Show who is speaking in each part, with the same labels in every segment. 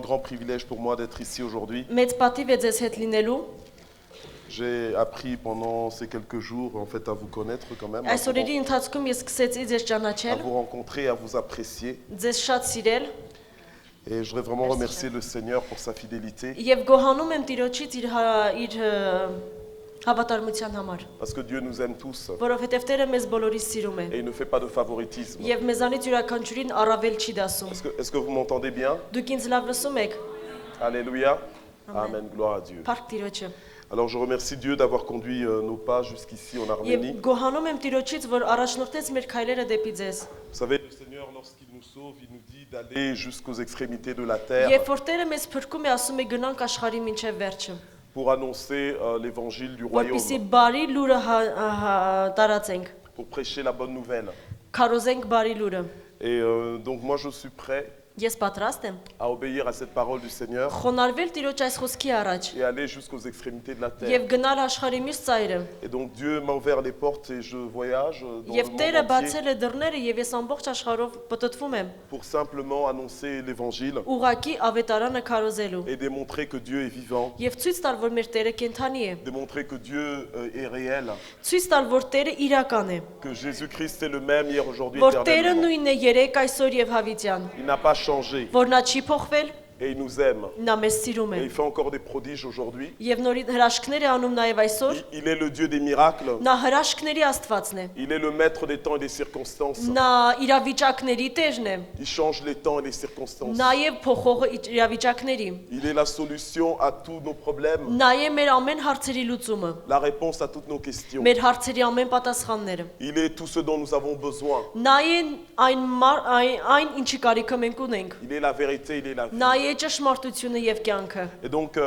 Speaker 1: grand privilège pour moi d'être ici aujourd'hui.
Speaker 2: Մեծ պատիվ է ձեզ հետ լինելու։
Speaker 1: J'ai appris pendant ces quelques jours en fait à vous connaître quand même,
Speaker 2: Այս օրերի ընթացքում ես սկսեցի ձեզ
Speaker 1: à
Speaker 2: ճանաչել,
Speaker 1: vous rencontrer, à vous apprécier.
Speaker 2: ձեզ շատ սիրել
Speaker 1: Et je voudrais vraiment remercier le Seigneur pour sa fidélité.
Speaker 2: եւ գոհանում եմ Տիրոջից իր հավատարմության համար,
Speaker 1: Parce que Dieu nous aime tous
Speaker 2: որովհետեւ Տերը մեզ բոլորիս սիրում է
Speaker 1: et il ne fait pas de favoritisme.
Speaker 2: եւ մեզանից յուրաքանչյուրին առավել չի դասում։
Speaker 1: Est-ce que vous m'entendez bien?
Speaker 2: Դուք ինձ լավ լսում եք։
Speaker 1: Alléluia. Amen. Gloire à Dieu.
Speaker 2: Փառք Տիրոջը։
Speaker 1: Alors je remercie Dieu d'avoir conduit nos pas jusqu'ici en
Speaker 2: Եվ
Speaker 1: Arménie.
Speaker 2: գոհանում եմ Տիրոջից, որ առաջնորդեց մեր քայլերը դեպի ձեզ։
Speaker 1: Vous savez, le Seigneur, lorsqu'il nous sauve, il nous dit d'aller jusqu'aux extrémités de la terre
Speaker 2: Երբ որ Տերը մեզ փրկում է, ասում է գնանք աշխարհի մինչև վերջը,
Speaker 1: pour annoncer l'évangile du royaume,
Speaker 2: որպեսզի բարի լուրը տարածենք,
Speaker 1: pour prêcher la bonne nouvelle.
Speaker 2: քարոզենք բարի լուրը։
Speaker 1: Et donc moi je suis prêt
Speaker 2: Ես պատրաստ եմ
Speaker 1: à obéir à cette parole du Seigneur
Speaker 2: խոնարհվել Տիրոջ այս խոսքի առաջ
Speaker 1: et aller jusqu'aux extrémités de la terre.
Speaker 2: եւ գնալ աշխարհի մյուս ծայրը։
Speaker 1: Et donc Dieu m'a ouvert les portes et je voyage dans
Speaker 2: Եվ
Speaker 1: le
Speaker 2: Տերը
Speaker 1: monde entier
Speaker 2: բացել է դռները եւ ես ամբողջ աշխարհով պտտվում եմ
Speaker 1: pour simplement annoncer l'évangile
Speaker 2: ուղակի ավետարանը քարոզելու
Speaker 1: et démontrer que Dieu est vivant,
Speaker 2: եւ ցույց տալ, որ մեր Տերը կենթանի է,
Speaker 1: démontrer que Dieu est réel,
Speaker 2: ցույց տալ, որ Տերը իրական է,
Speaker 1: que Jésus-Christ est le même hier, aujourd'hui,
Speaker 2: որ Տերը
Speaker 1: éternellement.
Speaker 2: նույնն է երեք, այսօր եւ հավիտյան,
Speaker 1: Il n'a pas changé
Speaker 2: որ նա չի փոխվել,
Speaker 1: et il nous aime.
Speaker 2: նա մեզ սիրում է
Speaker 1: Et il fait encore des prodiges aujourd'hui.
Speaker 2: եւ նորի հրաշքներ է անում նաեւ այսօր։
Speaker 1: Il est le Dieu des miracles.
Speaker 2: Նա հրաշքների Աստվածն է,
Speaker 1: Il est le maître des temps et des circonstances.
Speaker 2: նա իրավիճակների տերն է,
Speaker 1: Il change les temps et les circonstances.
Speaker 2: նաեւ փոխողը իրավիճակների,
Speaker 1: Il est la solution à tous nos problèmes,
Speaker 2: նա է մեր ամեն հարցերի լուծումը,
Speaker 1: la réponse à toutes nos questions.
Speaker 2: մեր հարցերի ամեն պատասխանները,
Speaker 1: Il est tout ce dont nous avons besoin.
Speaker 2: նա է այն ինչի կարիքը մենք ունենք,
Speaker 1: Il est la vérité, il est la vie.
Speaker 2: նա է ճշմարտությունը եւ կյանքը։
Speaker 1: Et donc,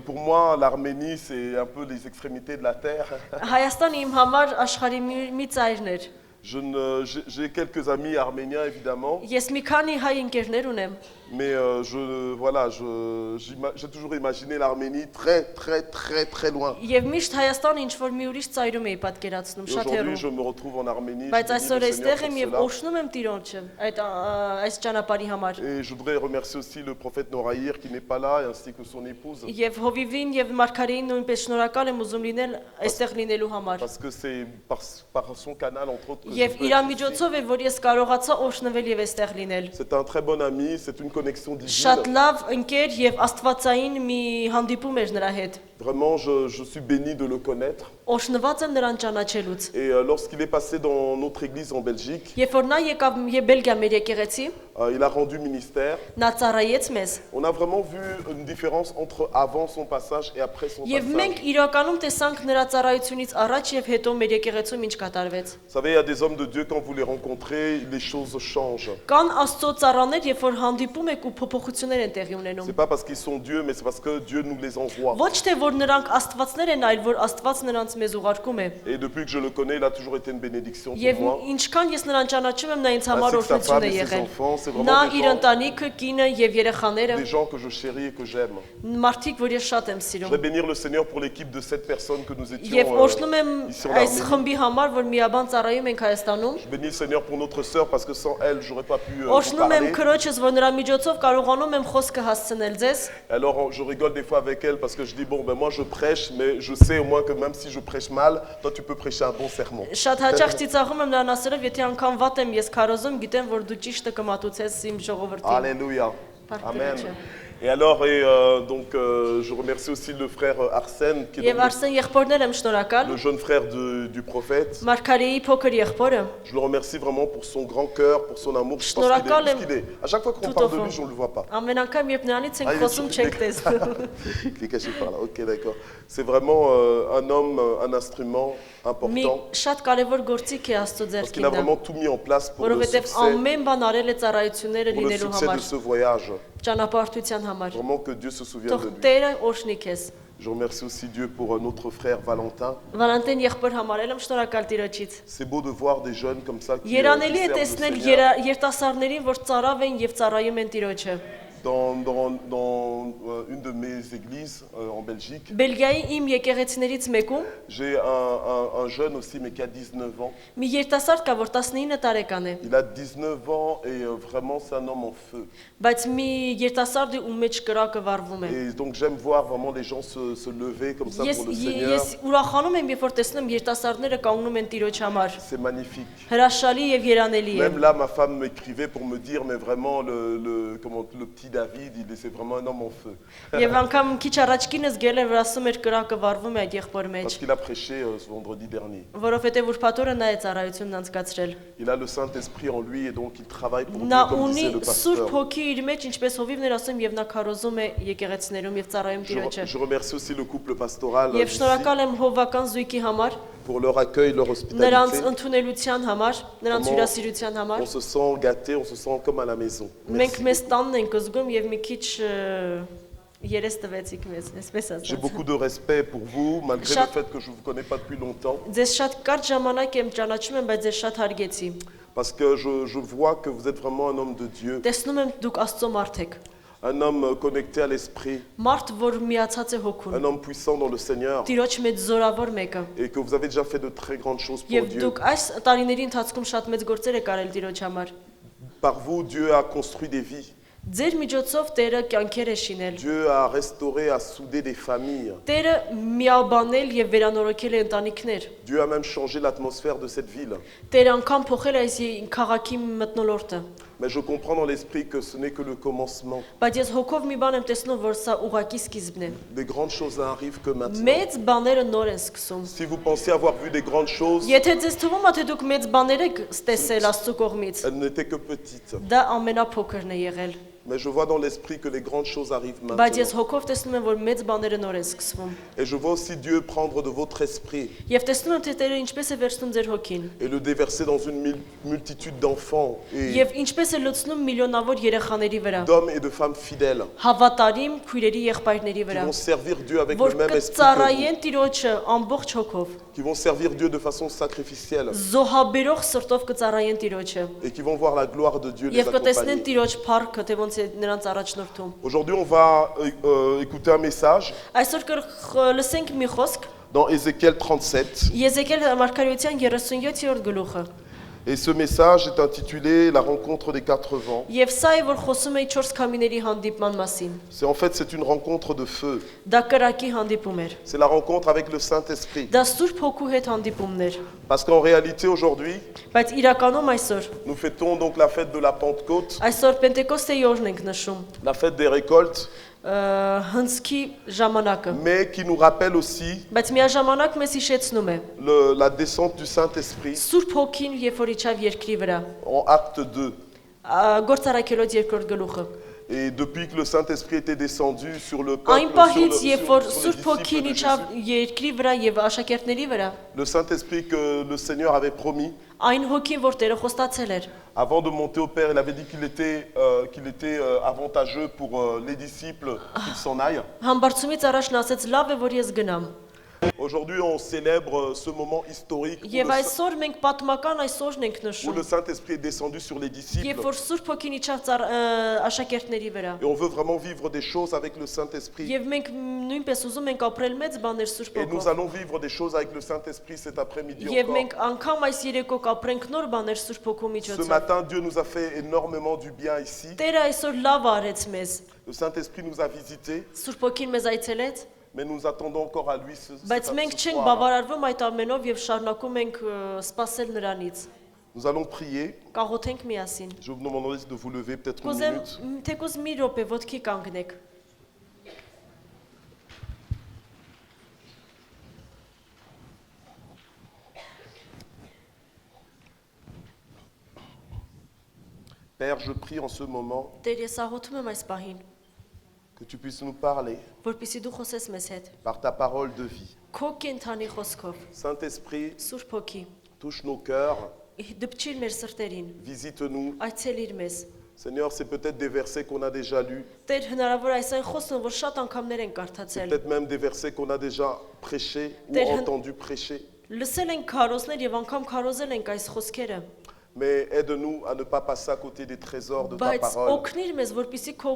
Speaker 1: pour moi, l'Arménie, c'est un peu les extrémités de la terre.
Speaker 2: Հայաստանը իմ համար աշխարհի մի ծայրն էր։
Speaker 1: J'ai quelques amis arméniens, évidemment,
Speaker 2: Ես մի քանի հայ ընկերներ ունեմ,
Speaker 1: mais j'ai toujours imaginé l'Arménie très loin.
Speaker 2: եւ mիշտ Հայաստանը ինչ որ մի ուրիշ ծայրում էի պատկերացնում,
Speaker 1: Et
Speaker 2: շատ
Speaker 1: aujourd'hui,
Speaker 2: հեռու։
Speaker 1: je me retrouve en Arménie.
Speaker 2: Բայց
Speaker 1: Je
Speaker 2: այսօր
Speaker 1: bénis le
Speaker 2: այստեղ
Speaker 1: Seigneur
Speaker 2: եմ
Speaker 1: pour
Speaker 2: եւ
Speaker 1: cela.
Speaker 2: օշնում եմ Տիրոջը այս ճանապարհի համար։
Speaker 1: Et je voudrais remercier aussi le prophète Noraïr qui n'est pas là, ainsi que son épouse,
Speaker 2: Եվ Հովիվին եւ Մարգարեին նույնպես շնորհակալ եմ ուզում լինել այստեղ լինելու համար։
Speaker 1: parce que c'est par son canal, entre autres, que je
Speaker 2: Եվ
Speaker 1: peux
Speaker 2: իր
Speaker 1: être ici.
Speaker 2: միջոցով է որ ես կարողացա օշնվել եւ այստեղ լինել։
Speaker 1: C'est un très bon ami, c'est une connexion
Speaker 2: Շատ
Speaker 1: divine.
Speaker 2: լավ ընկեր եւ աստվածային մի հանդիպում էր նրա հետ։
Speaker 1: Vraiment, je suis béni de le connaître.
Speaker 2: Օշնված եմ նրան ճանաչելուց։
Speaker 1: Et lorsqu'il est passé dans notre église en Belgique,
Speaker 2: Երբ որ նա եկավ Բելգիա մեր եկեղեցի,
Speaker 1: il a rendu ministère.
Speaker 2: նա ծառայեց մեզ։
Speaker 1: On a vraiment vu une différence entre avant son passage et après son
Speaker 2: Եվ մենք
Speaker 1: passage.
Speaker 2: իրականում տեսանք նրա ծառայությունից առաջ եւ հետո մեր եկեղեցում ինչ կատարվեց։
Speaker 1: Vous savez, il y a des hommes de Dieu, quand vous les rencontrez, les choses changent.
Speaker 2: Կան Աստծո ծառաներ, երբ որ հանդիպում եք ու փոփոխություններ են տեղի ունենում։
Speaker 1: C'est pas parce qu'ils sont Dieu, mais c'est parce que Dieu nous les envoie.
Speaker 2: Ոչ թե որ նրանք աստվածներ են, այլ որ Աստված նրանց մեզ ուղարկում է։
Speaker 1: Et depuis que je le connais, il a toujours été une bénédiction pour
Speaker 2: Եվ
Speaker 1: moi.
Speaker 2: ինչքան ես նրան ճանաչում եմ, նա ինձ համար
Speaker 1: Ainsi que sa
Speaker 2: օրհնություն
Speaker 1: femme
Speaker 2: է
Speaker 1: et ses
Speaker 2: եղել։
Speaker 1: enfants, c'est
Speaker 2: Նա
Speaker 1: vraiment
Speaker 2: իր ընտանիքը, կինը եւ երեխաները,
Speaker 1: des gens que je chéris et que j'aime.
Speaker 2: մարդիկ, որ ես շատ եմ
Speaker 1: Je
Speaker 2: սիրում։
Speaker 1: vais bénir le Seigneur pour l'équipe de 7 personnes que nous étions
Speaker 2: Եվ օշնում եմ
Speaker 1: ici en
Speaker 2: այս
Speaker 1: Arménie.
Speaker 2: խմբի համար, որ միաբան ծառայում ենք Հայաստանում։
Speaker 1: Je bénis le Seigneur pour notre sœur parce que sans elle, j'aurais pas pu vous
Speaker 2: Օշնում եմ
Speaker 1: parler.
Speaker 2: քրոջս, որ նրա միջոցով կարողանում եմ խոսքը հասցնել ձեզ։
Speaker 1: Alors je rigole des fois avec elle parce que je dis bon ben moi je prêche mais je sais au moins que même si je prêche mal, toi tu peux prêcher un bon sermon.
Speaker 2: Շատ հաճախ ծիծաղում եմ նրան ասելով, եթե անգամ վատ եմ ես քարոզում, գիտեմ, որ դու ճիշտը կմատուցես իմ ժողովրդին։
Speaker 1: Alléluia.
Speaker 2: Փառք
Speaker 1: Amen.
Speaker 2: Տիրոջը։
Speaker 1: Et alors je remercie aussi le frère Arsène qui est
Speaker 2: Եվ
Speaker 1: donc
Speaker 2: Արսեն եղբորներ եմ շնորհակալ։
Speaker 1: le jeune frère du prophète.
Speaker 2: Մարգարեի փոքր եղբորը։
Speaker 1: Je le remercie vraiment pour son grand cœur, pour son amour. Je pense
Speaker 2: Շնորհակալ
Speaker 1: qu'il
Speaker 2: եմ
Speaker 1: est. À chaque fois qu'on
Speaker 2: tout
Speaker 1: parle
Speaker 2: au
Speaker 1: de
Speaker 2: fond.
Speaker 1: lui, je ne le vois pas.
Speaker 2: Ամեն անգամ երբ նրանից
Speaker 1: Ah,
Speaker 2: ենք
Speaker 1: il est
Speaker 2: խոսում,
Speaker 1: sur-
Speaker 2: չենք տեսնում։
Speaker 1: Il est caché par là. Ok, d'accord. C'est vraiment un homme, un instrument
Speaker 2: Մի
Speaker 1: important.
Speaker 2: շատ կարևոր գործիք է Աստծո
Speaker 1: Parce qu'il a
Speaker 2: ձեռքին դա,
Speaker 1: vraiment tout mis en place pour le
Speaker 2: որովհետև
Speaker 1: succès,
Speaker 2: ամեն բան արել է ծառայությունները
Speaker 1: pour le
Speaker 2: լինելու
Speaker 1: succès de
Speaker 2: համար,
Speaker 1: ce voyage.
Speaker 2: ճանապարհորդության համար։
Speaker 1: Vraiment que Dieu se souvienne
Speaker 2: Թող
Speaker 1: de lui.
Speaker 2: Տերը օշնի քեզ։
Speaker 1: Je remercie aussi Dieu pour notre frère Valentin.
Speaker 2: Վալանտին եղբոր համար եմ շնորհակալ Տիրոջից։
Speaker 1: C'est beau de voir des jeunes comme ça qui
Speaker 2: Երանելի է
Speaker 1: servent le
Speaker 2: տեսնել
Speaker 1: Seigneur.
Speaker 2: երիտասարդներին, որ ծառավ են եւ ծառայում են Տիրոջը։
Speaker 1: Dans une de mes églises en Belgique,
Speaker 2: Բելգիայի իմ եկեղեցիներից մեկում
Speaker 1: j'ai un jeune aussi, mais qui a 19 ans.
Speaker 2: մի երիտասարդ կա, որ 19 տարեկան է,
Speaker 1: Il a 19 ans et vraiment c'est un homme en feu.
Speaker 2: բայց մի երիտասարդի ում մեջ կրակը վառվում է։
Speaker 1: Et donc j'aime voir vraiment les gens se lever comme ça pour le Seigneur.
Speaker 2: Ես ուրախանում եմ, երբ որ տեսնում եմ երիտասարդները կանգնում են Տիրոջ համար։
Speaker 1: C'est magnifique.
Speaker 2: Հրաշալի եւ երանելի է։
Speaker 1: Même là, ma femme m'écrivait pour me dire, mais vraiment, le petit David, c'est vraiment un homme en feu.
Speaker 2: Եվ անգամ քիչ առաջ կինս գել էր, որ ասում էր կրակը վառվում է այդ եղբոր մեջ,
Speaker 1: Parce qu'il a prêché ce vendredi dernier.
Speaker 2: որովհետեւ ուրբաթօրը նա է ծառայությունն անցկացրել։
Speaker 1: Il a le Saint-Esprit en lui et donc il travaille pour Dieu,
Speaker 2: Նա
Speaker 1: comme
Speaker 2: ունի
Speaker 1: disait le
Speaker 2: Սուրբ
Speaker 1: pasteur.
Speaker 2: Հոգի իր մեջ, ինչպես Հովիվներ ասում, եւ նա քարոզում է եկեղեցիներում եւ ծառայում Տիրոջը։
Speaker 1: Je remercie aussi le couple pastoral
Speaker 2: Եվ
Speaker 1: ici
Speaker 2: շնորհակալ եմ հովվական զույգի համար,
Speaker 1: pour leur accueil, leur
Speaker 2: նրանց
Speaker 1: hospitalité.
Speaker 2: ընդունելության համար, նրանց
Speaker 1: Comment
Speaker 2: հյուրասիրության համար։
Speaker 1: On se sent gâté, on se sent comme à la maison.
Speaker 2: Մենք
Speaker 1: Merci.
Speaker 2: մեզ տանն ենք զգում եւ մի քիչ երես տվեցիք մեզ, այսպես
Speaker 1: J'ai
Speaker 2: ասած։
Speaker 1: beaucoup de respect pour vous, malgré le fait que je ne vous connais pas depuis longtemps,
Speaker 2: Ձեզ շատ կարճ ժամանակ եմ ճանաչում եմ, բայց ձեզ շատ հարգեցի։
Speaker 1: parce que je vois que vous êtes vraiment un homme de Dieu,
Speaker 2: Տեսնում եմ դուք Աստծո մարդ եք։
Speaker 1: un homme connecté à l'Esprit,
Speaker 2: Մարդ, որ միացած է հոգուն։
Speaker 1: un homme puissant dans le Seigneur,
Speaker 2: Տիրոջ մեջ զորավոր մեկը։
Speaker 1: et que vous avez déjà fait de très grandes choses pour
Speaker 2: Եվ
Speaker 1: Dieu.
Speaker 2: դուք այս տարիների ընթացքում շատ մեծ գործեր եք արել Տիրոջ համար։
Speaker 1: Par vous, Dieu a construit des vies.
Speaker 2: Ձեր միջոցով Տերը կյանքեր է շինել։
Speaker 1: Dieu a restauré, a soudé des familles.
Speaker 2: Տերը միաբանել եւ վերանորոգել է ընտանիքներ։
Speaker 1: Dieu a même changé l'atmosphère de cette ville.
Speaker 2: Տերը անգամ փոխել է այս քաղաքի մթնոլորտը։
Speaker 1: Mais je comprends dans l'esprit que ce n'est que le commencement.
Speaker 2: Բայց ես հոգով մի բան եմ տեսնում, որ սա ուղակի սկիզբն է։
Speaker 1: Des grandes choses n'arrivent que maintenant.
Speaker 2: Մեծ բաները նոր են սկսում։
Speaker 1: Si vous pensez avoir vu des grandes choses,
Speaker 2: Եթե ձեզ թվում է, թե դուք մեծ բաներ եք տեսել Աստծո կողմից,
Speaker 1: elles n'étaient que petites.
Speaker 2: դա ամենափոքրն է եղել։
Speaker 1: Mais je vois dans l'esprit que les grandes choses arrivent
Speaker 2: Բայց ես
Speaker 1: maintenant.
Speaker 2: հոգով տեսնում եմ, որ մեծ բաները նոր են սկսվում։
Speaker 1: Et je vois aussi Dieu prendre de votre esprit
Speaker 2: Եվ տեսնում եմ, թե Տերը ինչպես է վերցնում ձեր հոգին։
Speaker 1: et le déverser dans une multitude d'enfants et
Speaker 2: Եվ ինչպես է լցնում միլիոնավոր երեխաների վրա։
Speaker 1: d'hommes et de femmes fidèles
Speaker 2: Հավատարիմ քույրերի եղբայրների
Speaker 1: qui
Speaker 2: վրա,
Speaker 1: vont servir Dieu avec
Speaker 2: որ
Speaker 1: le même esprit que
Speaker 2: կծառայեն Տիրոջը ամբողջ հոգով,
Speaker 1: vous, qui vont servir Dieu de façon sacrificielle
Speaker 2: զոհաբերող սրտով կծառայեն Տիրոջը։
Speaker 1: et qui vont voir la gloire de Dieu les
Speaker 2: Եվ կտեսնեն
Speaker 1: accompagner.
Speaker 2: Տիրոջ փառքը, թե ոնց է նրանց առաջնորդում։
Speaker 1: Aujourd'hui, on va écouter un message
Speaker 2: Այսօր կլսենք մի խոսք
Speaker 1: dans Ézéchiel 37.
Speaker 2: Եզեկիել մարգարեության 37-րդ գլուխը։
Speaker 1: Et ce message est intitulé La rencontre des 4 vents.
Speaker 2: Եվ սա է, որ խոսում է 4 քամիների հանդիպման մասին։
Speaker 1: C'est une rencontre de feu.
Speaker 2: Դա կրակի հանդիպում էր։
Speaker 1: C'est la rencontre avec le Saint-Esprit.
Speaker 2: Դա Սուրբ Հոգու հետ հանդիպումներ։
Speaker 1: Parce qu'en réalité, aujourd'hui,
Speaker 2: Բայց իրականում այսօր,
Speaker 1: nous fêtons donc la fête de la Pentecôte,
Speaker 2: այսօր Պենտեկոստեի օրն ենք նշում,
Speaker 1: la fête des récoltes,
Speaker 2: հնձքի ժամանակը։
Speaker 1: mais qui nous rappelle aussi
Speaker 2: Բայց միաժամանակ մեզ հիշեցնում է
Speaker 1: la descente du Saint-Esprit
Speaker 2: Սուրբ Հոգին, երբ որ իջավ երկրի վրա։
Speaker 1: en acte 2.
Speaker 2: Գործարակելոց 2-րդ գլուխը։
Speaker 1: Et depuis que le Saint-Esprit était descendu sur le
Speaker 2: Այն
Speaker 1: peuple,
Speaker 2: պահից, երբ որ
Speaker 1: sur les
Speaker 2: Սուրբ Հոգին
Speaker 1: disciples de
Speaker 2: իջավ
Speaker 1: Jésus,
Speaker 2: երկրի վրա եւ աշակերտների վրա,
Speaker 1: le Saint-Esprit que le Seigneur avait promis,
Speaker 2: այն հոգին, որ Տերը խոստացել էր,
Speaker 1: avant de monter au Père, il avait dit qu'il était avantageux pour les disciples qu'ils s'en aillent.
Speaker 2: համբարձումից առաջ նա ասեց. «Լավ է, որ ես գնամ»։
Speaker 1: Aujourd'hui, on célèbre ce moment historique
Speaker 2: Եվ այսօր մենք պատմական այս օրն ենք
Speaker 1: où
Speaker 2: նշում,
Speaker 1: le Saint-Esprit est descendu sur les
Speaker 2: երբ
Speaker 1: disciples.
Speaker 2: որ Սուրբ Հոգին իջավ աշակերտների վրա։
Speaker 1: Et on veut vraiment vivre des choses avec le Saint-Esprit.
Speaker 2: Եվ մենք նույնպես ուզում ենք ապրել մեծ բաներ Սուրբ
Speaker 1: Et nous
Speaker 2: Հոգով։
Speaker 1: allons vivre des choses avec le Saint-Esprit cet après-midi
Speaker 2: Եվ
Speaker 1: encore.
Speaker 2: մենք անգամ այս երեկո կապրենք նոր բաներ Սուրբ Հոգու
Speaker 1: Ce
Speaker 2: միջոցով։
Speaker 1: matin, Dieu nous a fait énormément du bien ici.
Speaker 2: Տերը այսօր լավ արեց մեզ։
Speaker 1: Le Saint-Esprit nous a visités,
Speaker 2: Սուրբ Հոգին մեզ այցելեց,
Speaker 1: mais nous attendons encore à lui
Speaker 2: բայց մենք
Speaker 1: ce
Speaker 2: չենք
Speaker 1: soir.
Speaker 2: բավարարվում այդ ամենով եւ շարունակում ենք սпасել նրանից։
Speaker 1: Nous allons prier.
Speaker 2: Կաղոթենք միասին։
Speaker 1: Je vous demande de vous lever peut-être une
Speaker 2: Կուզեմ
Speaker 1: minute.
Speaker 2: թեկուզ մի րոպե ոտքի կանգնեք։
Speaker 1: Père, je prie en ce moment
Speaker 2: Տեր, ես աղոթում եմ այս պահին,
Speaker 1: que tu puisses nous parler
Speaker 2: որպեսզի դու խոսես մեզ հետ։
Speaker 1: par ta parole de vie.
Speaker 2: Քո կենթանի խոսքով,
Speaker 1: Saint-Esprit,
Speaker 2: Սուրբ Հոգի,
Speaker 1: touche nos cœurs,
Speaker 2: դպչիր մեր սրտերին,
Speaker 1: visite-nous.
Speaker 2: այցելիր մեզ։
Speaker 1: Seigneur, c'est peut-être des versets qu'on a déjà lus,
Speaker 2: Տեր, հնարավոր է այս այն խոսքը, որ շատ անգամներ ենք
Speaker 1: c'est
Speaker 2: կարդացել։
Speaker 1: peut-être même des versets qu'on a déjà prêchés ou
Speaker 2: Tel-
Speaker 1: entendu prêcher.
Speaker 2: Լսել ենք քարոզներ եւ անգամ քարոզել ենք այս խոսքերը։
Speaker 1: Mais aide-nous à ne pas passer à côté des trésors de ta
Speaker 2: Բայց
Speaker 1: parole.
Speaker 2: օգնիր մեզ, որպեսզի քո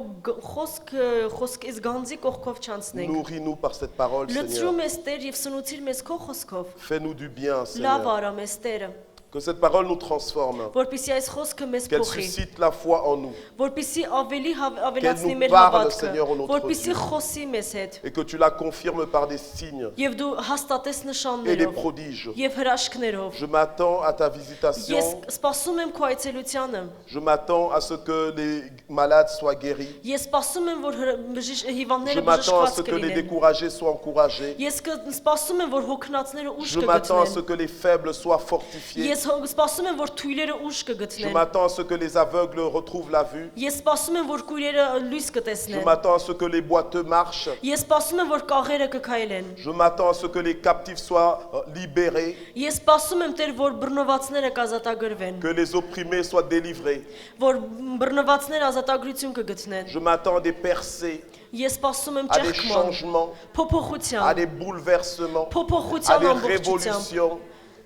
Speaker 2: խոսքից գանձի կողքով չանցնենք։
Speaker 1: Nourris-nous par cette parole, Seigneur.
Speaker 2: Լցրու մեզ Տեր եւ սնուցիր մեզ քո խոսքով։
Speaker 1: Fais-nous du bien,
Speaker 2: Լավ
Speaker 1: Seigneur.
Speaker 2: արա մեզ Տերը,
Speaker 1: Que cette parole nous transforme.
Speaker 2: որպեսզի այս խոսքը մեզ
Speaker 1: Qu'elle
Speaker 2: փոխի,
Speaker 1: suscite la foi en nous.
Speaker 2: որպեսզի ավելացնի
Speaker 1: Qu'elle nous
Speaker 2: մեր
Speaker 1: parle,
Speaker 2: հավատքը,
Speaker 1: Seigneur, au notre
Speaker 2: որպեսզի
Speaker 1: Dieu.
Speaker 2: խոսի մեզ հետ
Speaker 1: Et que tu la confirmes par des signes
Speaker 2: եւ դու հաստատես
Speaker 1: et des
Speaker 2: նշաններով
Speaker 1: prodiges.
Speaker 2: եւ հրաշքներով։
Speaker 1: Je m'attends à ta
Speaker 2: Ես
Speaker 1: visitation.
Speaker 2: սպասում եմ քո այցելությանը։
Speaker 1: Je m'attends à ce que les malades soient guéris.
Speaker 2: Ես սպասում եմ, որ
Speaker 1: Je
Speaker 2: հիվանդները
Speaker 1: m'attends à
Speaker 2: բժշկված
Speaker 1: ce que les
Speaker 2: կլինեն։
Speaker 1: découragés soient encouragés.
Speaker 2: Ես սպասում եմ, որ հոգնածները ուժ
Speaker 1: Je m'attends à ce
Speaker 2: կգտնեն։
Speaker 1: que les faibles soient fortifiés.
Speaker 2: Ես սպասում եմ, որ թույլերը ուժ
Speaker 1: Je
Speaker 2: կգտնեն։
Speaker 1: m'attends à ce que les aveugles retrouvent la vue.
Speaker 2: Ես սպասում եմ, որ կույրերը լույս
Speaker 1: Je
Speaker 2: կտեսնեն։
Speaker 1: m'attends à ce que les boiteux marchent.
Speaker 2: Ես սպասում եմ, որ կաղերը կքայլեն։
Speaker 1: Je m'attends à ce que les captifs soient libérés,
Speaker 2: Ես սպասում եմ, Տեր, որ բռնվածները կազատագրվեն,
Speaker 1: que les opprimés soient délivrés.
Speaker 2: որ բռնվածները ազատագրություն կգտնեն։
Speaker 1: Je m'attends à des percées,
Speaker 2: Ես սպասում եմ
Speaker 1: à des
Speaker 2: ճեղքման,
Speaker 1: changements, à
Speaker 2: փոփոխության,
Speaker 1: des bouleversements, à
Speaker 2: փոփոխության
Speaker 1: des
Speaker 2: ամբողջությամբ,
Speaker 1: révolutions.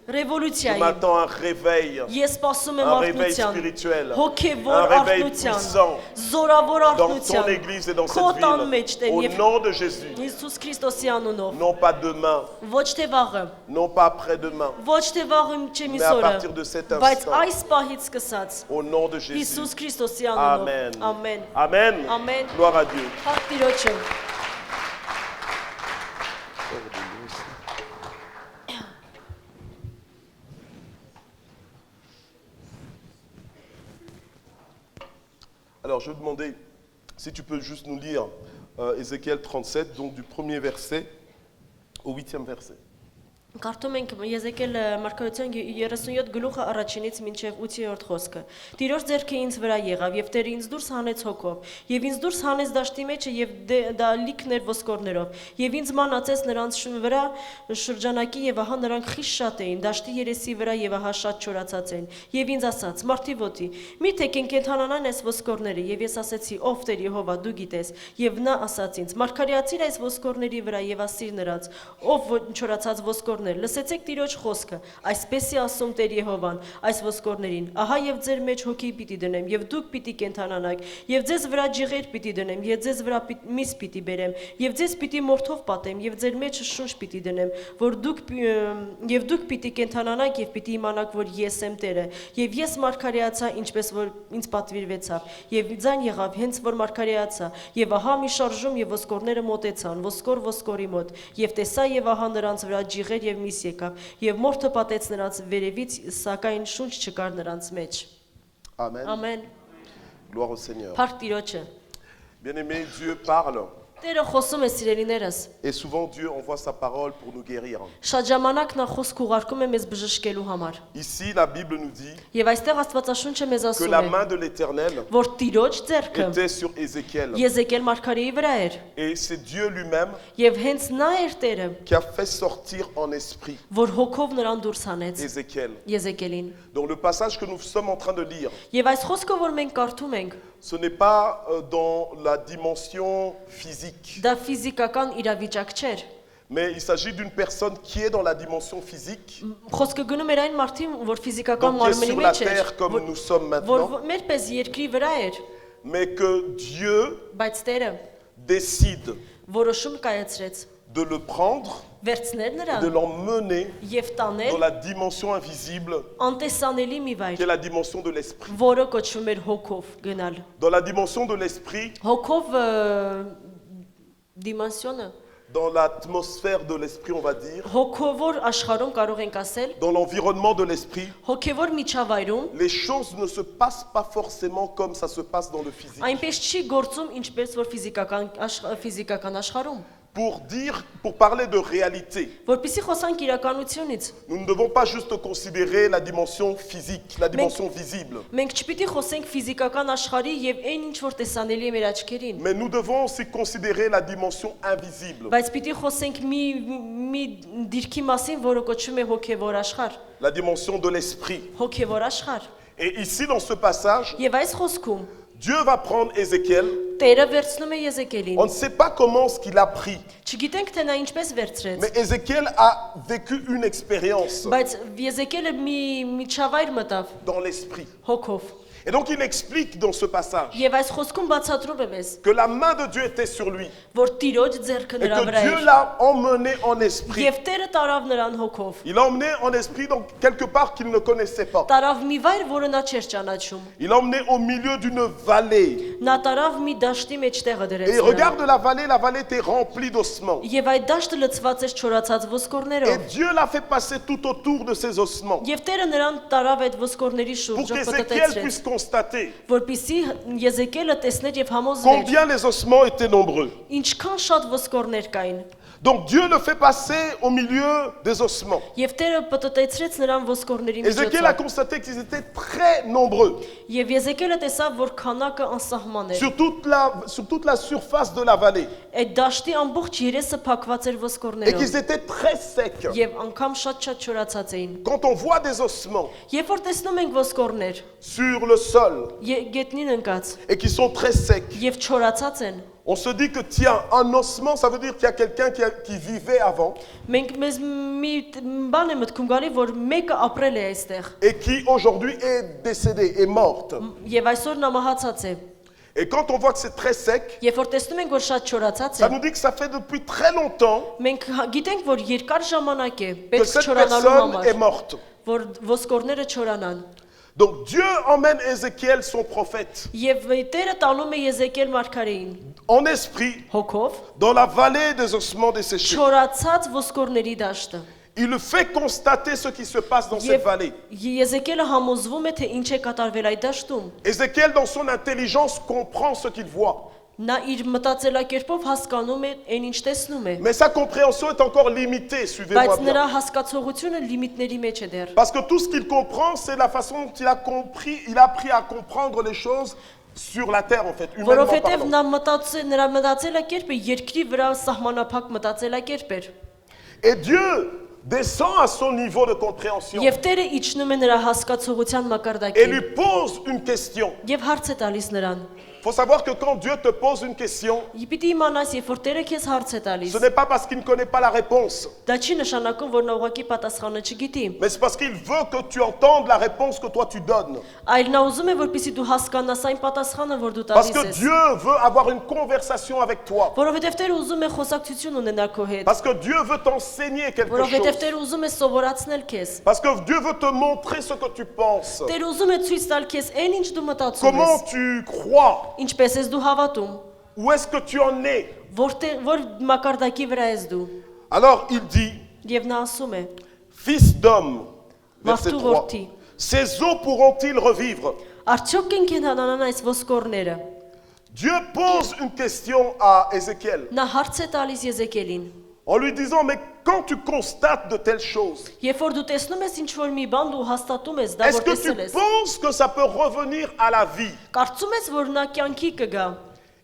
Speaker 1: Je
Speaker 2: ռևոլյուցիայի։
Speaker 1: m'attends à un réveil,
Speaker 2: Ես սպասում եմ
Speaker 1: un réveil
Speaker 2: արթնության,
Speaker 1: spirituel,
Speaker 2: հոգևոր
Speaker 1: un réveil
Speaker 2: արթնության,
Speaker 1: puissant
Speaker 2: զորավոր
Speaker 1: dans ton
Speaker 2: արթնության,
Speaker 1: église et dans
Speaker 2: քո
Speaker 1: cette
Speaker 2: տան մեջ
Speaker 1: ville.
Speaker 2: Տեր
Speaker 1: Au
Speaker 2: եւ
Speaker 1: nom de Jésus.
Speaker 2: Հիսուս Քրիստոսի անունով,
Speaker 1: Non pas demain,
Speaker 2: ոչ թե վաղը,
Speaker 1: non pas après-demain,
Speaker 2: ոչ թե վաղը չէ
Speaker 1: mais à
Speaker 2: միսօրը,
Speaker 1: partir de cet
Speaker 2: բայց
Speaker 1: instant.
Speaker 2: այս պահից սկսած
Speaker 1: Au nom de Jésus.
Speaker 2: Հիսուս Քրիստոսի
Speaker 1: Amen.
Speaker 2: անունով, ամեն,
Speaker 1: Amen.
Speaker 2: ամեն,
Speaker 1: Gloire à Dieu.
Speaker 2: Փառք Տիրոջը։
Speaker 1: Alors je vais demander si tu peux juste nous lire Ézéchiel 37, donc du premier verset au 8e verset.
Speaker 2: Կարդում ենք Եզեկիել մարգարեության 37 գլուխը առաջինից մինչև 8-րդ խոսքը։ Տիրոջ ձեռքը ինձ վրա եղավ եւ Տերը ինձ դուրս հանեց հոգով եւ ինձ դուրս հանեց դաշտի մեջը եւ դա լիքներ ոսկորներով եւ ինձ մանացեց նրանց վրա շրջանակի եւ ահա նրանք խիստ շատ էին դաշտի երեսի վրա եւ ահա շատ չորացած էին եւ ինձ ասաց մարդի ոտի միթե կենթանանան այս ոսկորները եւ ես ասեցի ով Տեր Եհովա դու գիտես եւ նա ասաց ինձ մարգարեացիր այս ոսկորների վրա եւ ասիր նրանց ով չորացած ոսկորներ լսեցեք Տիրոջ խոսքը այսպեսի ասում Տեր Եհովան այս ոսկորներին ահա եւ ձեր մեջ հոգի պիտի դնեմ եւ դուք պիտի կենթանանաք եւ ձեզ վրա ջիղեր պիտի դնեմ եւ ձեզ վրա միս պիտի բերեմ եւ ձեզ պիտի մորթով պատեմ եւ ձեր մեջ շունչ պիտի դնեմ որ դուք պիտի կենթանանաք եւ պիտի իմանաք որ ես եմ Տերը եւ ես մարգարեացա ինչպես որ ինձ պատվիրվեցավ եւ ձայն եղավ հենց որ մարգարեացա եւ ահա մի շարժում եւ ոսկորները մոտեցան ոսկոր ոսկորի մոտ եւ տեսա եւ ահա նրանց վրա ջիղեր եւ միս եկավ եւ մորթը պատեց նրանց վերևից սակայն շունչ չկար նրանց մեջ
Speaker 1: Amen.
Speaker 2: ամեն
Speaker 1: Gloire au Seigneur.
Speaker 2: Փառք Տիրոջը
Speaker 1: Bien-aimé, Dieu parle.
Speaker 2: Տերը խոսում է սիրելիներս
Speaker 1: Et souvent, Dieu envoie sa parole pour nous guérir.
Speaker 2: շատ ժամանակ նա խոսք ուղարկում է մեզ բժշկելու համար
Speaker 1: Ici, la Bible nous dit
Speaker 2: եւ այստեղ Աստվածաշունչը մեզ
Speaker 1: que
Speaker 2: ասում
Speaker 1: la
Speaker 2: է
Speaker 1: main de l'Éternel
Speaker 2: որ Տիրոջ ձեռքը
Speaker 1: était sur Ézéchiel.
Speaker 2: Եզեկիել մարգարեի վրա էր
Speaker 1: Et c'est Dieu lui-même
Speaker 2: եւ հենց նա էր Տերը
Speaker 1: qui a fait sortir en esprit
Speaker 2: որ հոգով նրան դուրս հանեց
Speaker 1: Ézéchiel.
Speaker 2: Եզեկիելին
Speaker 1: Donc le passage que nous sommes en train de lire,
Speaker 2: եւ այս խոսքը որ մենք կարդում ենք
Speaker 1: ce n'est pas dans la dimension physique,
Speaker 2: դա ֆիզիկական իրավիճակ չէր
Speaker 1: mais il s'agit d'une personne qui est dans la dimension physique,
Speaker 2: խոսքը գնում էր այն մարդին որ ֆիզիկական
Speaker 1: donc qui est
Speaker 2: մարմնի
Speaker 1: sur la
Speaker 2: մեջ էր
Speaker 1: terre comme nous sommes
Speaker 2: որ
Speaker 1: maintenant,
Speaker 2: մերպես երկրի վրա էր
Speaker 1: mais que Dieu
Speaker 2: բայց Տերը
Speaker 1: décide
Speaker 2: որոշում կայացրեց
Speaker 1: de le prendre,
Speaker 2: վերցնել
Speaker 1: de
Speaker 2: նրան
Speaker 1: l'emmener
Speaker 2: եւ
Speaker 1: dans
Speaker 2: տանել
Speaker 1: la dimension invisible,
Speaker 2: անտեսանելի մի
Speaker 1: qui est
Speaker 2: վայր
Speaker 1: la dimension de l'esprit.
Speaker 2: որը կոչվում էր հոգով գնալ
Speaker 1: Dans la dimension de l'esprit,
Speaker 2: հոգով դիմենսիոնը
Speaker 1: dans l'atmosphère de l'esprit, on va dire,
Speaker 2: հոգովոր աշխարհում կարող ենք ասել
Speaker 1: dans l'environnement de l'esprit,
Speaker 2: հոգևոր միջավայրում
Speaker 1: les choses ne se passent pas forcément comme ça se passe dans le physique.
Speaker 2: այնպես չի գործում ինչպես որ ֆիզիկական աշխարհում
Speaker 1: Pour parler de réalité,
Speaker 2: որպեսի խոսանք իրականությունից
Speaker 1: nous ne devons pas juste considérer la dimension physique, la dimension visible,
Speaker 2: մենք չպիտի խոսենք ֆիզիկական աշխարհի եւ այն ինչ որ տեսանելի է մեր աչքերին
Speaker 1: mais nous devons aussi considérer la dimension invisible,
Speaker 2: բայց պիտի խոսենք մի դիրքի մասին որը կոչվում է հոգևոր աշխարհ
Speaker 1: la dimension de l'esprit.
Speaker 2: հոգևոր աշխարհ
Speaker 1: Et ici, dans ce passage,
Speaker 2: եւ այս խոսքում
Speaker 1: Dieu va prendre Ézéchiel.
Speaker 2: Տերը վերցնում է Եզեկիելին։
Speaker 1: On ne sait pas comment ce qu'il a pris.
Speaker 2: Չգիտենք թե նա ինչպես վերցրեց,
Speaker 1: Mais Ézéchiel a vécu une expérience
Speaker 2: բայց Եզեկիելը մի չավայր մտավ
Speaker 1: dans l'esprit.
Speaker 2: հոգով։
Speaker 1: Et donc il explique dans ce passage
Speaker 2: Եվ այս խոսքում բացատրում է մեզ,
Speaker 1: que la main de Dieu était sur lui.
Speaker 2: որ Տիրոջ ձեռքը
Speaker 1: Et
Speaker 2: նրա
Speaker 1: que
Speaker 2: վրա
Speaker 1: Dieu
Speaker 2: էր։
Speaker 1: l'a emmené en esprit.
Speaker 2: Եվ Տերը տարավ նրան հոգով։
Speaker 1: Il l'a emmené en esprit donc quelque part qu'il ne connaissait pas.
Speaker 2: Տարավ մի վայր, որը նա չէր ճանաչում։
Speaker 1: Il l'a emmené au milieu d'une vallée.
Speaker 2: Նա տարավ մի դաշտի մեջ տեղը
Speaker 1: Et
Speaker 2: դրեց
Speaker 1: il
Speaker 2: նրան։
Speaker 1: regarde la vallée était remplie d'ossements.
Speaker 2: Եվ այդ դաշտը լցված էր չորացած
Speaker 1: Et
Speaker 2: ոսկորներով։
Speaker 1: Dieu l'a fait passer tout autour de ces ossements
Speaker 2: Եվ Տերը նրան տարավ այդ ոսկորների
Speaker 1: pour
Speaker 2: շուրջը
Speaker 1: qu'Ézéchiel
Speaker 2: պտտեցրեց,
Speaker 1: puisse constater
Speaker 2: որպեսզի Եզեկիելը տեսներ եւ համոզվեր,
Speaker 1: combien les ossements étaient nombreux.
Speaker 2: ինչքան շատ ոսկորներ կային։
Speaker 1: Donc Dieu le fait passer au milieu des ossements.
Speaker 2: Եվ Տերը պտտեցրեց նրան ոսկորների
Speaker 1: Ézéchiel a
Speaker 2: միջոցով։
Speaker 1: constaté qu'ils étaient très nombreux
Speaker 2: Եվ Եզեկիելը տեսավ, որ քանակը անսահման էր։
Speaker 1: sur toute la surface de la vallée
Speaker 2: Այդ դաշտի ամբողջ երեսը փակված էր
Speaker 1: et
Speaker 2: ոսկորներով
Speaker 1: qu'ils étaient très secs.
Speaker 2: եւ անգամ շատ չորացած էին։
Speaker 1: Quand on voit des ossements
Speaker 2: Երբ որ տեսնում ենք ոսկորներ,
Speaker 1: sur le sol
Speaker 2: գետնին ընկած
Speaker 1: et qui sont très secs,
Speaker 2: եւ չորացած են,
Speaker 1: on se dit que tiens, un ossement, ça veut dire qu'il y a quelqu'un qui vivait avant
Speaker 2: մենք մեզ մի բան է մտքում գալի, որ մեկը ապրել է այստեղ
Speaker 1: et qui aujourd'hui est décédée, est morte.
Speaker 2: եւ այսօր նա մահացած է։
Speaker 1: Et quand on voit que c'est très sec,
Speaker 2: Երբ որ տեսնում ենք, որ շատ չորացած
Speaker 1: ça
Speaker 2: է,
Speaker 1: nous dit que ça fait depuis très longtemps
Speaker 2: մենք գիտենք, որ երկար ժամանակ է
Speaker 1: que
Speaker 2: պետք
Speaker 1: cette
Speaker 2: չորանալու
Speaker 1: personne est
Speaker 2: համար,
Speaker 1: morte.
Speaker 2: որ ոսկորները չորանան։
Speaker 1: Donc Dieu emmène Ézéchiel, son prophète,
Speaker 2: Եվ Տերը տանում է Եզեկիել մարգարեին
Speaker 1: en esprit,
Speaker 2: հոգով
Speaker 1: dans la vallée des ossements desséchés.
Speaker 2: չորացած ոսկորների դաշտը։
Speaker 1: Il le fait constater ce qui se passe dans cette vallée.
Speaker 2: Եզեկիելը համոզվում է, թե ինչ է կատարվել այդ դաշտում։
Speaker 1: Ézéchiel, dans son intelligence, comprend ce qu'il voit.
Speaker 2: Նա իր մտածելակերպով հասկանում է այն ինչ տեսնում է,
Speaker 1: Mais sa compréhension est encore limitée, suivez-moi
Speaker 2: բայց նրա
Speaker 1: bien.
Speaker 2: հասկացողությունը լիմիտների մեջ է դեռ։
Speaker 1: Parce que tout ce qu'il comprend, c'est la façon dont il a compris, il a appris à comprendre les choses sur la terre, en fait, humainement
Speaker 2: Որովհետև
Speaker 1: parlant.
Speaker 2: նրա մտածելակերպը երկրի վրա սահմանափակ մտածելակերպ էր։
Speaker 1: Et Dieu descend à son niveau de compréhension
Speaker 2: Եվ Տերը իջնում է նրա հասկացողության
Speaker 1: et
Speaker 2: մակարդակին
Speaker 1: lui pose une question.
Speaker 2: եւ հարց է տալիս նրան։
Speaker 1: Il faut savoir que quand Dieu te pose une question,
Speaker 2: Պիտի իմանաս, երբ որ Տերը քեզ հարց է տալիս,
Speaker 1: ce n'est pas parce qu'il ne connaît pas la réponse,
Speaker 2: դա չի նշանակում, որ նա ուղղակի պատասխանը չգիտի,
Speaker 1: mais c'est parce qu'il veut que tu entendes la réponse que toi tu donnes.
Speaker 2: այլ նա ուզում է, որպեսզի դու հասկանաս այն պատասխանը, որ դու
Speaker 1: Parce
Speaker 2: տալիս
Speaker 1: que
Speaker 2: ես։
Speaker 1: Dieu veut avoir une conversation avec toi.
Speaker 2: Որովհետև Տերը ուզում է խոսակցություն ունենալ քո հետ,
Speaker 1: Parce que Dieu veut t'enseigner quelque
Speaker 2: որովհետև
Speaker 1: chose.
Speaker 2: Տերը ուզում է սովորացնել քեզ։
Speaker 1: Parce que Dieu veut te montrer ce que tu penses.
Speaker 2: Տերը ուզում է ցույց տալ քեզ այն ինչ դու մտածում
Speaker 1: Comment
Speaker 2: ես,
Speaker 1: tu crois.
Speaker 2: ինչպես ես դու հավատում,
Speaker 1: Où est-ce que tu en es?
Speaker 2: որ մակարդակի վրա ես դու։
Speaker 1: Alors il dit,
Speaker 2: Եվ նա ասում է.
Speaker 1: Fils d'homme, verset
Speaker 2: Մարդու
Speaker 1: 3,
Speaker 2: որդի,
Speaker 1: ces eaux pourront-ils revivre?
Speaker 2: արդյոք կենթանանան այս ոսկորները։
Speaker 1: Dieu pose une question à Ézéchiel
Speaker 2: Նա հարց է տալիս Եզեկիելին։
Speaker 1: en lui disant, mais quand tu constates de telles choses,
Speaker 2: Երբ որ դու տեսնում ես ինչ որ մի բան դու հաստատում ես, դա
Speaker 1: est-ce
Speaker 2: որ
Speaker 1: que tu
Speaker 2: տեսել ես,
Speaker 1: penses que ça peut revenir à la vie?
Speaker 2: կարծում ես որ նա կյանքի կգա,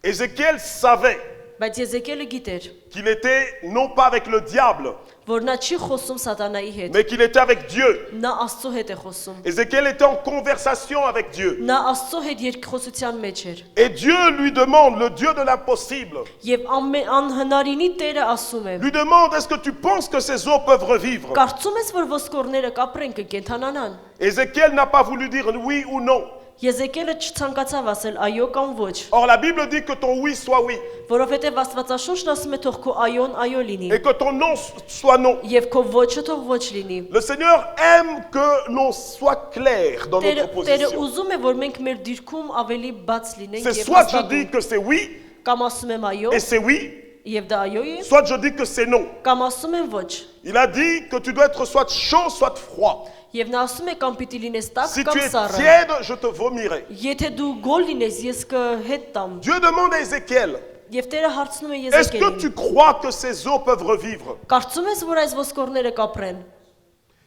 Speaker 1: Ézéchiel savait
Speaker 2: բայց Եզեկիելը գիտեր,
Speaker 1: qu'il était non pas avec le diable,
Speaker 2: որ նա չի խոսում սատանայի հետ,
Speaker 1: mais qu'il était avec Dieu.
Speaker 2: նա Աստծո հետ է խոսում։
Speaker 1: Ézéchiel était en conversation avec Dieu.
Speaker 2: Նա Աստծո հետ երկխոսության մեջ էր։
Speaker 1: Et Dieu lui demande, le Dieu de l'impossible,
Speaker 2: Եվ անհնարինի Տերը ասում է.
Speaker 1: lui demande, est-ce que tu penses que ces eaux peuvent revivre?
Speaker 2: Կարծում ես որ ոսկորները կապրեն կկենթանանան։
Speaker 1: Ézéchiel n'a pas voulu dire oui ou non.
Speaker 2: Եզեկիելը չցանկացավ ասել այո կամ ոչ,
Speaker 1: Or la Bible dit que ton oui soit oui
Speaker 2: որովհետև Աստվածաշունչն ասում է թող քո այոն այո լինի,
Speaker 1: et que ton non soit non.
Speaker 2: եւ քո ոչը թող ոչ լինի։
Speaker 1: Le Seigneur aime que l'on soit clair dans notre
Speaker 2: Տերը
Speaker 1: position.
Speaker 2: ուզում է որ մենք մեր դիրքում ավելի բաց լինենք
Speaker 1: C'est
Speaker 2: եւ
Speaker 1: soit je dis
Speaker 2: հաստատուն։
Speaker 1: que c'est oui
Speaker 2: Կամ ասում եմ այո,
Speaker 1: et c'est oui,
Speaker 2: եւ դա այո է,
Speaker 1: soit je dis que c'est non.
Speaker 2: կամ ասում եմ ոչ։
Speaker 1: Il a dit que tu dois être soit chaud, soit froid.
Speaker 2: Եւ նա ասում է կամ պիտի լինես տաք
Speaker 1: Si tu
Speaker 2: կամ
Speaker 1: es
Speaker 2: սառը։
Speaker 1: tiède, je te vomirai.
Speaker 2: Եթե դու գոլ լինես, ես կհետ տամ։
Speaker 1: Dieu demande à Ézéchiel,
Speaker 2: Եվ Տերը հարցնում է
Speaker 1: est-ce que
Speaker 2: Եզեկիելին.
Speaker 1: tu crois que ces eaux peuvent revivre?
Speaker 2: Կարծում ես որ այս ոսկորները կապրեն։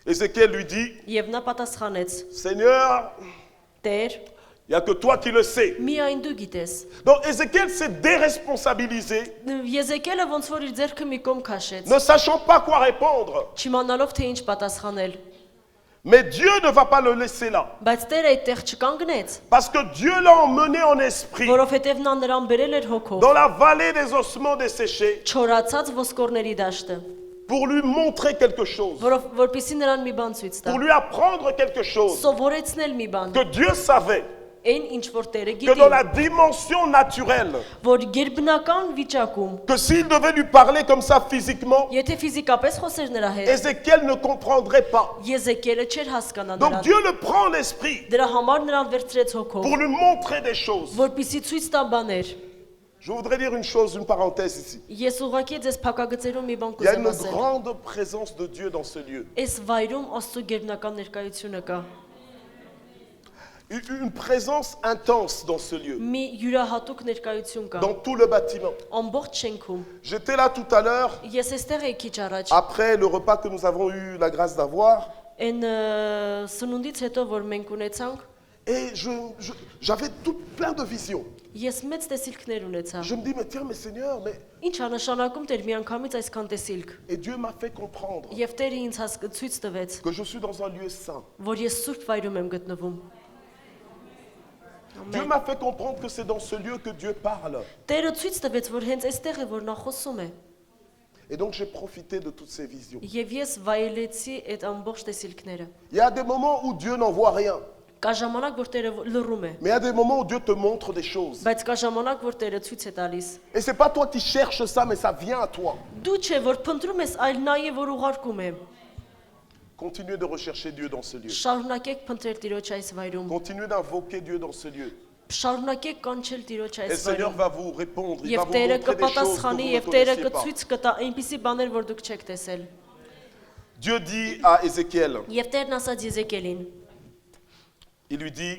Speaker 1: Ézéchiel lui dit,
Speaker 2: Եվ նա պատասխանեց.
Speaker 1: Seigneur,
Speaker 2: Տեր,
Speaker 1: il n'y a que toi qui le sais.
Speaker 2: միայն դու գիտես։
Speaker 1: Donc Ézéchiel s'est déresponsabilisé,
Speaker 2: Եզեկիելը ոնց որ իր ձեռքը մի կողմ քաշեց,
Speaker 1: ne sachant pas quoi répondre.
Speaker 2: չիմանալով թե ինչ պատասխանել։
Speaker 1: Mais Dieu ne va pas le laisser là.
Speaker 2: Բայց Տերը այդտեղ չկանգնեց,
Speaker 1: Parce que Dieu l'a emmené en esprit
Speaker 2: որովհետև նա նրան բերել էր հոգով,
Speaker 1: dans la vallée des ossements desséchés
Speaker 2: չորացած ոսկորների դաշտը,
Speaker 1: pour lui montrer quelque chose,
Speaker 2: որպեսզի նրան մի բան ցույց տա,
Speaker 1: pour lui apprendre quelque chose
Speaker 2: սովորեցնել մի բան,
Speaker 1: que Dieu savait
Speaker 2: այն ինչ որ Տերը
Speaker 1: que dans
Speaker 2: գիտի,
Speaker 1: la dimension naturelle,
Speaker 2: որ գերբնական վիճակում,
Speaker 1: que s'il devait lui parler comme ça physiquement,
Speaker 2: եթե ֆիզիկապես խոսեր նրա հետ,
Speaker 1: Ézéchiel ne comprendrait pas.
Speaker 2: Եզեկիելը չէր հասկանա
Speaker 1: Donc
Speaker 2: նրան,
Speaker 1: Dieu le prend en esprit
Speaker 2: դրա համար նրան վերցրեց հոգով,
Speaker 1: pour lui montrer des choses.
Speaker 2: որպեսզի ցույց տա բաներ։
Speaker 1: Je voudrais dire une chose, une parenthèse ici.
Speaker 2: Ես ուղղակի ձեզ փակագծերում մի բան
Speaker 1: Il y a
Speaker 2: կուզեմ
Speaker 1: une
Speaker 2: ասել։
Speaker 1: grande présence de Dieu dans ce lieu.
Speaker 2: Այս վայրում Աստծո գերբնական ներկայությունը կա։
Speaker 1: Une présence intense dans ce lieu,
Speaker 2: Մի յուրահատուկ ներկայություն կա
Speaker 1: dans tout le bâtiment.
Speaker 2: ամբողջ շենքում։
Speaker 1: J'étais là tout à l'heure,
Speaker 2: Ես էստեղ էի քիչ առաջ։
Speaker 1: après le repas que nous avons eu la grâce d'avoir,
Speaker 2: Այն սնունդից հետո որ մենք ունեցանք,
Speaker 1: et j'avais tout plein de visions.
Speaker 2: ես մեծ տեսիլքներ ունեցա։
Speaker 1: Je me dis, mais tiens, mais Seigneur, mais...
Speaker 2: Ինչ ա նշանակում Տեր միանգամից այսքան տեսիլք։
Speaker 1: Et Dieu m'a fait comprendre
Speaker 2: Եվ Տերը ինձ ցույց տվեց,
Speaker 1: que je suis dans un lieu saint.
Speaker 2: որ ես սուրբ վայրում եմ գտնվում։
Speaker 1: Dieu m'a fait comprendre que c'est dans ce lieu que Dieu parle.
Speaker 2: Տերը ցույց տվեց, որ հենց այստեղ է, որ նա խոսում է։
Speaker 1: Et donc j'ai profité de toutes ces visions.
Speaker 2: Եվ ես վայելեցի այդ ամբողջ տեսիլքները։
Speaker 1: Il y a des moments où Dieu n'en voit rien.
Speaker 2: Կա ժամանակ, որ Տերը լռում է,
Speaker 1: Mais il y a des moments où Dieu te montre des choses.
Speaker 2: բայց կա ժամանակ, որ Տերը ցույց է տալիս։
Speaker 1: Et c'est pas toi qui cherches ça, mais ça vient à toi.
Speaker 2: Դու չէ, որ փնտրում ես, այլ նա է, որ ուղարկում է։
Speaker 1: Continuez de rechercher Dieu dans ce lieu.
Speaker 2: Շարունակեք փնտրել Տիրոջ այս վայրում։
Speaker 1: Continuez d'invoquer Dieu dans ce lieu.
Speaker 2: Շարունակեք կանչել Տիրոջ
Speaker 1: Et le
Speaker 2: այս
Speaker 1: Seigneur
Speaker 2: վայրում։
Speaker 1: va vous répondre. Il va
Speaker 2: Եվ
Speaker 1: vous
Speaker 2: Տերը
Speaker 1: montrer des choses que
Speaker 2: կպատասխանի,
Speaker 1: vous ne
Speaker 2: եւ Տերը
Speaker 1: connaissiez pas.
Speaker 2: կցույց կտա այնպիսի բաներ, որ դուք չեք տեսել։
Speaker 1: Dieu dit à Ézéchiel,
Speaker 2: Եվ Տերն ասաց Եզեկիելին.
Speaker 1: il lui dit,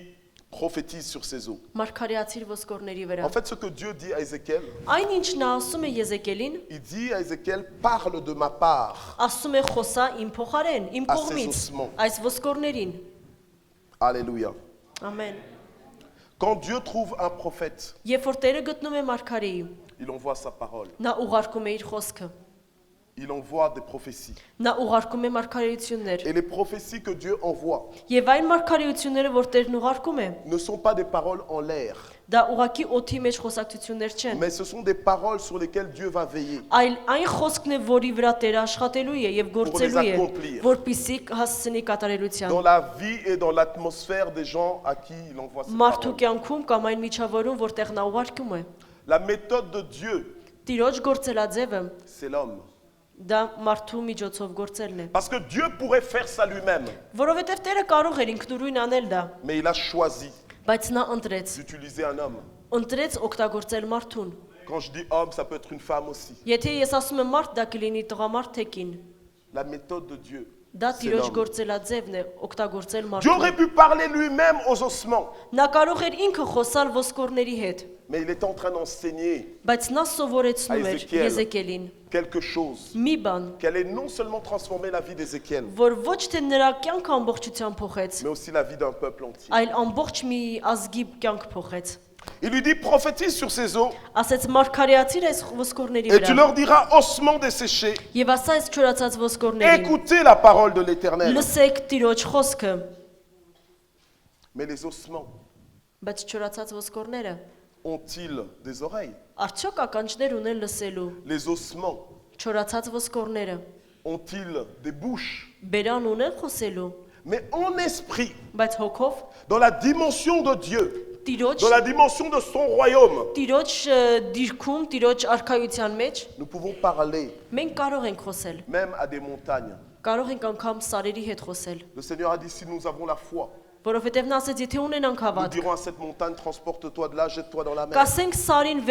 Speaker 1: prophétise sur ces eaux.
Speaker 2: Մարգարեացիր ոսկորների վրա։
Speaker 1: En fait, ce que Dieu dit à Ézéchiel,
Speaker 2: Այն ինչ նա ասում է Եզեկիելին,
Speaker 1: il dit à Ézéchiel, parle de ma part.
Speaker 2: ասում է խոսա իմ փոխարեն, իմ
Speaker 1: Ասես
Speaker 2: կողմից,
Speaker 1: ուսմո։
Speaker 2: այս ոսկորներին։
Speaker 1: Alléluia.
Speaker 2: Ամեն։
Speaker 1: Quand Dieu trouve un prophète,
Speaker 2: Երբ որ Տերը գտնում է մարգարեի,
Speaker 1: il envoie sa parole.
Speaker 2: նա ուղարկում է իր խոսքը։
Speaker 1: Il envoie des prophéties.
Speaker 2: Նա ուղարկում է մարգարեություններ։
Speaker 1: Et les prophéties que Dieu envoie
Speaker 2: Եվ այն մարգարեությունները, որ Տերն ուղարկում է,
Speaker 1: ne sont pas des paroles en l'air,
Speaker 2: դա ուղակի օթի մեջ խոսակցություններ չեն,
Speaker 1: mais ce sont des paroles sur lesquelles Dieu va veiller.
Speaker 2: այլ այն խոսքն է, որի վրա Տերը աշխատելու է եւ գործելու է,
Speaker 1: accomplir.
Speaker 2: որպիսի հասցնի կատարելության։
Speaker 1: Dans la vie et dans l'atmosphère des gens à qui il envoie ses
Speaker 2: Մարդու
Speaker 1: paroles.
Speaker 2: կյանքում կամ այն միջավայրում, որտեղ նա ուղարկում է։
Speaker 1: La méthode de Dieu,
Speaker 2: Տիրոջ գործելաձևը
Speaker 1: c'est l'homme.
Speaker 2: դա մարդու միջոցով գործելն է։
Speaker 1: Parce que Dieu pourrait faire ça lui-même,
Speaker 2: Որովհետև Տերը կարող էր ինքնուրույն անել դա,
Speaker 1: mais il a choisi
Speaker 2: բայց նա ընտրեց,
Speaker 1: d'utiliser un homme.
Speaker 2: ընտրեց օգտագործել մարդուն։
Speaker 1: Quand je dis homme, ça peut être une femme aussi.
Speaker 2: Եթե ես ասում եմ մարդ, դա կլինի տղամարդ թե կին։
Speaker 1: La méthode de Dieu,
Speaker 2: Դա
Speaker 1: c'est
Speaker 2: Տիրոջ
Speaker 1: l'homme.
Speaker 2: գործելաձևն է, օգտագործել
Speaker 1: Dieu
Speaker 2: մարդուն։
Speaker 1: aurait pu parler lui-même aux ossements,
Speaker 2: Նա կարող էր ինքը խոսալ ոսկորների հետ,
Speaker 1: mais il était en train d'enseigner
Speaker 2: բայց նա սովորեցնում էր
Speaker 1: Եզեկիել.
Speaker 2: Եզեկիելին
Speaker 1: quelque chose
Speaker 2: մի բան,
Speaker 1: qui allait non seulement transformer la vie d'Ézéchiel,
Speaker 2: որ ոչ թե նրա կյանքը ամբողջությամբ փոխեց,
Speaker 1: mais aussi la vie d'un peuple entier.
Speaker 2: այլ ամբողջ մի ազգի կյանք փոխեց։
Speaker 1: Il lui dit, prophétise sur ces eaux,
Speaker 2: Ասեց մարգարեացիր այս ոսկորների
Speaker 1: et tu
Speaker 2: վրա
Speaker 1: leur diras, ossements desséchés,
Speaker 2: եւ ասա այս չորացած ոսկորներին.
Speaker 1: écoutez la parole de l'Éternel.
Speaker 2: Լսեք Տիրոջ խոսքը,
Speaker 1: Mais les ossements
Speaker 2: բայց չորացած ոսկորները
Speaker 1: ont-ils des oreilles?
Speaker 2: արդյոք ականջներ ունեն լսելու։
Speaker 1: Les ossements
Speaker 2: Չորացած ոսկորները
Speaker 1: ont-ils des bouches?
Speaker 2: բերան ունեն խոսելու,
Speaker 1: Mais en esprit,
Speaker 2: բայց հոգով
Speaker 1: dans la dimension de Dieu,
Speaker 2: Տիրոջ
Speaker 1: dans la dimension de son royaume,
Speaker 2: Տիրոջ դիրքում, Տիրոջ արքայության մեջ
Speaker 1: nous pouvons parler
Speaker 2: մենք կարող ենք խոսել,
Speaker 1: même à des montagnes.
Speaker 2: կարող ենք անգամ սարերի հետ խոսել,
Speaker 1: Le Seigneur a dit, si nous avons la foi,
Speaker 2: որովհետև նա ասեց, եթե ունենանք
Speaker 1: nous
Speaker 2: հավատ,
Speaker 1: dirons à cette montagne, transporte-toi de là, jette-toi dans la mer.
Speaker 2: կասենք սարին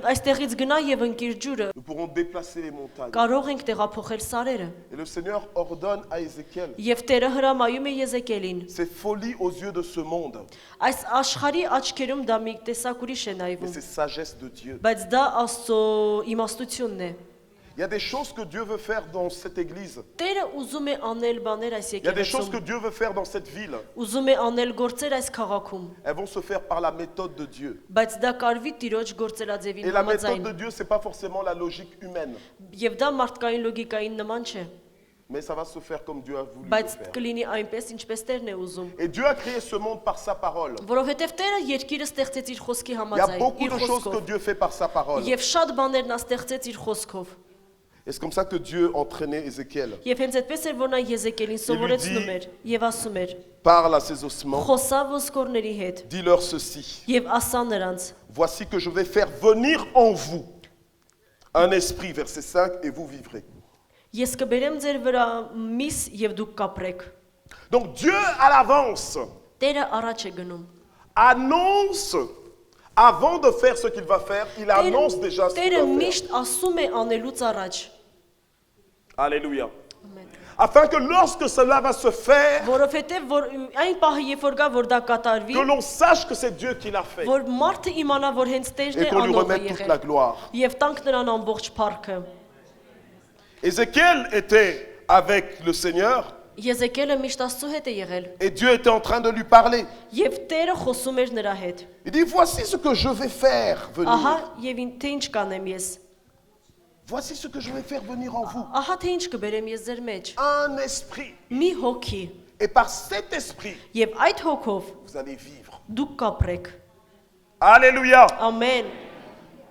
Speaker 2: այստեղից գնա եւ ընկիր ջուրը,
Speaker 1: Nous pourrons déplacer les montagnes.
Speaker 2: կարող ենք տեղափոխել սարերը։
Speaker 1: Et le Seigneur ordonne à Ézéchiel,
Speaker 2: Եվ Տերը հրամայում է Եզեկիելին,
Speaker 1: c'est folie aux yeux de ce monde,
Speaker 2: այս աշխարհի աչքերում դա մի տեսակ ուրիշ է
Speaker 1: mais
Speaker 2: նայվում,
Speaker 1: c'est sagesse de Dieu.
Speaker 2: բայց դա Աստծո իմաստությունն է։
Speaker 1: Il y a des choses que Dieu veut faire dans cette église.
Speaker 2: Տերը ուզում է անել բաներ այս
Speaker 1: Il y a des choses que
Speaker 2: եկեղեցում,
Speaker 1: Dieu veut faire dans cette ville.
Speaker 2: ուզում է անել գործեր այս քաղաքում,
Speaker 1: Elles vont se faire par la méthode de Dieu.
Speaker 2: բայց դա կարվի Տիրոջ
Speaker 1: Et
Speaker 2: գործելաձևին
Speaker 1: la méthode
Speaker 2: համաձայն։
Speaker 1: de Dieu, c'est pas forcément la logique humaine.
Speaker 2: Եվ դա մարդկային լոգիկային նման չէ,
Speaker 1: Mais ça va se faire comme Dieu a voulu le
Speaker 2: բայց
Speaker 1: faire.
Speaker 2: կլինի այնպես, ինչպես Տերն է ուզում։
Speaker 1: Et Dieu a créé ce monde par sa parole.
Speaker 2: Որովհետև Տերը երկիրը ստեղծեց իր խոսքի
Speaker 1: Il y a
Speaker 2: համաձայն,
Speaker 1: beaucoup
Speaker 2: իր
Speaker 1: de choses que
Speaker 2: խոսքով։
Speaker 1: Dieu fait par sa parole.
Speaker 2: Եվ շատ բաներ նա ստեղծեց իր խոսքով։
Speaker 1: Et c'est comme ça que Dieu entraînait Ézéchiel.
Speaker 2: Եվ հենց այդպես էր, որ նա Եզեկիելին սովորեցնում էր եւ ասում էր.
Speaker 1: Parle à ses ossements,
Speaker 2: Խոսա ոսկորների հետ
Speaker 1: dis-leur ceci.
Speaker 2: եւ ասա նրանց.
Speaker 1: Voici que je vais faire venir en vous un esprit, verset 5, et vous vivrez.
Speaker 2: Ես կբերեմ ձեր վրա միս եւ դուք կապրեք։
Speaker 1: Donc Dieu à l'avance
Speaker 2: Տերը առաջ է գնում։
Speaker 1: annonce, avant de faire ce qu'il va faire, il annonce déjà ce qu'il
Speaker 2: Տերը
Speaker 1: va faire.
Speaker 2: միշտ ասում է անելուց առաջ։
Speaker 1: Alléluia.
Speaker 2: Ամեն։
Speaker 1: Afin que lorsque cela va se faire,
Speaker 2: Որովհետև որ այն պահը երբ որ գա որ դա կատարվի,
Speaker 1: que l'on sache que c'est Dieu qui l'a fait
Speaker 2: որ մարդը իմանա որ հենց Տերն
Speaker 1: et
Speaker 2: է
Speaker 1: qu'on lui
Speaker 2: անողը
Speaker 1: remette toute la
Speaker 2: եղել։
Speaker 1: gloire.
Speaker 2: Եվ տանք նրան ամբողջ փառքը։
Speaker 1: Ézéchiel était avec le Seigneur
Speaker 2: Եզեկիելը միշտ Աստծո հետ է եղել։
Speaker 1: et Dieu était en train de lui parler.
Speaker 2: Եվ Տերը խոսում էր նրա հետ։
Speaker 1: Il dit, voici ce que je vais faire venir.
Speaker 2: Ահա եւ թե ինչ կանեմ ես։
Speaker 1: Voici ce que je vais faire venir en vous.
Speaker 2: Ահա թե ինչ կբերեմ ես ձեր մեջ։
Speaker 1: Un esprit.
Speaker 2: Մի հոգի։
Speaker 1: Et par cet esprit,
Speaker 2: Եվ այդ հոգով
Speaker 1: vous allez vivre.
Speaker 2: դուք կապրեք։
Speaker 1: Alléluia.
Speaker 2: Ամեն։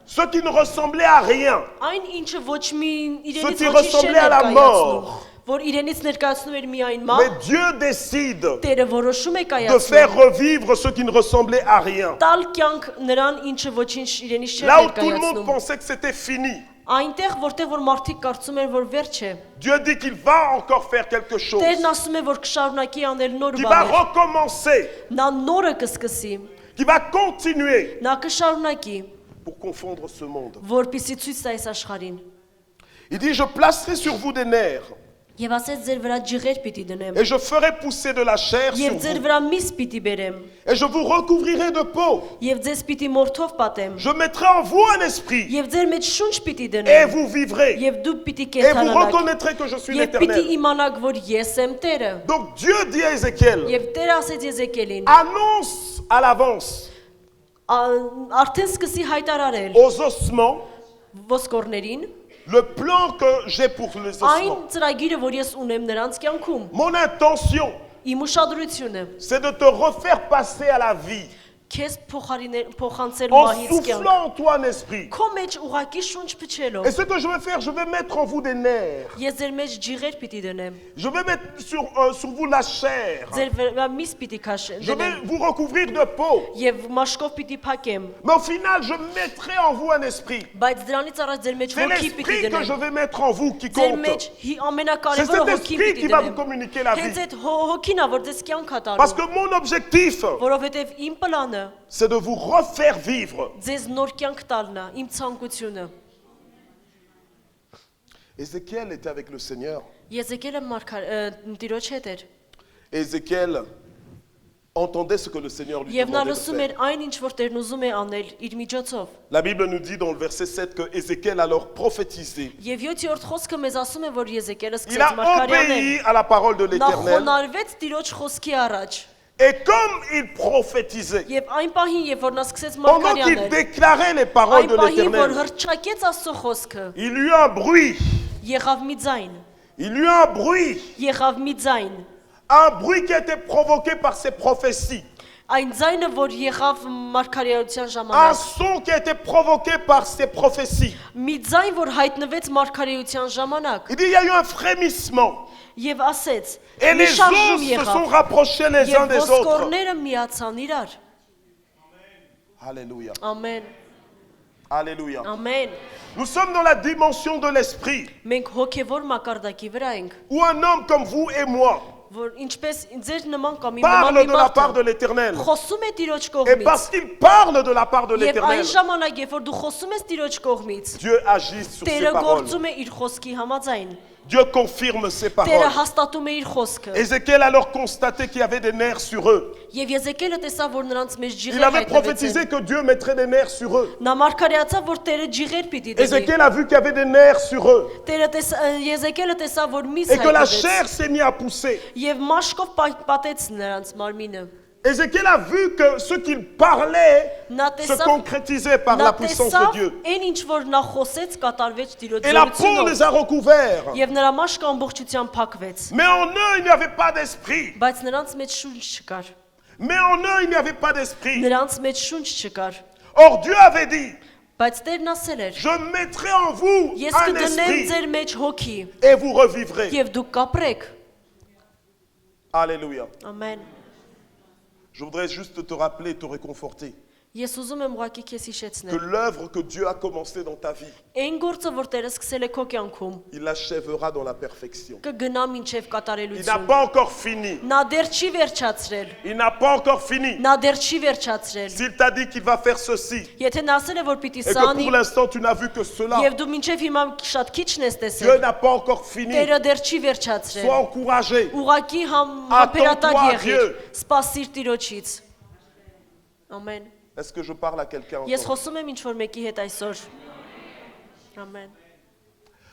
Speaker 1: Ce qui ne ressemblait à rien,
Speaker 2: Այն ինչը ոչ մի իրենից
Speaker 1: Ce qui
Speaker 2: ոչինչ չէր
Speaker 1: ressemblait à la
Speaker 2: ներկայացնում,
Speaker 1: mort.
Speaker 2: որ իրենից ներկայացնում էր միայն
Speaker 1: mais
Speaker 2: մահ,
Speaker 1: Dieu décide
Speaker 2: Տերը որոշում է
Speaker 1: de faire
Speaker 2: կայացնում։
Speaker 1: revivre ce qui ne ressemblait à rien.
Speaker 2: Տալ կյանք նրան ինչը ոչինչ իրենից չէր
Speaker 1: Là où tout le monde
Speaker 2: ներկայացնում։
Speaker 1: pensait que c'était fini,
Speaker 2: Այնտեղ որտեղ որ մարդիկ կարծում են որ վերջ է,
Speaker 1: Dieu dit qu'il va encore faire quelque chose,
Speaker 2: Տերն ասում է որ կշարունակի անել նոր
Speaker 1: qui va
Speaker 2: բաներ։
Speaker 1: recommencer,
Speaker 2: Նա նորը կսկսի,
Speaker 1: qui va continuer
Speaker 2: նա կշարունակի,
Speaker 1: pour confondre ce monde.
Speaker 2: որպիսի ցույց տա այս աշխարհին։
Speaker 1: Il dit, je placerai sur vous des nerfs
Speaker 2: Եվ ասեց ձեր վրա ջղեր պիտի դնեմ,
Speaker 1: et je ferai pousser de la chair sur
Speaker 2: եւ ձեր
Speaker 1: vous
Speaker 2: վրա միս պիտի բերեմ,
Speaker 1: et je vous recouvrirai de peau.
Speaker 2: եւ ձեզ պիտի մորթով պատեմ,
Speaker 1: Je mettrai en vous un esprit
Speaker 2: եւ ձեր մեջ շունչ պիտի
Speaker 1: et
Speaker 2: դնեմ,
Speaker 1: vous vivrez
Speaker 2: եւ dուք պիտի
Speaker 1: et vous
Speaker 2: կենդանանաք,
Speaker 1: reconnaîtrez que je suis
Speaker 2: եւ պիտի
Speaker 1: l'Éternel.
Speaker 2: իմանաք որ ես եմ Տերը։
Speaker 1: Donc Dieu dit à Ézéchiel,
Speaker 2: Եվ Տերը ասեց Եզեկիելին.
Speaker 1: annonce à l'avance
Speaker 2: Արդեն սկսի հայտարարել
Speaker 1: aux ossements
Speaker 2: ոսկորներին
Speaker 1: le plan que j'ai pour les
Speaker 2: այն
Speaker 1: ossements.
Speaker 2: ծրագիրը, որ ես ունեմ նրանց կյանքում,
Speaker 1: Mon intention,
Speaker 2: իմ ուշադրությունը
Speaker 1: c'est de te refaire passer à la vie
Speaker 2: քեզ փոխանցել
Speaker 1: en
Speaker 2: մահից կյանք։
Speaker 1: soufflant en toi un esprit.
Speaker 2: Քո մեջ ուղակի շունչ փչելով,
Speaker 1: Et ce que je vais faire, je vais mettre en vous des nerfs.
Speaker 2: ես ձեր մեջ ջիղեր պիտի դնեմ,
Speaker 1: Je vais mettre sur vous la chair.
Speaker 2: ձեր վրա միս պիտի քաշեմ,
Speaker 1: Je vais vous recouvrir de peau.
Speaker 2: եւ մաշկով պիտի փակեմ,
Speaker 1: Mais au final, je mettrai en vous un esprit.
Speaker 2: բայց dրանից առաջ ձեր մեջ
Speaker 1: C'est
Speaker 2: հոգի պիտի
Speaker 1: l'esprit que je
Speaker 2: դնեմ։
Speaker 1: vais mettre en vous qui
Speaker 2: Ձեր
Speaker 1: compte.
Speaker 2: մեջ
Speaker 1: C'est
Speaker 2: ամենակարևորը
Speaker 1: cet
Speaker 2: հոգի
Speaker 1: esprit
Speaker 2: պիտի
Speaker 1: qui va vous
Speaker 2: դնեմ։
Speaker 1: communiquer la
Speaker 2: Հենց
Speaker 1: vie.
Speaker 2: այդ հոգին ա որ ձեզ կյանք ա
Speaker 1: Parce
Speaker 2: տալու,
Speaker 1: que mon objectif,
Speaker 2: որովհետեւ իմ պլանը
Speaker 1: c'est de vous refaire vivre.
Speaker 2: ձեզ նոր կյանք տալն է, իմ ցանկությունը։
Speaker 1: Ézéchiel était avec le Seigneur.
Speaker 2: Եզեկիելը Տիրոջ հետ էր,
Speaker 1: Ézéchiel entendait ce que le Seigneur lui
Speaker 2: եւ նա
Speaker 1: demandait de
Speaker 2: լսում
Speaker 1: faire.
Speaker 2: էր այն ինչ որ Տերն ուզում է անել իր միջոցով։
Speaker 1: La Bible nous dit dans le verset 7 que Ézéchiel alors prophétisé.
Speaker 2: Եւ 7-րդ խոսքը մեզ ասում է, որ Եզեկիելը
Speaker 1: Il a
Speaker 2: սկսեց մարգարեանել։
Speaker 1: obéi à la parole de
Speaker 2: Նա
Speaker 1: l'Éternel.
Speaker 2: խոնարհվեց Տիրոջ խոսքի առաջ։
Speaker 1: Et comme il prophétisait,
Speaker 2: Եվ այն պահին, երբ որ նա սկսեց
Speaker 1: pendant qu'il
Speaker 2: մարգարեանել,
Speaker 1: déclarait les paroles
Speaker 2: այն
Speaker 1: de
Speaker 2: պահին, որ
Speaker 1: l'Éternel,
Speaker 2: հրճակեց Աստծո խոսքը,
Speaker 1: il y eut un bruit.
Speaker 2: եղավ մի ձայն,
Speaker 1: Il y eut un bruit.
Speaker 2: եղավ մի ձայն։
Speaker 1: Un bruit qui a été provoqué par ses prophéties.
Speaker 2: Այն ձայնը, որ եղավ մարգարեության
Speaker 1: Un
Speaker 2: ժամանակ,
Speaker 1: son qui a été provoqué par ses prophéties.
Speaker 2: մի ձայն, որ հայտնվեց մարգարեության ժամանակ,
Speaker 1: Il dit, il y a eu un frémissement.
Speaker 2: եւ ասեց.
Speaker 1: Et
Speaker 2: մի
Speaker 1: les
Speaker 2: շարժում
Speaker 1: os se sont
Speaker 2: եղավ,
Speaker 1: rapprochés les uns
Speaker 2: եւ
Speaker 1: des autres.
Speaker 2: ոսկորները միացան իրար։
Speaker 1: Alléluia.
Speaker 2: Ամեն,
Speaker 1: Alléluia.
Speaker 2: ամեն։
Speaker 1: Nous sommes dans la dimension de l'esprit,
Speaker 2: Մենք հոգևոր մակարդակի վրա ենք,
Speaker 1: où un homme comme vous et moi
Speaker 2: որ ինչպես ձեր նման կամ իմ
Speaker 1: parle
Speaker 2: նման
Speaker 1: de la part de
Speaker 2: մի
Speaker 1: l'Éternel.
Speaker 2: խոսում է Տիրոջ
Speaker 1: Et
Speaker 2: կողմից։
Speaker 1: parce qu'il parle de la part de
Speaker 2: Եվ
Speaker 1: l'Éternel,
Speaker 2: այն ժամանակ, երբ որ դու խոսում ես Տիրոջ կողմից,
Speaker 1: Dieu agit sur ses
Speaker 2: Տերը
Speaker 1: paroles.
Speaker 2: գործում է իր խոսքի համաձայն։
Speaker 1: Dieu confirme ses
Speaker 2: Տերը
Speaker 1: paroles.
Speaker 2: հաստատում է իր խոսքը։
Speaker 1: Ézéchiel alors constaté qu'il y avait des nerfs sur eux.
Speaker 2: Եվ Եզեկիելը տեսավ, որ նրանց մեջ
Speaker 1: Il
Speaker 2: ջիղեր
Speaker 1: avait
Speaker 2: հայտնվեցին։
Speaker 1: prophétisé que Dieu mettrait des nerfs sur eux.
Speaker 2: Նա մարգարեացավ, որ Տերը ջիղեր պիտի դնի։
Speaker 1: Ézéchiel a vu qu'il y avait des nerfs sur eux
Speaker 2: Եզեկիելը տեսավ, որ միս
Speaker 1: et que la
Speaker 2: հայտնվեց։
Speaker 1: chair s'est mise à pousser.
Speaker 2: Եվ մաշկով պատեց նրանց մարմինը։
Speaker 1: Ézéchiel a vu que ce qu'il parlait
Speaker 2: Նա
Speaker 1: se
Speaker 2: տեսավ
Speaker 1: concrétisait par la puissance de Dieu.
Speaker 2: այն ինչ որ նա խոսեց կատարվեց Տիրոջ
Speaker 1: Et la peau
Speaker 2: զորությունով
Speaker 1: les a recouverts.
Speaker 2: եւ նրա մաշկը ամբողջությամբ փակվեց
Speaker 1: Mais en eux, il n'y avait pas d'esprit.
Speaker 2: բայց նրանց մեջ շունչ չկար
Speaker 1: Mais en eux, il n'y avait pas d'esprit.
Speaker 2: նրանց մեջ շունչ չկար
Speaker 1: Or, Dieu avait dit,
Speaker 2: բայց Տերն ասել էր
Speaker 1: je mettrai en vous
Speaker 2: ես
Speaker 1: un
Speaker 2: կդնեմ
Speaker 1: esprit
Speaker 2: ձեր մեջ հոգի
Speaker 1: et vous revivrez.
Speaker 2: եւ դուք կապրեք
Speaker 1: Alléluia.
Speaker 2: ամեն
Speaker 1: Je voudrais juste te rappeler, te réconforter
Speaker 2: ես ուզում եմ ուղղակի քեզ
Speaker 1: que
Speaker 2: հիշեցնել
Speaker 1: l'œuvre que Dieu a commencée dans ta vie,
Speaker 2: այն գործը որ Տերը սկսել է քո կյանքում
Speaker 1: il l'achèvera dans la perfection.
Speaker 2: կգնա մինչև
Speaker 1: Il n'a
Speaker 2: կատարելություն
Speaker 1: pas encore fini.
Speaker 2: նա դեռ չի վերջացրել
Speaker 1: Il n'a pas encore fini.
Speaker 2: նա դեռ չի վերջացրել
Speaker 1: S'il t'a dit qu'il va faire ceci
Speaker 2: եթե նա ասել է որ պիտի
Speaker 1: et
Speaker 2: սա
Speaker 1: que
Speaker 2: անի
Speaker 1: pour l'instant tu n'as vu que cela,
Speaker 2: եւ դու մինչև հիմա շատ քիչն ես
Speaker 1: Dieu
Speaker 2: տեսել
Speaker 1: n'a pas encore fini.
Speaker 2: Տերը դեռ չի
Speaker 1: Sois
Speaker 2: վերջացրել
Speaker 1: encouragé.
Speaker 2: ուղղակի
Speaker 1: Attends-toi
Speaker 2: համբերատար
Speaker 1: à
Speaker 2: եղիր
Speaker 1: Dieu.
Speaker 2: սպասիր Տիրոջից ամեն
Speaker 1: Est-ce que je parle à quelqu'un
Speaker 2: ես
Speaker 1: encore?
Speaker 2: խոսում եմ ինչ որ մեկի հետ այսօր ամեն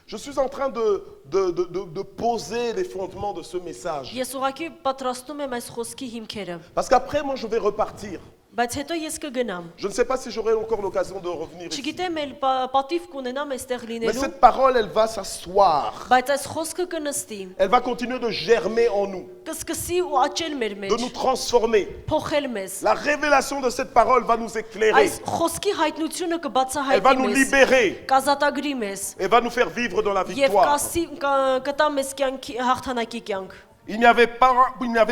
Speaker 1: Je suis en train de poser les fondements de ce message.
Speaker 2: ես ուղղակի պատրաստում եմ այս խոսքի հիմքերը
Speaker 1: Parce qu'après, moi, je vais repartir.
Speaker 2: բայց հետո ես կգնամ
Speaker 1: Je ne sais pas si j'aurai encore l'occasion de revenir ici.
Speaker 2: չգիտեմ էլ պատիվ կունենամ այստեղ
Speaker 1: Mais
Speaker 2: լինելու
Speaker 1: cette parole, elle va s'asseoir.
Speaker 2: բայց այս խոսքը կնստի
Speaker 1: Elle va continuer de germer en nous,
Speaker 2: կսկսի ու աճել մեր
Speaker 1: de nous
Speaker 2: մեջ
Speaker 1: transformer.
Speaker 2: փոխել մեզ
Speaker 1: La révélation de cette parole va nous éclairer.
Speaker 2: այս խոսքի հայտնությունը
Speaker 1: Elle va
Speaker 2: կբացահայտի
Speaker 1: nous
Speaker 2: մեզ
Speaker 1: libérer
Speaker 2: կազատագրի մեզ
Speaker 1: et va nous faire vivre dans la
Speaker 2: եւ
Speaker 1: victoire.
Speaker 2: կտա մեզ կյանքի հաղթանակի կյանք
Speaker 1: Il n'y avait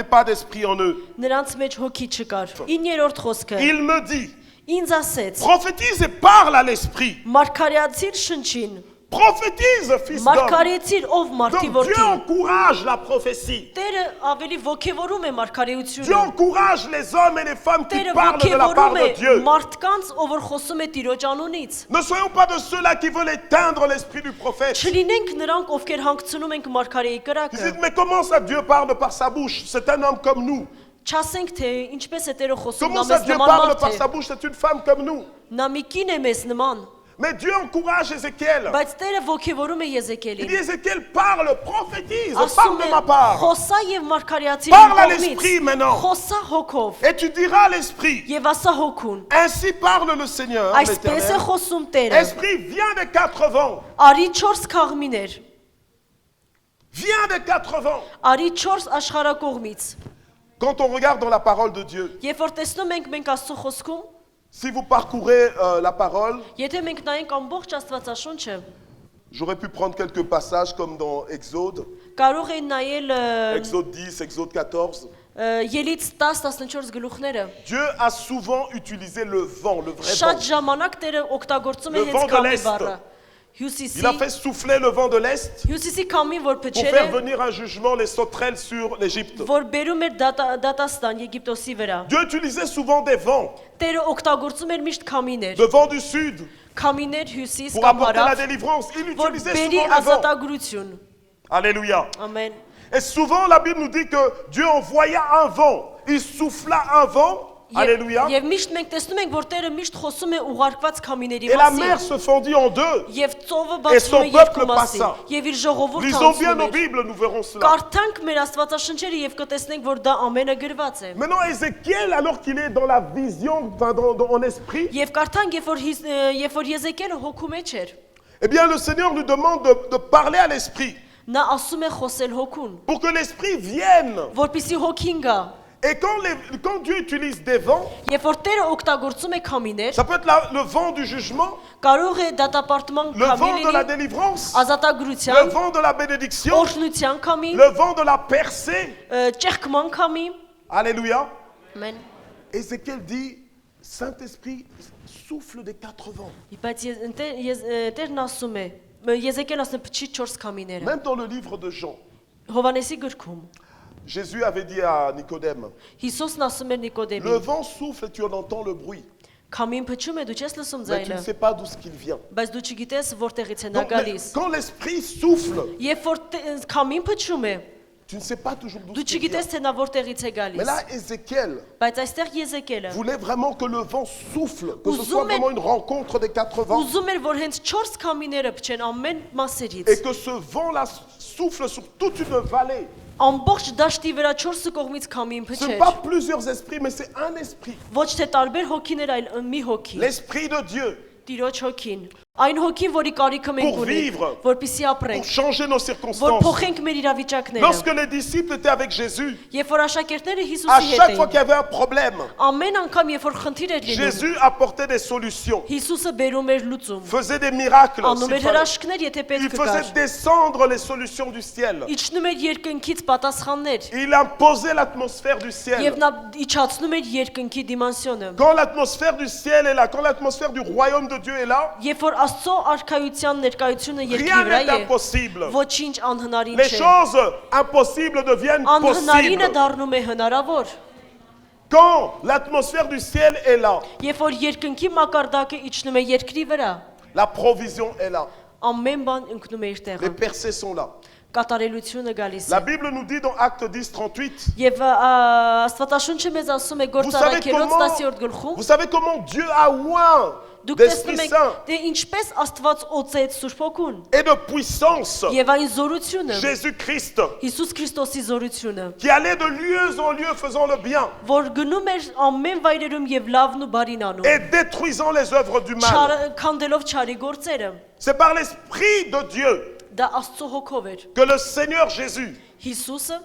Speaker 1: pas d'esprit en eux.
Speaker 2: նրանց մեջ հոգի չկար 9-րդ խոսքը
Speaker 1: Il me dit,
Speaker 2: ինձ ասեց
Speaker 1: prophétise et parle à l'esprit.
Speaker 2: մարգարեացիր շնչին
Speaker 1: Prophétise, fils d'homme.
Speaker 2: մարգարեացիր ով մարդի
Speaker 1: Donc Dieu
Speaker 2: որդի
Speaker 1: encourage la prophétie.
Speaker 2: Տերը ավելի ոգևորում է
Speaker 1: Dieu
Speaker 2: մարգարեությունը
Speaker 1: encourage les hommes et les femmes qui
Speaker 2: Տերը
Speaker 1: parlent de la part
Speaker 2: ոգևորում է
Speaker 1: de Dieu.
Speaker 2: մարդկանց ով որ խոսում է Տիրոջ անունից
Speaker 1: Ne soyons pas de ceux-là qui veulent éteindre l'esprit du prophète.
Speaker 2: չլինենք նրանք ովքեր հանգցնում ենք մարգարեի
Speaker 1: Ils
Speaker 2: կրակը
Speaker 1: disent, mais comment ça Dieu parle par sa bouche? C'est un homme comme nous.
Speaker 2: չասենք թե ինչպես է Տերը խոսում
Speaker 1: Comment
Speaker 2: նա
Speaker 1: ça
Speaker 2: մեզ
Speaker 1: Dieu
Speaker 2: նման
Speaker 1: parle
Speaker 2: մարդ
Speaker 1: par
Speaker 2: է
Speaker 1: sa bouche? C'est une femme comme nous.
Speaker 2: նա մի կին է մեզ նման
Speaker 1: Mais Dieu encourage Ézéchiel.
Speaker 2: բայց Տերը ոգևորում է
Speaker 1: Il
Speaker 2: Եզեկիելին
Speaker 1: dit, Ézéchiel, parle, prophétise,
Speaker 2: ասում
Speaker 1: parle
Speaker 2: է
Speaker 1: de ma part.
Speaker 2: խոսա եւ մարգարեացիր
Speaker 1: Parle à
Speaker 2: կողմից
Speaker 1: l'esprit maintenant.
Speaker 2: խոսա հոգով
Speaker 1: Et tu diras à l'esprit,
Speaker 2: եւ ասա հոգուն
Speaker 1: ainsi parle le Seigneur,
Speaker 2: այսպես է
Speaker 1: l'Éternel.
Speaker 2: խոսում Տերը
Speaker 1: Esprit, viens des quatre vents.
Speaker 2: արի 4 քաղմիներ
Speaker 1: Viens des quatre vents.
Speaker 2: արի 4 աշխարհակողմից
Speaker 1: Quand on regarde dans la parole de Dieu,
Speaker 2: երբ որ տեսնում ենք մենք Աստծո խոսքում
Speaker 1: si vous parcourez la parole,
Speaker 2: եթե մենք նայենք ամբողջ Աստվածաշունչը
Speaker 1: j'aurais pu prendre quelques passages comme dans Exode,
Speaker 2: կարող են նայել
Speaker 1: Exode 10, Exode 14.
Speaker 2: Ելից 10-14 գլուխները
Speaker 1: Dieu a souvent utilisé le vent, le vrai
Speaker 2: շատ
Speaker 1: vent.
Speaker 2: ժամանակ Տերը օգտագործում է
Speaker 1: Le vent
Speaker 2: հենց
Speaker 1: de
Speaker 2: քամի
Speaker 1: l'Est.
Speaker 2: բառը
Speaker 1: Il a
Speaker 2: հյուսիսի
Speaker 1: fait souffler le vent de l'Est
Speaker 2: հյուսիսի քամին որ
Speaker 1: pour
Speaker 2: փչել
Speaker 1: faire
Speaker 2: է
Speaker 1: venir un jugement, les sauterelles sur l'Égypte.
Speaker 2: որ բերում էր դատաստան Եգիպտոսի վրա
Speaker 1: Dieu utilisait souvent des vents,
Speaker 2: Տերը օգտագործում էր միշտ քամիներ
Speaker 1: le vent du sud,
Speaker 2: քամիներ հյուսիս
Speaker 1: pour
Speaker 2: կամ
Speaker 1: apporter la
Speaker 2: հարավ
Speaker 1: délivrance. Il
Speaker 2: որ
Speaker 1: utilisait
Speaker 2: բերի
Speaker 1: souvent des vents.
Speaker 2: ազատագրություն
Speaker 1: Alléluia.
Speaker 2: ամեն
Speaker 1: Et souvent, la Bible nous dit que Dieu envoya un vent. Il souffla un vent. Alléluia.
Speaker 2: Եվ միշտ մենք տեսնում ենք որ Տերը միշտ խոսում է ուղարկված քամիների
Speaker 1: Et la mer
Speaker 2: մասին
Speaker 1: se fendit en deux.
Speaker 2: եւ ծովը
Speaker 1: Et son
Speaker 2: բացվում է
Speaker 1: peuple
Speaker 2: երկու մասի
Speaker 1: passa.
Speaker 2: եւ իր ժողովուրդը
Speaker 1: Lisons bien
Speaker 2: անցնում
Speaker 1: nos
Speaker 2: է
Speaker 1: Bibles, nous verrons cela.
Speaker 2: Կարդանք մեր Աստվածաշնչերը եւ կտեսնենք որ դա ամենը գրված է
Speaker 1: Maintenant, Ézéchiel, alors qu'il est dans la vision, en esprit,
Speaker 2: Եվ կարդանք երբ որ Եզեկիելը հոգու մեջ էր
Speaker 1: eh bien, le Seigneur nous demande de parler à l'esprit
Speaker 2: նա ասում է խոսել հոգուն
Speaker 1: pour que l'esprit vienne.
Speaker 2: որպեսի հոգին գա
Speaker 1: Et quand Dieu utilise des vents,
Speaker 2: Երբ որ Տերը օգտագործում է քամիներ
Speaker 1: ça peut être le vent du jugement,
Speaker 2: կարող է դատապարտման
Speaker 1: le vent
Speaker 2: քամի
Speaker 1: de la
Speaker 2: լինի
Speaker 1: délivrance, le
Speaker 2: ազատագրության
Speaker 1: vent de la bénédiction,
Speaker 2: օրհնության քամի
Speaker 1: le vent de la percée.
Speaker 2: ճեղքման քամի
Speaker 1: Alléluia.
Speaker 2: Amen
Speaker 1: Ézéchiel dit, Saint-Esprit souffle des quatre vents.
Speaker 2: Բայց Տերն ասում է Եզեկիել ասում է փչի 4 քամիները
Speaker 1: Même dans le livre de Jean,
Speaker 2: Հովանեսի գրքում
Speaker 1: Jésus avait dit à Nicodème,
Speaker 2: Հիսուսն ասում էր
Speaker 1: le
Speaker 2: Նիկոդեմին
Speaker 1: vent souffle et tu en entends le bruit,
Speaker 2: Քամին փչում է դու չես լսում
Speaker 1: mais tu ne
Speaker 2: ձայնը
Speaker 1: sais pas d'où ce qu'il vient.
Speaker 2: բայց դու չգիտես որտեղից է նա
Speaker 1: Donc,
Speaker 2: գալիս
Speaker 1: quand l'esprit souffle,
Speaker 2: Երբ որ քամին փչում է
Speaker 1: tu ne sais pas toujours d'où
Speaker 2: դու
Speaker 1: ce qu'il vient.
Speaker 2: չգիտես թե նա որտեղից է
Speaker 1: Mais
Speaker 2: գալիս
Speaker 1: là, Ézéchiel
Speaker 2: բայց այստեղ Եզեկիելը
Speaker 1: voulait vraiment que le vent souffle, que ce
Speaker 2: Uzume-
Speaker 1: soit vraiment une rencontre des quatre vents,
Speaker 2: ուզում էր որ հենց 4 քամիները փչեն ամեն մասերից
Speaker 1: et que ce vent-là souffle sur toute une vallée.
Speaker 2: Ամբողջ դաշտի վրա 4 կողմից քամին
Speaker 1: Ce n'est
Speaker 2: փչեր։
Speaker 1: pas plusieurs esprits, mais c'est un esprit.
Speaker 2: Ոչ թե տարբեր հոգիներ, այլ մի հոգի։
Speaker 1: L'esprit de Dieu
Speaker 2: Տիրոջ հոգին։ Այն հոգին, որի կարիքը մենք
Speaker 1: Pour
Speaker 2: ունենք,
Speaker 1: vivre.
Speaker 2: որպեսզի
Speaker 1: pour
Speaker 2: ապրենք,
Speaker 1: changer nos
Speaker 2: որ
Speaker 1: circonstances.
Speaker 2: փոխենք մեր իրավիճակները։
Speaker 1: Lorsque les disciples étaient avec Jésus,
Speaker 2: Երբ որ աշակերտները
Speaker 1: à
Speaker 2: Հիսուսի հետ
Speaker 1: chaque fois qu'il y
Speaker 2: էին,
Speaker 1: avait un problème,
Speaker 2: ամեն անգամ երբ որ խնդիր էր լինում,
Speaker 1: Jésus apportait des solutions,
Speaker 2: Հիսուսը բերում էր լուծում։
Speaker 1: faisait des miracles.
Speaker 2: Անում
Speaker 1: s'il
Speaker 2: էր
Speaker 1: fallait.
Speaker 2: հրաշքներ, եթե
Speaker 1: Il
Speaker 2: պետք
Speaker 1: faisait
Speaker 2: կար։
Speaker 1: descendre les solutions du ciel.
Speaker 2: Իջնում էր երկնքից պատասխաններ,
Speaker 1: Il imposait l'atmosphère du
Speaker 2: եւ
Speaker 1: ciel.
Speaker 2: նա իջացնում էր երկնքի դիմանսիոնը։
Speaker 1: Quand l'atmosphère du ciel est là, quand l'atmosphère du royaume de Dieu est là,
Speaker 2: Երբ որ Աստծո արքայության ներկայությունը երկրի
Speaker 1: rien
Speaker 2: վրա
Speaker 1: n'est
Speaker 2: է,
Speaker 1: impossible.
Speaker 2: ոչինչ անհնարին
Speaker 1: Les
Speaker 2: չէ։
Speaker 1: choses impossibles deviennent
Speaker 2: Անհնարինը
Speaker 1: possibles.
Speaker 2: դառնում է հնարավոր։
Speaker 1: Quand l'atmosphère du ciel est là,
Speaker 2: Երբ որ երկնքի մակարդակը իջնում է երկրի վրա,
Speaker 1: la provision est là.
Speaker 2: ամեն բան ընկնում է իր
Speaker 1: Les
Speaker 2: տեղը։
Speaker 1: percées sont là.
Speaker 2: Կատարելությունը գալիս
Speaker 1: La
Speaker 2: է։
Speaker 1: Bible nous dit dans Acte 10, 38,
Speaker 2: Եվ Աստվածաշունչը մեզ ասում է
Speaker 1: vous savez
Speaker 2: Գործարքերոց
Speaker 1: comment,
Speaker 2: 10-րդ գլխում,
Speaker 1: vous savez comment Dieu a oint
Speaker 2: դուք
Speaker 1: d'Esprit
Speaker 2: տեսնում եք,
Speaker 1: Saint
Speaker 2: թե ինչպես Աստված օծեց Սուրբ Հոգուն
Speaker 1: et de puissance
Speaker 2: եւ այն զորությունը,
Speaker 1: Jésus-Christ
Speaker 2: Հիսուս Քրիստոսի զորությունը,
Speaker 1: qui allait de lieu en lieu faisant le bien
Speaker 2: որ գնում էր ամեն վայրերում եւ լավն ու բարին անում,
Speaker 1: et détruisant les œuvres du mal.
Speaker 2: քանդելով չարի գործերը։
Speaker 1: C'est par l'Esprit de Dieu
Speaker 2: Դա Աստծո հոգով էր։
Speaker 1: que le Seigneur Jésus
Speaker 2: Հիսուսը,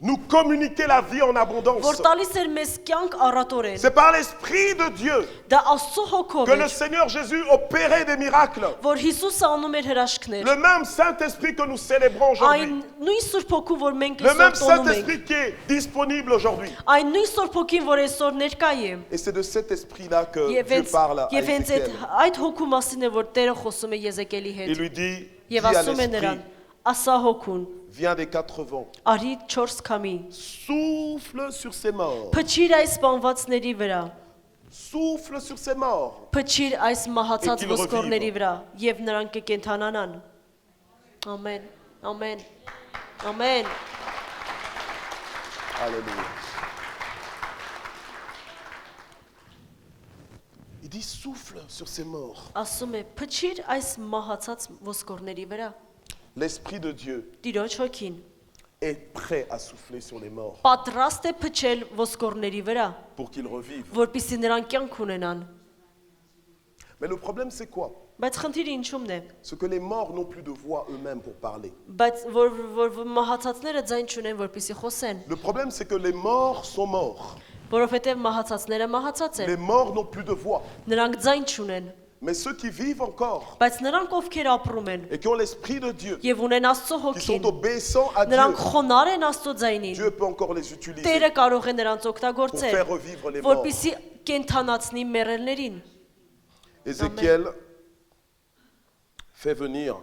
Speaker 1: nous communiquait la vie en
Speaker 2: որ
Speaker 1: abondance.
Speaker 2: տալիս էր մեզ կյանք առատորեն։
Speaker 1: C'est par l'Esprit de Dieu
Speaker 2: Դա Աստծո հոգով
Speaker 1: que le
Speaker 2: էր,
Speaker 1: Seigneur Jésus opérait des miracles.
Speaker 2: որ Հիսուսը անում էր հրաշքներ։
Speaker 1: Le même Saint-Esprit que nous célébrons aujourd'hui.
Speaker 2: Այն նույն Սուրբ Հոգու, որ մենք
Speaker 1: Le même
Speaker 2: այսօր տոնում ենք,
Speaker 1: Saint-Esprit qui est disponible aujourd'hui.
Speaker 2: այն նույն Սուրբ Հոգին, որ այսօր ներկա է։
Speaker 1: Et c'est de cet esprit-là que
Speaker 2: Եվ
Speaker 1: Dieu parle à
Speaker 2: հենց
Speaker 1: Ézéchiel.
Speaker 2: այդ հոգու մասին է, որ Տերը խոսում է Եզեկիելի հետ։
Speaker 1: Il lui dit, dis
Speaker 2: Եվ
Speaker 1: à
Speaker 2: ասում է նրան.
Speaker 1: l'esprit,
Speaker 2: Ասա հոգուն,
Speaker 1: viens des quatre vents,
Speaker 2: արի 4 քամի,
Speaker 1: souffle sur ces morts,
Speaker 2: փչիր այս բանվածների վրա,
Speaker 1: souffle sur ces morts.
Speaker 2: փչիր այս մահացած
Speaker 1: Et qu'il
Speaker 2: ոսկորների
Speaker 1: revive.
Speaker 2: վրա, եւ նրանք կկենթանանան։ Ամեն, ամեն, ամեն։
Speaker 1: Alléluia. Il dit, souffle sur ces morts.
Speaker 2: Ասում է, փչիր այս մահացած ոսկորների վրա,
Speaker 1: L'Esprit de Dieu
Speaker 2: Տիրոջ հոգին,
Speaker 1: est prêt à souffler sur les morts
Speaker 2: պատրաստ է փչել ոսկորների վրա,
Speaker 1: pour qu'ils revivent.
Speaker 2: որպեսզի նրանք կյանք ունենան։
Speaker 1: Mais le problème, c'est quoi?
Speaker 2: Բայց խնդիրը ինչումն է։
Speaker 1: C'est que les morts n'ont plus de voix eux-mêmes pour parler.
Speaker 2: Բայց որ մահացածները ձայն չունեն, որպեսզի խոսեն,
Speaker 1: Le problème, c'est que les morts sont morts.
Speaker 2: որովհետև մահացածները մահացած
Speaker 1: Les
Speaker 2: են,
Speaker 1: morts n'ont plus de voix.
Speaker 2: նրանք ձայն չունեն,
Speaker 1: Mais ceux qui vivent encore
Speaker 2: բայց նրանք ովքեր ապրում են
Speaker 1: et qui ont l'Esprit de Dieu,
Speaker 2: եւ ունեն Աստծո
Speaker 1: qui sont
Speaker 2: հոգին,
Speaker 1: obéissants à
Speaker 2: նրանք
Speaker 1: Dieu,
Speaker 2: խոնար են Աստծո ձայնին,
Speaker 1: Dieu peut encore les utiliser
Speaker 2: Տերը կարող է նրանց
Speaker 1: pour
Speaker 2: օգտագործել,
Speaker 1: faire revivre les morts.
Speaker 2: որպեսզի կենթանացնի մեռելներին։
Speaker 1: Ézéchiel fait venir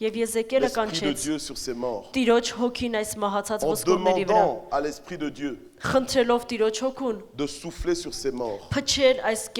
Speaker 2: Եվ Եզեկիելը
Speaker 1: l'Esprit de
Speaker 2: կանչեց
Speaker 1: Dieu sur ces morts
Speaker 2: Տիրոջ հոգին այս մահացած
Speaker 1: en
Speaker 2: ոսկորների վրա,
Speaker 1: demandant à l'Esprit de Dieu
Speaker 2: խնդրելով Տիրոջ հոգուն,
Speaker 1: de souffler sur ces morts.
Speaker 2: փչեր այս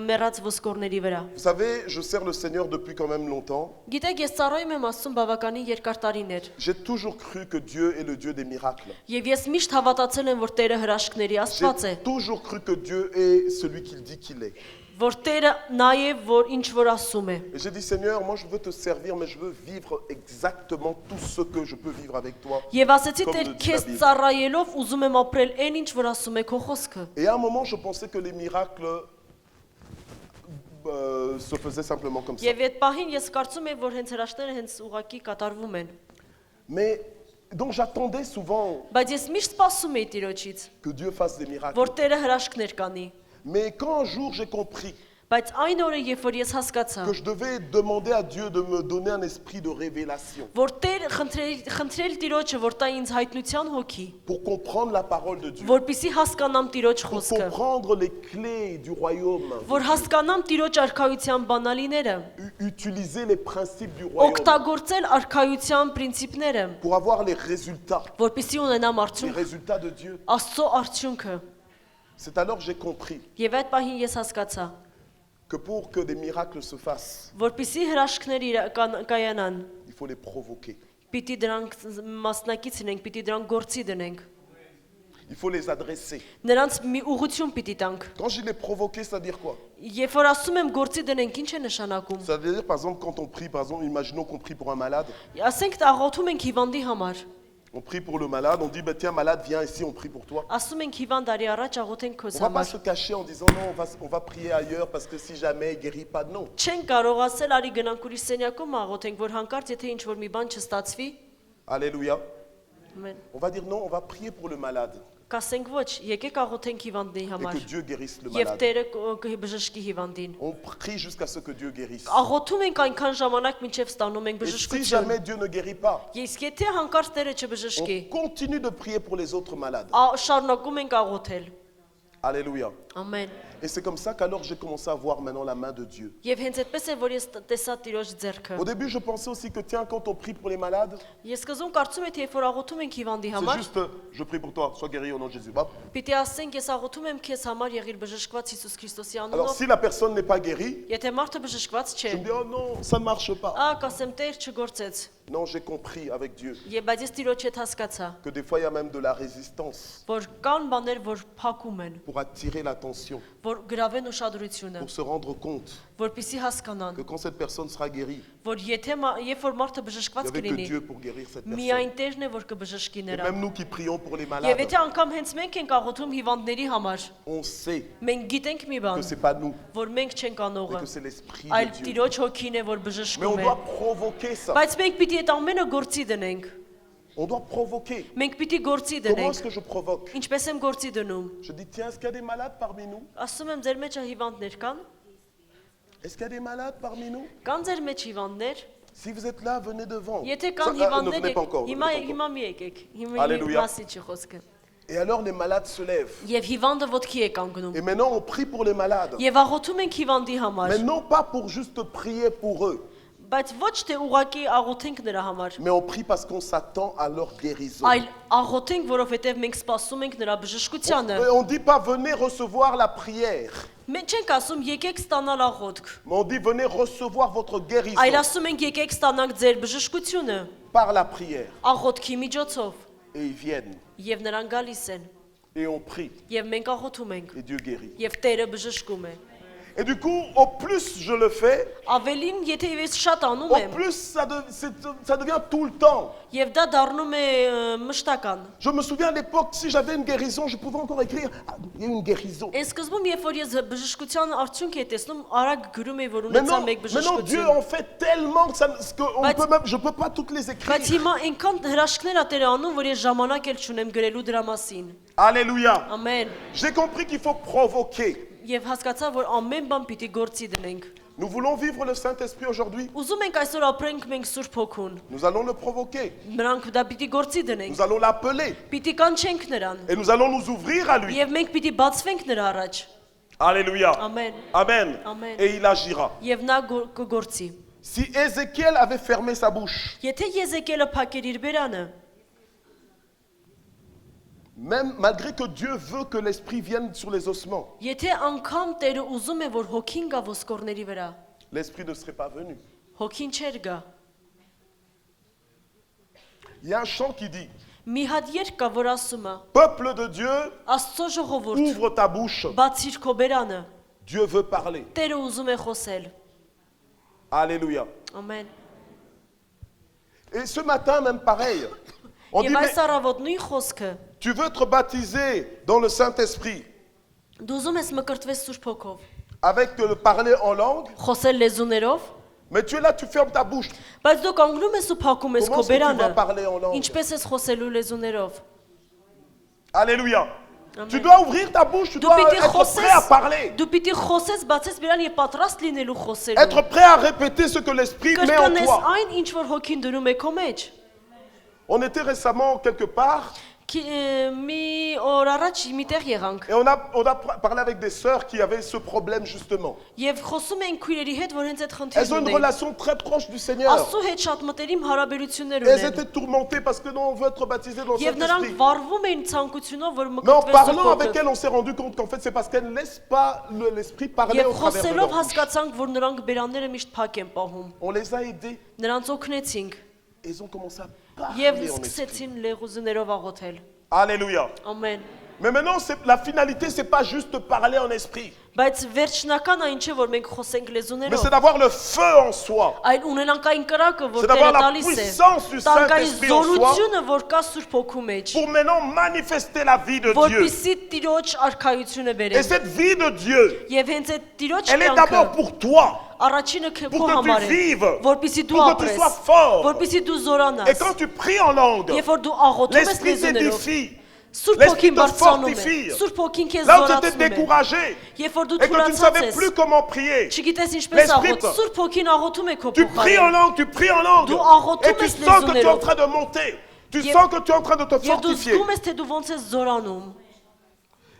Speaker 2: մեռած ոսկորների vրա։
Speaker 1: Vous savez, je sers le Seigneur depuis quand même longtemps.
Speaker 2: Գիտեք, ես ծառայում եմ Աստծուն բավականին երկար տարիներ,
Speaker 1: J'ai toujours cru que Dieu est le Dieu des miracles.
Speaker 2: եւ ես միշտ havատացել եմ, որ Տերը հրաշքների Աստված է,
Speaker 1: J'ai toujours cru que Dieu est celui qu'il dit qu'il est.
Speaker 2: որ Տերը նա է, որ ինչ որ ասում է։
Speaker 1: Et j'ai dit, Seigneur, moi je veux te servir, mais je veux vivre exactement tout ce que je peux vivre avec toi.
Speaker 2: Եվ ասեցի,
Speaker 1: Comme
Speaker 2: Տեր,
Speaker 1: le dit
Speaker 2: քեզ
Speaker 1: la Bible.
Speaker 2: ծառայելով ուզում եմ ապրել այն ինչ որ ասում է քո խոսքը։
Speaker 1: Et à un moment, je pensais que les miracles se faisaient simplement comme ça.
Speaker 2: Եվ այդ պահին ես կարծում եմ, որ հենց հրաշքները հենց ուղակի կատարվում են։
Speaker 1: Mais donc j'attendais souvent
Speaker 2: Բայց ես միշտ սպասում էի Տիրոջից,
Speaker 1: que Dieu fasse des miracles.
Speaker 2: որ Տերը հրաշքներ կանի։
Speaker 1: Mais quand un jour j'ai compris
Speaker 2: Բայց այն օրը, երբ որ ես հասկացա,
Speaker 1: que je devais demander à Dieu de me donner un esprit de révélation
Speaker 2: որ Տեր խնդրել Տիրոջը, որ տա ինձ հայտնության հոգի,
Speaker 1: pour comprendre la parole de Dieu,
Speaker 2: որպեսզի հասկանամ Տիրոջ
Speaker 1: pour
Speaker 2: խոսքը,
Speaker 1: comprendre les clés du royaume,
Speaker 2: որ հասկանամ Տիրոջ արքայության բանալիները,
Speaker 1: utiliser les principes du royaume
Speaker 2: օգտագործել արքայության պրինցիպները,
Speaker 1: pour avoir les résultats
Speaker 2: որպեսզի ունենամ
Speaker 1: les
Speaker 2: արդյունք,
Speaker 1: résultats de Dieu.
Speaker 2: Աստծո արդյունքը։
Speaker 1: C'est alors que j'ai compris
Speaker 2: Եվ այդ պահին ես հասկացա,
Speaker 1: que pour que des miracles se fassent,
Speaker 2: որպեսզի հրաշքներ կայանան,
Speaker 1: il faut les provoquer.
Speaker 2: պիտի դրանք մասնակից լինենք, պիտի դրանք գործի դնենք,
Speaker 1: Il faut les adresser.
Speaker 2: նրանց մի ուղղություն պիտի տանք։
Speaker 1: Quand je les provoquer, c'est-à-dire quoi?
Speaker 2: Երբ որ ասում եմ գործի dնենք, ինչ է նշանակում։
Speaker 1: C'est-à-dire, par exemple, quand on prie, par exemple, imaginons qu'on prie pour un malade,
Speaker 2: Ասենք աղոթում ենք հիվանդի համար,
Speaker 1: On prie pour le malade, on dit, bah, tiens malade, viens ici, on prie pour toi.
Speaker 2: Ասում ենք հիվանդ արի առաջ աղոթենք քո
Speaker 1: On ne va pas
Speaker 2: համար։
Speaker 1: se cacher en disant, non, on va prier ailleurs parce que si jamais il ne guérit pas, non.
Speaker 2: Չեն կարող ասել արի գնանք ուրիշ սենյակում աղոթենք, որ հանկարծ եթե ինչ որ մի բան չստացվի,
Speaker 1: Alléluia.
Speaker 2: ամեն։
Speaker 1: On va dire, non, on va prier pour le malade
Speaker 2: Կասենք ոչ, եկեք աղոթենք հիվանդի
Speaker 1: et
Speaker 2: համար։
Speaker 1: que Dieu guérisse le
Speaker 2: Եվ
Speaker 1: malade.
Speaker 2: Տերը կբժշկի հիվանդին։
Speaker 1: On prie jusqu'à ce que Dieu guérisse.
Speaker 2: Աղոթում ենք այնքան ժամանակ մինչև ստանում ենք
Speaker 1: Et si
Speaker 2: բժշկություն։
Speaker 1: jamais Dieu ne guérit pas,
Speaker 2: Իսկ եթե հանկարծ Տերը
Speaker 1: on
Speaker 2: չբժշկի,
Speaker 1: continue de prier pour les autres malades.
Speaker 2: շարունակում ենք աղոթել։
Speaker 1: Alléluia.
Speaker 2: Ամեն։
Speaker 1: Et c'est comme ça qu'alors j'ai commencé à voir maintenant la main de Dieu.
Speaker 2: Եվ հենց այդպես է, որ ես տեսա Տիրոջ ձեռքը։
Speaker 1: Au début, je pensais aussi que tiens, quand on prie pour les malades,
Speaker 2: Ես սկզբում կարծում եմ, թե երբ որ աղոթում ենք հիվանդի
Speaker 1: c'est
Speaker 2: համար,
Speaker 1: juste je prie pour toi, sois guéri au nom de Jésus. Hop.
Speaker 2: պիտի ասենք ես աղոթում եմ քեզ համար եղիր բժշկված Հիսուս Քրիստոսի
Speaker 1: Alors
Speaker 2: անունով։
Speaker 1: si la personne n'est pas guérie,
Speaker 2: Եթե մարդը բժշկված չէ,
Speaker 1: je me dis oh non, ça ne marche pas.
Speaker 2: կասեմ Տեր չգործեց։
Speaker 1: Non, j'ai compris avec Dieu
Speaker 2: Եվ բայց ես Տիրոջ հետ հասկացա,
Speaker 1: que des fois il y a même de la résistance
Speaker 2: որ կան բաներ, որ փակում են,
Speaker 1: pour attirer l'attention,
Speaker 2: որ գրավեն ուշադրությունը,
Speaker 1: pour se rendre compte
Speaker 2: որպեսզի հասկանան,
Speaker 1: que quand cette personne sera guérie,
Speaker 2: որ երբ որ մարդը
Speaker 1: il n'y
Speaker 2: բժշկված
Speaker 1: avait que
Speaker 2: կլինի,
Speaker 1: Dieu pour guérir cette personne.
Speaker 2: միայն Տերն է, որ կբժշկի
Speaker 1: Et
Speaker 2: նրան։
Speaker 1: même nous qui prions pour les
Speaker 2: Եվ
Speaker 1: malades,
Speaker 2: եթե անգամ հենց մենք ենք աղոթում հիվանդների համար,
Speaker 1: on sait
Speaker 2: մենք գիտենք մի
Speaker 1: que
Speaker 2: բան,
Speaker 1: ce n'est pas nous,
Speaker 2: որ մենք չենք
Speaker 1: mais
Speaker 2: անողը,
Speaker 1: que c'est l'Esprit
Speaker 2: այլ
Speaker 1: de Dieu.
Speaker 2: Տիրոջ հոգին է, որ
Speaker 1: Mais on
Speaker 2: բժշկում է։
Speaker 1: doit provoquer ça.
Speaker 2: Բայց մենք պիտի այդ ամենը գործի դնենք։
Speaker 1: On doit provoquer.
Speaker 2: Մենք պիտի գործի
Speaker 1: Comment est-ce
Speaker 2: դնենք։
Speaker 1: que je provoque?
Speaker 2: Ինչպես եմ գործի դնում։
Speaker 1: Je dis tiens, est-ce qu'il y a des malades parmi nous?
Speaker 2: Ասում եմ ձեր մեջ հիվանդներ կան։
Speaker 1: Est-ce qu'il y a des malades parmi nous?
Speaker 2: Կան ձեր մեջ հիվանդներ։
Speaker 1: Si vous êtes là, venez devant.
Speaker 2: Եթե
Speaker 1: Ça,
Speaker 2: կան
Speaker 1: ne
Speaker 2: հիվանդներ,
Speaker 1: venez pas encore. ne
Speaker 2: հիմա
Speaker 1: venez pas encore.
Speaker 2: հիմա մի եկեք։
Speaker 1: Alléluia.
Speaker 2: Մասի չի խոսքը։
Speaker 1: Et alors les malades se lèvent.
Speaker 2: Եվ հիվանդը ոտքի է կանգնում։
Speaker 1: Et maintenant on prie pour les malades.
Speaker 2: Եվ աղոթում ենք հիվանդի համար,
Speaker 1: Mais non pas pour juste prier pour eux,
Speaker 2: բայց ոչ թե ուղակի աղոթենք նրա համար,
Speaker 1: mais on prie parce qu'on s'attend à leur guérison.
Speaker 2: այլ աղոթենք, որովհետև մենք սպասում ենք նրա բժշկությանը։
Speaker 1: Et on dit pas venez recevoir la prière,
Speaker 2: Մենք չենք ասում եկեք ստանալ աղոթք,
Speaker 1: mais on dit venez recevoir votre guérison
Speaker 2: այլ ասում ենք եկեք ստանանք ձեր բժշկությունը
Speaker 1: par la prière.
Speaker 2: աղոթքի միջոցով,
Speaker 1: Et ils viennent
Speaker 2: եւ նրանք գալիս են,
Speaker 1: et on prie
Speaker 2: եւ մենք աղոթում ենք,
Speaker 1: et Dieu guérit.
Speaker 2: եւ Տերը բժշկում է։
Speaker 1: Et du coup, au plus je le fais,
Speaker 2: Ավելին, եթե ես շատ անում
Speaker 1: au
Speaker 2: եմ,
Speaker 1: plus ça devient tout le temps.
Speaker 2: եւ դա դառնում է մշտական։
Speaker 1: Je me souviens à l'époque, si j'avais une guérison, je pouvais encore écrire ah, il y a eu une guérison.
Speaker 2: Այն սկզբում, երբ որ ես բժշկության արդյունք էի տեսնում, արագ գրում էի, որ ունեցա
Speaker 1: Maintenant,
Speaker 2: մեկ
Speaker 1: maintenant Dieu
Speaker 2: բժշկություն։
Speaker 1: en fait tellement que, je peux pas toutes les écrire.
Speaker 2: Բայց հիմա այնքան հրաշքներ ա Տերը անում, որ ես ժամանակ էլ չունեմ գրելու դրա մասին։
Speaker 1: Alléluia.
Speaker 2: Ամեն։
Speaker 1: J'ai compris qu'il faut provoquer.
Speaker 2: Եվ հասկացա, որ ամեն բան պիտի գործի դնենք։
Speaker 1: Nous voulons vivre le Saint-Esprit aujourd'hui.
Speaker 2: Ուզում ենք այսօր ապրենք մենք Սուրբ Հոգուն։
Speaker 1: Nous allons le provoquer.
Speaker 2: Նրանք դա պիտի գործի դնենք։
Speaker 1: Nous allons l'appeler.
Speaker 2: Պիտի կանչենք նրան։
Speaker 1: Et nous allons nous ouvrir à lui.
Speaker 2: Եվ մենք պիտի բացվենք նրա առաջ։
Speaker 1: Alléluia.
Speaker 2: Ամեն։
Speaker 1: Amen.
Speaker 2: Amen.
Speaker 1: Et il agira.
Speaker 2: Եվ նա կգործի։
Speaker 1: Si Ézéchiel avait fermé sa bouche,
Speaker 2: Եթե Եզեկիելը փակեր իր բերանը,
Speaker 1: même malgré que Dieu veut que l'Esprit vienne sur les ossements,
Speaker 2: եթե անգամ Տերը ուզում է, որ հոգին գա ոսկորների վրա,
Speaker 1: l'Esprit ne serait pas venu.
Speaker 2: հոգին չէր գա։
Speaker 1: Il y a un chant qui dit,
Speaker 2: Մի հատ երկ կա, որ ասում է.
Speaker 1: peuple de Dieu,
Speaker 2: Աստծո ժողովուրդ,
Speaker 1: ouvre ta bouche.
Speaker 2: բացիր քո բերանը։
Speaker 1: Dieu veut parler.
Speaker 2: Տերը ուզում է խոսել։
Speaker 1: Alléluia.
Speaker 2: Ամեն։
Speaker 1: Et ce matin, même pareil. On dit,
Speaker 2: Եվ
Speaker 1: mais
Speaker 2: այս առավոտ նույն խոսքը,
Speaker 1: tu veux être baptisé dans le Saint-Esprit
Speaker 2: դու ուզում ես մկրտվես Սուրբ Հոգով,
Speaker 1: avec le parler en langue,
Speaker 2: խոսել լեզուներով,
Speaker 1: mais tu es là, tu fermes ta bouche.
Speaker 2: բայց դու կանգնում ես ու փակում ես
Speaker 1: Comment
Speaker 2: քո
Speaker 1: est-ce que tu
Speaker 2: բերանը։
Speaker 1: vas parler en langue?
Speaker 2: Ինչպես ես խոսելու լեզուներով։
Speaker 1: Alléluia.
Speaker 2: Amen.
Speaker 1: Tu dois ouvrir ta bouche, tu
Speaker 2: Դու
Speaker 1: dois
Speaker 2: պիտի
Speaker 1: être prêt à parler.
Speaker 2: դու պիտի խոսես, բացես բերան եւ պատրաստ լինելու խոսելու։
Speaker 1: Être prêt à répéter ce que l'Esprit met en
Speaker 2: Կրկնես
Speaker 1: toi.
Speaker 2: այն, ինչ որ հոգին դնում է քո մեջ։
Speaker 1: On était récemment quelque part
Speaker 2: Մի օր առաջ մի տեղ եղանք
Speaker 1: et on a parlé avec des sœurs qui avaient ce problème justement.
Speaker 2: եւ խոսում ենք քույրերի հետ, որ հենց այդ
Speaker 1: Elles ont
Speaker 2: խնդիրն
Speaker 1: une
Speaker 2: ունեն։
Speaker 1: relation très proche du Seigneur.
Speaker 2: Աստծո հետ շատ մտերիմ հարաբերություններ
Speaker 1: Elles
Speaker 2: ունեն։
Speaker 1: étaient tourmentées parce que non, on veut être baptisé dans le
Speaker 2: Եվ նրանք
Speaker 1: Saint-Esprit.
Speaker 2: վառվում էին ցանկությունով, որ
Speaker 1: Mais en
Speaker 2: մկրտվեն
Speaker 1: parlant avec
Speaker 2: Սուրբ
Speaker 1: elles, on s'est rendu compte qu'en fait, c'est parce qu'elles ne laissent pas l'Esprit parler
Speaker 2: Եվ
Speaker 1: au travers de
Speaker 2: խոսելով
Speaker 1: leur bouche.
Speaker 2: հասկացանք, որ նրանք բերանները միշտ փակ են պահում։
Speaker 1: On les a aidés
Speaker 2: Նրանց օգնեցինք
Speaker 1: et ils ont commencé à
Speaker 2: եւ
Speaker 1: parler en esprit.
Speaker 2: սկսեցին լեզուներով աղոթել։
Speaker 1: Alléluia.
Speaker 2: Ամեն։
Speaker 1: Mais maintenant, la finalité, ce n'est pas juste de parler en esprit.
Speaker 2: Բայց վերջնական այն չէ, որ մենք խոսենք
Speaker 1: Mais c'est
Speaker 2: լեզուներով,
Speaker 1: d'avoir le feu en soi.
Speaker 2: այլ ունենանք այն կրակը, որ
Speaker 1: C'est d'avoir
Speaker 2: Տերը
Speaker 1: la
Speaker 2: տալիս է,
Speaker 1: puissance du
Speaker 2: տանք այն
Speaker 1: Saint-Esprit en soi
Speaker 2: զորությունը, որ կա Սուրբ Հոգու մեջ,
Speaker 1: pour maintenant manifester la vie de Dieu.
Speaker 2: որպեսզի Տիրոջ արքայությունը
Speaker 1: Et
Speaker 2: բերեն։
Speaker 1: cette vie de Dieu,
Speaker 2: Եվ հենց այդ Տիրոջ
Speaker 1: elle est
Speaker 2: կյանքը
Speaker 1: d'abord pour toi.
Speaker 2: առաջինը քո
Speaker 1: Pour que
Speaker 2: համար
Speaker 1: tu
Speaker 2: է,
Speaker 1: vives,
Speaker 2: որպեսզի dու
Speaker 1: pour que tu
Speaker 2: ապրես,
Speaker 1: sois fort.
Speaker 2: որպեսզի դու
Speaker 1: Et
Speaker 2: զորանաս,
Speaker 1: quand tu pries en langue,
Speaker 2: երբ որ դու աղոթում ես
Speaker 1: l'Esprit
Speaker 2: լեզուներով,
Speaker 1: t'édifie.
Speaker 2: Սուրբ
Speaker 1: L'Esprit
Speaker 2: Հոգին
Speaker 1: te
Speaker 2: բարձրանում է,
Speaker 1: fortifie.
Speaker 2: Սուրբ Հոգին քեզ
Speaker 1: Là où tu étais
Speaker 2: զորացնում է,
Speaker 1: découragé
Speaker 2: երբ որ դու
Speaker 1: et que tu ne
Speaker 2: թուլացած
Speaker 1: savais
Speaker 2: ես,
Speaker 1: plus comment prier,
Speaker 2: չգիտես ինչպես
Speaker 1: l'Esprit
Speaker 2: աղոթ, Սուրբ Հոգին աղոթում է քո
Speaker 1: tu pries en
Speaker 2: փոխարեն,
Speaker 1: langue, tu pries en langue.
Speaker 2: Դու աղոթում
Speaker 1: Et tu
Speaker 2: ես
Speaker 1: sens que tu es en
Speaker 2: լեզուներով,
Speaker 1: train de monter. Tu
Speaker 2: Եվ-
Speaker 1: sens que tu es en train de te
Speaker 2: եւ դու
Speaker 1: fortifier.
Speaker 2: զգում ես, թե դու ոնց ես զորանում։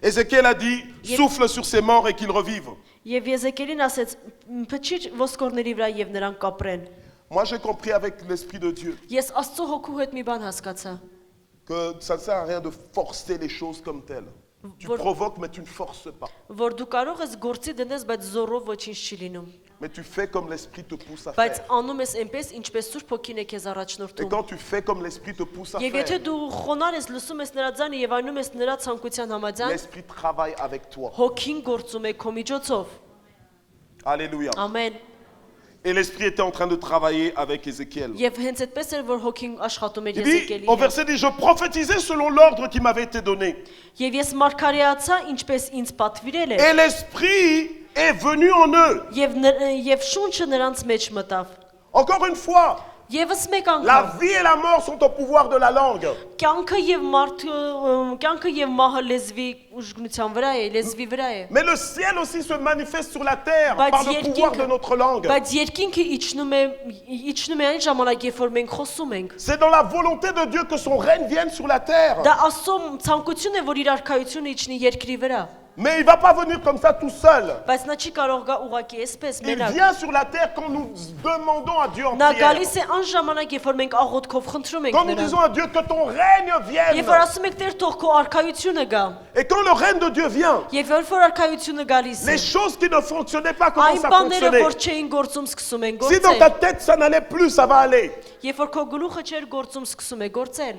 Speaker 1: Ézéchiel a dit,
Speaker 2: Եվ-
Speaker 1: souffle sur ces morts et qu'ils revivent.
Speaker 2: Եվ Եզեկիելին ասեց. Փչիր ոսկորների վրա եւ նրանք կապրեն։
Speaker 1: Moi, j'ai compris avec l'Esprit de Dieu
Speaker 2: Ես Աստծո հոգու հետ մի բան հասկացա,
Speaker 1: que ça ne sert à rien de forcer les choses comme telles. Tu
Speaker 2: Vol-
Speaker 1: provoques, mais tu ne forces pas.
Speaker 2: որ դու կարող ես գործի դնես, բայց զորով ոչինչ չի լինում։
Speaker 1: Mais tu fais comme l'Esprit te pousse à
Speaker 2: Բայց
Speaker 1: faire.
Speaker 2: անում ես այնպես, ինչպես Սուրբ Հոգին է քեզ
Speaker 1: Et
Speaker 2: առաջնորդում։
Speaker 1: quand tu fais comme l'Esprit te pousse à
Speaker 2: Եվ եթե
Speaker 1: faire,
Speaker 2: դու խոնար ես, լսում ես նրա ձայնը եւ այնում ես նրա ցանկության համաձայն,
Speaker 1: l'Esprit travaille avec toi.
Speaker 2: Հոգին գործում է քո միջոցով։
Speaker 1: Alléluia.
Speaker 2: Ամեն։
Speaker 1: Et l'Esprit était en train de travailler avec Ézéchiel.
Speaker 2: Եվ hենց այդպես էր, որ Հոգին աշխատում էր
Speaker 1: Il dit,
Speaker 2: Եզեկիելի
Speaker 1: au
Speaker 2: հետ։
Speaker 1: verset 10, je prophétisais selon l'ordre qui m'avait été donné.
Speaker 2: Եվ ես մարգարեացա, ինչպես ինձ պատվիրել էր։
Speaker 1: Et l'Esprit est venu en eux.
Speaker 2: Եվ շունչը նրանց մեջ մտավ։
Speaker 1: Encore une fois,
Speaker 2: Եվս մեկ
Speaker 1: la
Speaker 2: անգամ
Speaker 1: vie et la mort sont au pouvoir de la langue.
Speaker 2: կյանքը եւ մահը լեզվի ուժգնության վրա է, լեզվի վրա է։
Speaker 1: Mais le ciel aussi se manifeste sur la terre
Speaker 2: Բայց
Speaker 1: par le pouvoir de notre langue.
Speaker 2: Բայց երկինքը իջնում է այն ժամանակ, երբ որ մենք խոսում ենք։
Speaker 1: C'est dans la volonté de Dieu que son règne vienne sur la terre.
Speaker 2: Դա Աստծո ցանկություն է, որ իր արքայությունը իջնի երկրի վրա։
Speaker 1: Mais il ne va pas venir comme ça tout seul.
Speaker 2: Բայց նա չի կարող գա ուղակի այսպես
Speaker 1: Il
Speaker 2: մենակ։
Speaker 1: vient sur la terre quand nous demandons à Dieu en
Speaker 2: Նա
Speaker 1: prière.
Speaker 2: գալիս է այն ժամանակ, երբ որ մենք աղոթքով խնդրում ենք
Speaker 1: Quand nous
Speaker 2: նրան։
Speaker 1: disons à Dieu que ton règne vienne.
Speaker 2: Երբ որ ասում ենք Տեր, թող քո արքայությունը գա։
Speaker 1: Et quand le règne de Dieu vient,
Speaker 2: Եվ երբ որ արքայությունը գալիս է,
Speaker 1: les choses qui ne fonctionnaient pas
Speaker 2: այն
Speaker 1: commencent à
Speaker 2: բաները,
Speaker 1: fonctionner.
Speaker 2: որ չէին գործում, սկսում են
Speaker 1: Si dans ta
Speaker 2: գործել։
Speaker 1: tête ça n'allait plus, ça va aller.
Speaker 2: Երբ որ քո գլուխը չէր գործում, սկսում է գործել։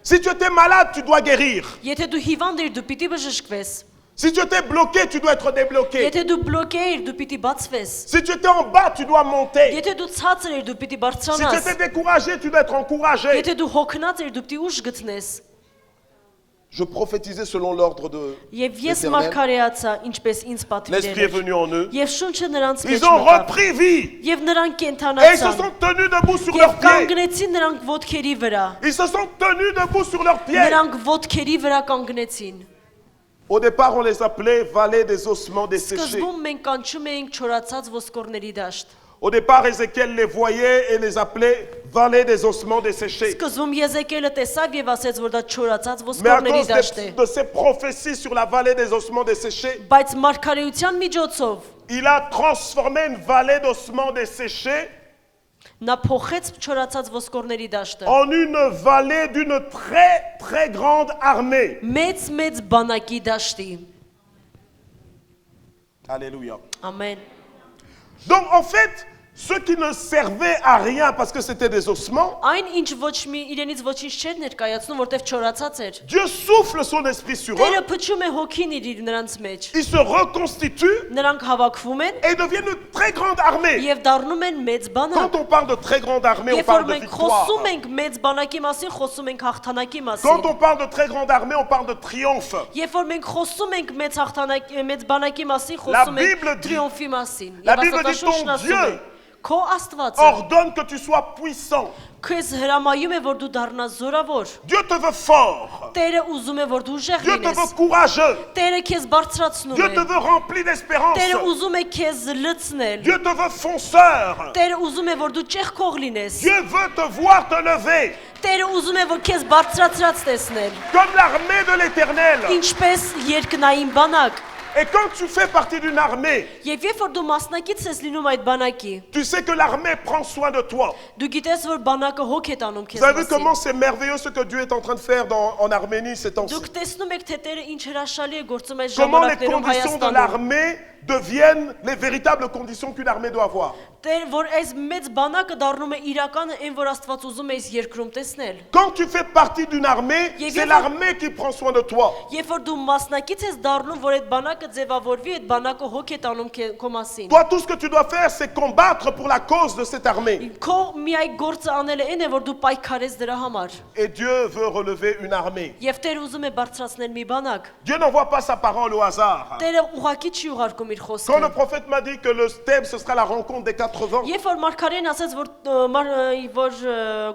Speaker 1: Si tu étais malade, tu dois guérir.
Speaker 2: Եթե դու հիվանդ ես, դու պիտի բժշկվես։
Speaker 1: Si tu étais bloqué, tu dois être débloqué.
Speaker 2: Եթե դու բլոկե ես, դու պիտի բացվես։
Speaker 1: Si tu étais en bas, tu dois monter.
Speaker 2: Եթե դու ցածր ես, դու պիտի
Speaker 1: Si tu
Speaker 2: բարձրանաս։
Speaker 1: étais découragé, tu dois être encouragé.
Speaker 2: Եթե դու հոգնած ես, դու պիտի ուժ գտնես։
Speaker 1: Je prophétisais selon l'ordre de
Speaker 2: Եվ ես
Speaker 1: l'Éternel.
Speaker 2: մարգարեացա, ինչպես ինձ
Speaker 1: L'Esprit est
Speaker 2: պատվիրել էր։
Speaker 1: venu en eux.
Speaker 2: Եվ շունչը նրանց մեջ
Speaker 1: Ils ont
Speaker 2: մտավ։
Speaker 1: repris vie.
Speaker 2: Եվ նրանք
Speaker 1: Et ils se
Speaker 2: կենթանացան։
Speaker 1: sont tenus debout sur
Speaker 2: Եվ
Speaker 1: leurs pieds.
Speaker 2: կանգնեցին նրանք ոտքերի վրա։
Speaker 1: Ils se sont tenus debout sur leurs pieds.
Speaker 2: Նրանք ոտքերի վրա կանգնեցին։
Speaker 1: Au départ, on les appelait vallée des ossements desséchés.
Speaker 2: Սկզբում մենք կանչում էինք չորացած ոսկորների դաշտ։
Speaker 1: Au départ, Ézéchiel les voyait et les appelait vallée des ossements desséchés.
Speaker 2: Սկզբում Եզեկիելը տեսավ եւ ասեց, որ դա չորացած
Speaker 1: Mais à
Speaker 2: ոսկորների
Speaker 1: cause
Speaker 2: դաշտ է։
Speaker 1: de ces prophéties sur la vallée des ossements desséchés,
Speaker 2: Բայց մարգարեության միջոցով
Speaker 1: il a transformé une vallée d'ossements desséchés
Speaker 2: նա փոխեց չորացած ոսկորների դաշտը։
Speaker 1: en une vallée d'une très très grande armée.
Speaker 2: Մեծ բանակի դաշտի։
Speaker 1: Alléluia.
Speaker 2: Ամեն։
Speaker 1: Donc en fait, ceux qui ne servaient à rien parce que c'était des ossements,
Speaker 2: Այն ինչ ոչ մի իրենից ոչինչ չէր ներկայացնում, որտեվ չորացած էր։
Speaker 1: Dieu souffle son esprit sur
Speaker 2: Տերը
Speaker 1: eux,
Speaker 2: փչում է հոգին իր նրանց մեջ։
Speaker 1: ils se reconstituent
Speaker 2: Նրանք հավաքվում են
Speaker 1: et deviennent une très grande armée.
Speaker 2: եւ դառնում են մեծ
Speaker 1: Quand
Speaker 2: բանակ։
Speaker 1: on parle de très grande armée, on
Speaker 2: Երբ որ
Speaker 1: parle de
Speaker 2: մենք
Speaker 1: victoire.
Speaker 2: խոսում ենք մեծ բանակի մասին, խոսում ենք հաղթանակի
Speaker 1: Quand
Speaker 2: մասին։
Speaker 1: on parle de très grande armée, on parle de triomphe.
Speaker 2: Երբ որ մենք խոսում ենք մեծ հաղթանակի, մեծ բանակի մասին,
Speaker 1: La
Speaker 2: խոսում
Speaker 1: Bible
Speaker 2: ենք
Speaker 1: dit-
Speaker 2: տրիոմֆի մասին։
Speaker 1: La
Speaker 2: Եվ
Speaker 1: Bible dit
Speaker 2: Աստվածաշունչն
Speaker 1: ton
Speaker 2: ասում է.
Speaker 1: Dieu
Speaker 2: Քո Աստվածը
Speaker 1: ordonne que tu sois puissant.
Speaker 2: քեզ հրամայում է, որ դու դառնաս զորավոր։
Speaker 1: Dieu te veut fort.
Speaker 2: Տերը ուզում է, որ դու ուժեղ
Speaker 1: Dieu te
Speaker 2: լինես։
Speaker 1: veut courageux.
Speaker 2: Tերը քեզ բարձրացնում
Speaker 1: Dieu
Speaker 2: է։
Speaker 1: te veut rempli d'espérance.
Speaker 2: Տերը ուզում է քեզ լցնել։
Speaker 1: Dieu te veut fonceur.
Speaker 2: Տերը ուզում է, որ դու ճեղքող լինես։
Speaker 1: Dieu veut te voir te lever
Speaker 2: Տերը ուզում է, որ քեզ բարձրացրած տեսնել։
Speaker 1: comme l'armée de l'Éternel.
Speaker 2: Ինչպես երկնային բանակ։
Speaker 1: Et quand tu fais partie d'une armée,
Speaker 2: Եվ երբ որ դու մասնակից ես լինում այդ բանակի,
Speaker 1: tu sais que l'armée prend soin de toi.
Speaker 2: դու գիտես, որ բանակը հոգ է տանում քեզ
Speaker 1: Vous avez vu
Speaker 2: մասին։
Speaker 1: comment c'est merveilleux ce que Dieu est en train de faire en Arménie ces temps-ci.
Speaker 2: Դուք տեսնում եք, թե Տերը ինչ հրաշալի է գործում այս
Speaker 1: Comment les
Speaker 2: ժամանակներում
Speaker 1: conditions de
Speaker 2: Հայաստանում։
Speaker 1: l'armée deviennent les véritables conditions qu'une armée doit avoir.
Speaker 2: Տեր որ այս մեծ բանակը դառնում է իրականը այն որ Աստված ուզում է այս երկրում տեսնել։
Speaker 1: Quand tu fais partie d'une armée, c'est l'armée qui prend soin de toi.
Speaker 2: Երբ որ դու մասնակից ես դառնում, որ այդ բանակը ձևավորվի, այդ բանակը հոգ է տանում քո մասին։
Speaker 1: Toi, tout ce que tu dois faire, c'est combattre pour la cause de cette armée.
Speaker 2: Քո միայն գործը անելը այն է, որ դու պայքարես դրա համար։
Speaker 1: Et Dieu veut relever une armée.
Speaker 2: Եվ Տեր ուզում է բարձրացնել մի բանակ։
Speaker 1: Dieu n'envoie pas sa parole au hasard.
Speaker 2: Տերը ուղակի չի ուղարկում իր
Speaker 1: Quand
Speaker 2: խոսքը։
Speaker 1: le prophète m'a dit que le thème, ce sera la rencontre des 4 vents,
Speaker 2: Երբ որ Մարգարեն ասաց, որ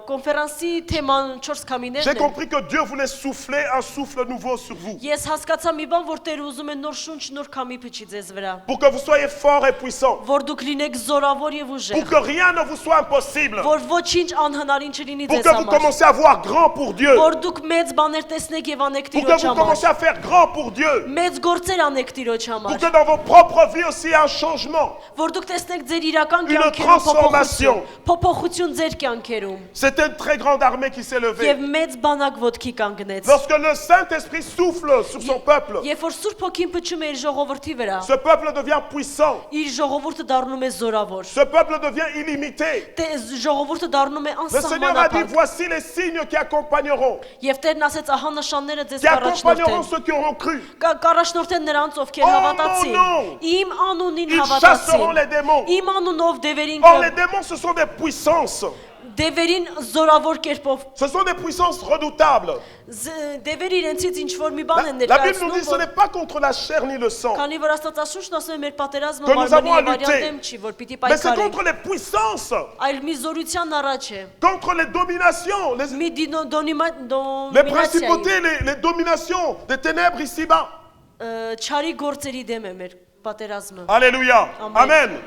Speaker 2: կոնֆերանսի թեման 4
Speaker 1: j'ai
Speaker 2: քամիներն են,
Speaker 1: compris que Dieu voulait souffler un souffle nouveau sur vous.
Speaker 2: ես հասկացա մի բան, որ Տերը ուզում է նոր շունչ, նոր քամի փչի ձեզ վրա,
Speaker 1: Pour que vous soyez forts et puissants.
Speaker 2: որ դուք լինեք զորավոր եւ
Speaker 1: Pour
Speaker 2: ուժեղ,
Speaker 1: que rien ne vous soit impossible.
Speaker 2: որ ոչինչ անհնարին չլինի
Speaker 1: Pour
Speaker 2: ձեզ
Speaker 1: que vous
Speaker 2: համար,
Speaker 1: commenciez à voir grand pour Dieu.
Speaker 2: որ դուք մեծ բաներ տեսնեք եւ անեք
Speaker 1: Pour que
Speaker 2: Տիրոջ
Speaker 1: vous commenciez
Speaker 2: համար,
Speaker 1: à faire grand pour Dieu.
Speaker 2: մեծ գործեր անեք Տիրոջ
Speaker 1: Pour
Speaker 2: համար,
Speaker 1: que dans vos propres vies aussi il y ait un changement.
Speaker 2: որ դուք տեսնեք ձեր իրական
Speaker 1: Une
Speaker 2: կյանքերում
Speaker 1: transformation.
Speaker 2: փոփոխություն ձեր կյանքերում
Speaker 1: C'était une très grande armée qui s'est levée.
Speaker 2: եւ մեծ բանակ ոտքի կանգնեց։
Speaker 1: Lorsque le Saint-Esprit souffle sur son peuple,
Speaker 2: Երբ որ Սուրբ Հոգին փչում է իր ժողովրդի վրա,
Speaker 1: ce peuple devient puissant.
Speaker 2: իր ժողովուրդը դառնում է զորավոր։
Speaker 1: Ce peuple devient illimité.
Speaker 2: Ժողովուրդը դառնում է
Speaker 1: Le Seigneur a dit,
Speaker 2: անսահմանափակ։
Speaker 1: voici les signes qui accompagneront,
Speaker 2: Եվ Տերն ասեց, ահա նշանները ձեզ
Speaker 1: qui accompagneront
Speaker 2: կառաջնորդեն։
Speaker 1: ceux qui auront cru.
Speaker 2: Կառաջնորդեն նրանց, ովքեր
Speaker 1: Oh,
Speaker 2: հավատացին։
Speaker 1: mon nom.
Speaker 2: Իմ անունին
Speaker 1: Ils chasseront
Speaker 2: հավատացին։
Speaker 1: les démons.
Speaker 2: Իմ անունով դևերին
Speaker 1: Or, les démons, ce sont des puissances.
Speaker 2: դևերին զորավոր կերպով
Speaker 1: Ce sont des puissances redoutables.
Speaker 2: դևերը իրենցից ինչ որ մի բան են
Speaker 1: La Bible nous dit, ce
Speaker 2: ներկայացնում,
Speaker 1: n'est pas contre la chair ni le sang,
Speaker 2: քանի որ Աստվածաշունչն ասում է մեր պատերազմը
Speaker 1: Que nous
Speaker 2: մարմնի
Speaker 1: avons à
Speaker 2: եւ արյան
Speaker 1: lutter.
Speaker 2: դեմ չի, որ պիտի
Speaker 1: mais c'est
Speaker 2: պայքարենք,
Speaker 1: contre les puissances,
Speaker 2: այլ մի զորության առաջ է,
Speaker 1: contre les dominations,
Speaker 2: մի
Speaker 1: les
Speaker 2: դոմինացիայի,
Speaker 1: principautés, les dominations des ténèbres ici-bas.
Speaker 2: չարի գործերի դեմ է մեր պատերազմը։
Speaker 1: Alléluia.
Speaker 2: Amen.
Speaker 1: Amen.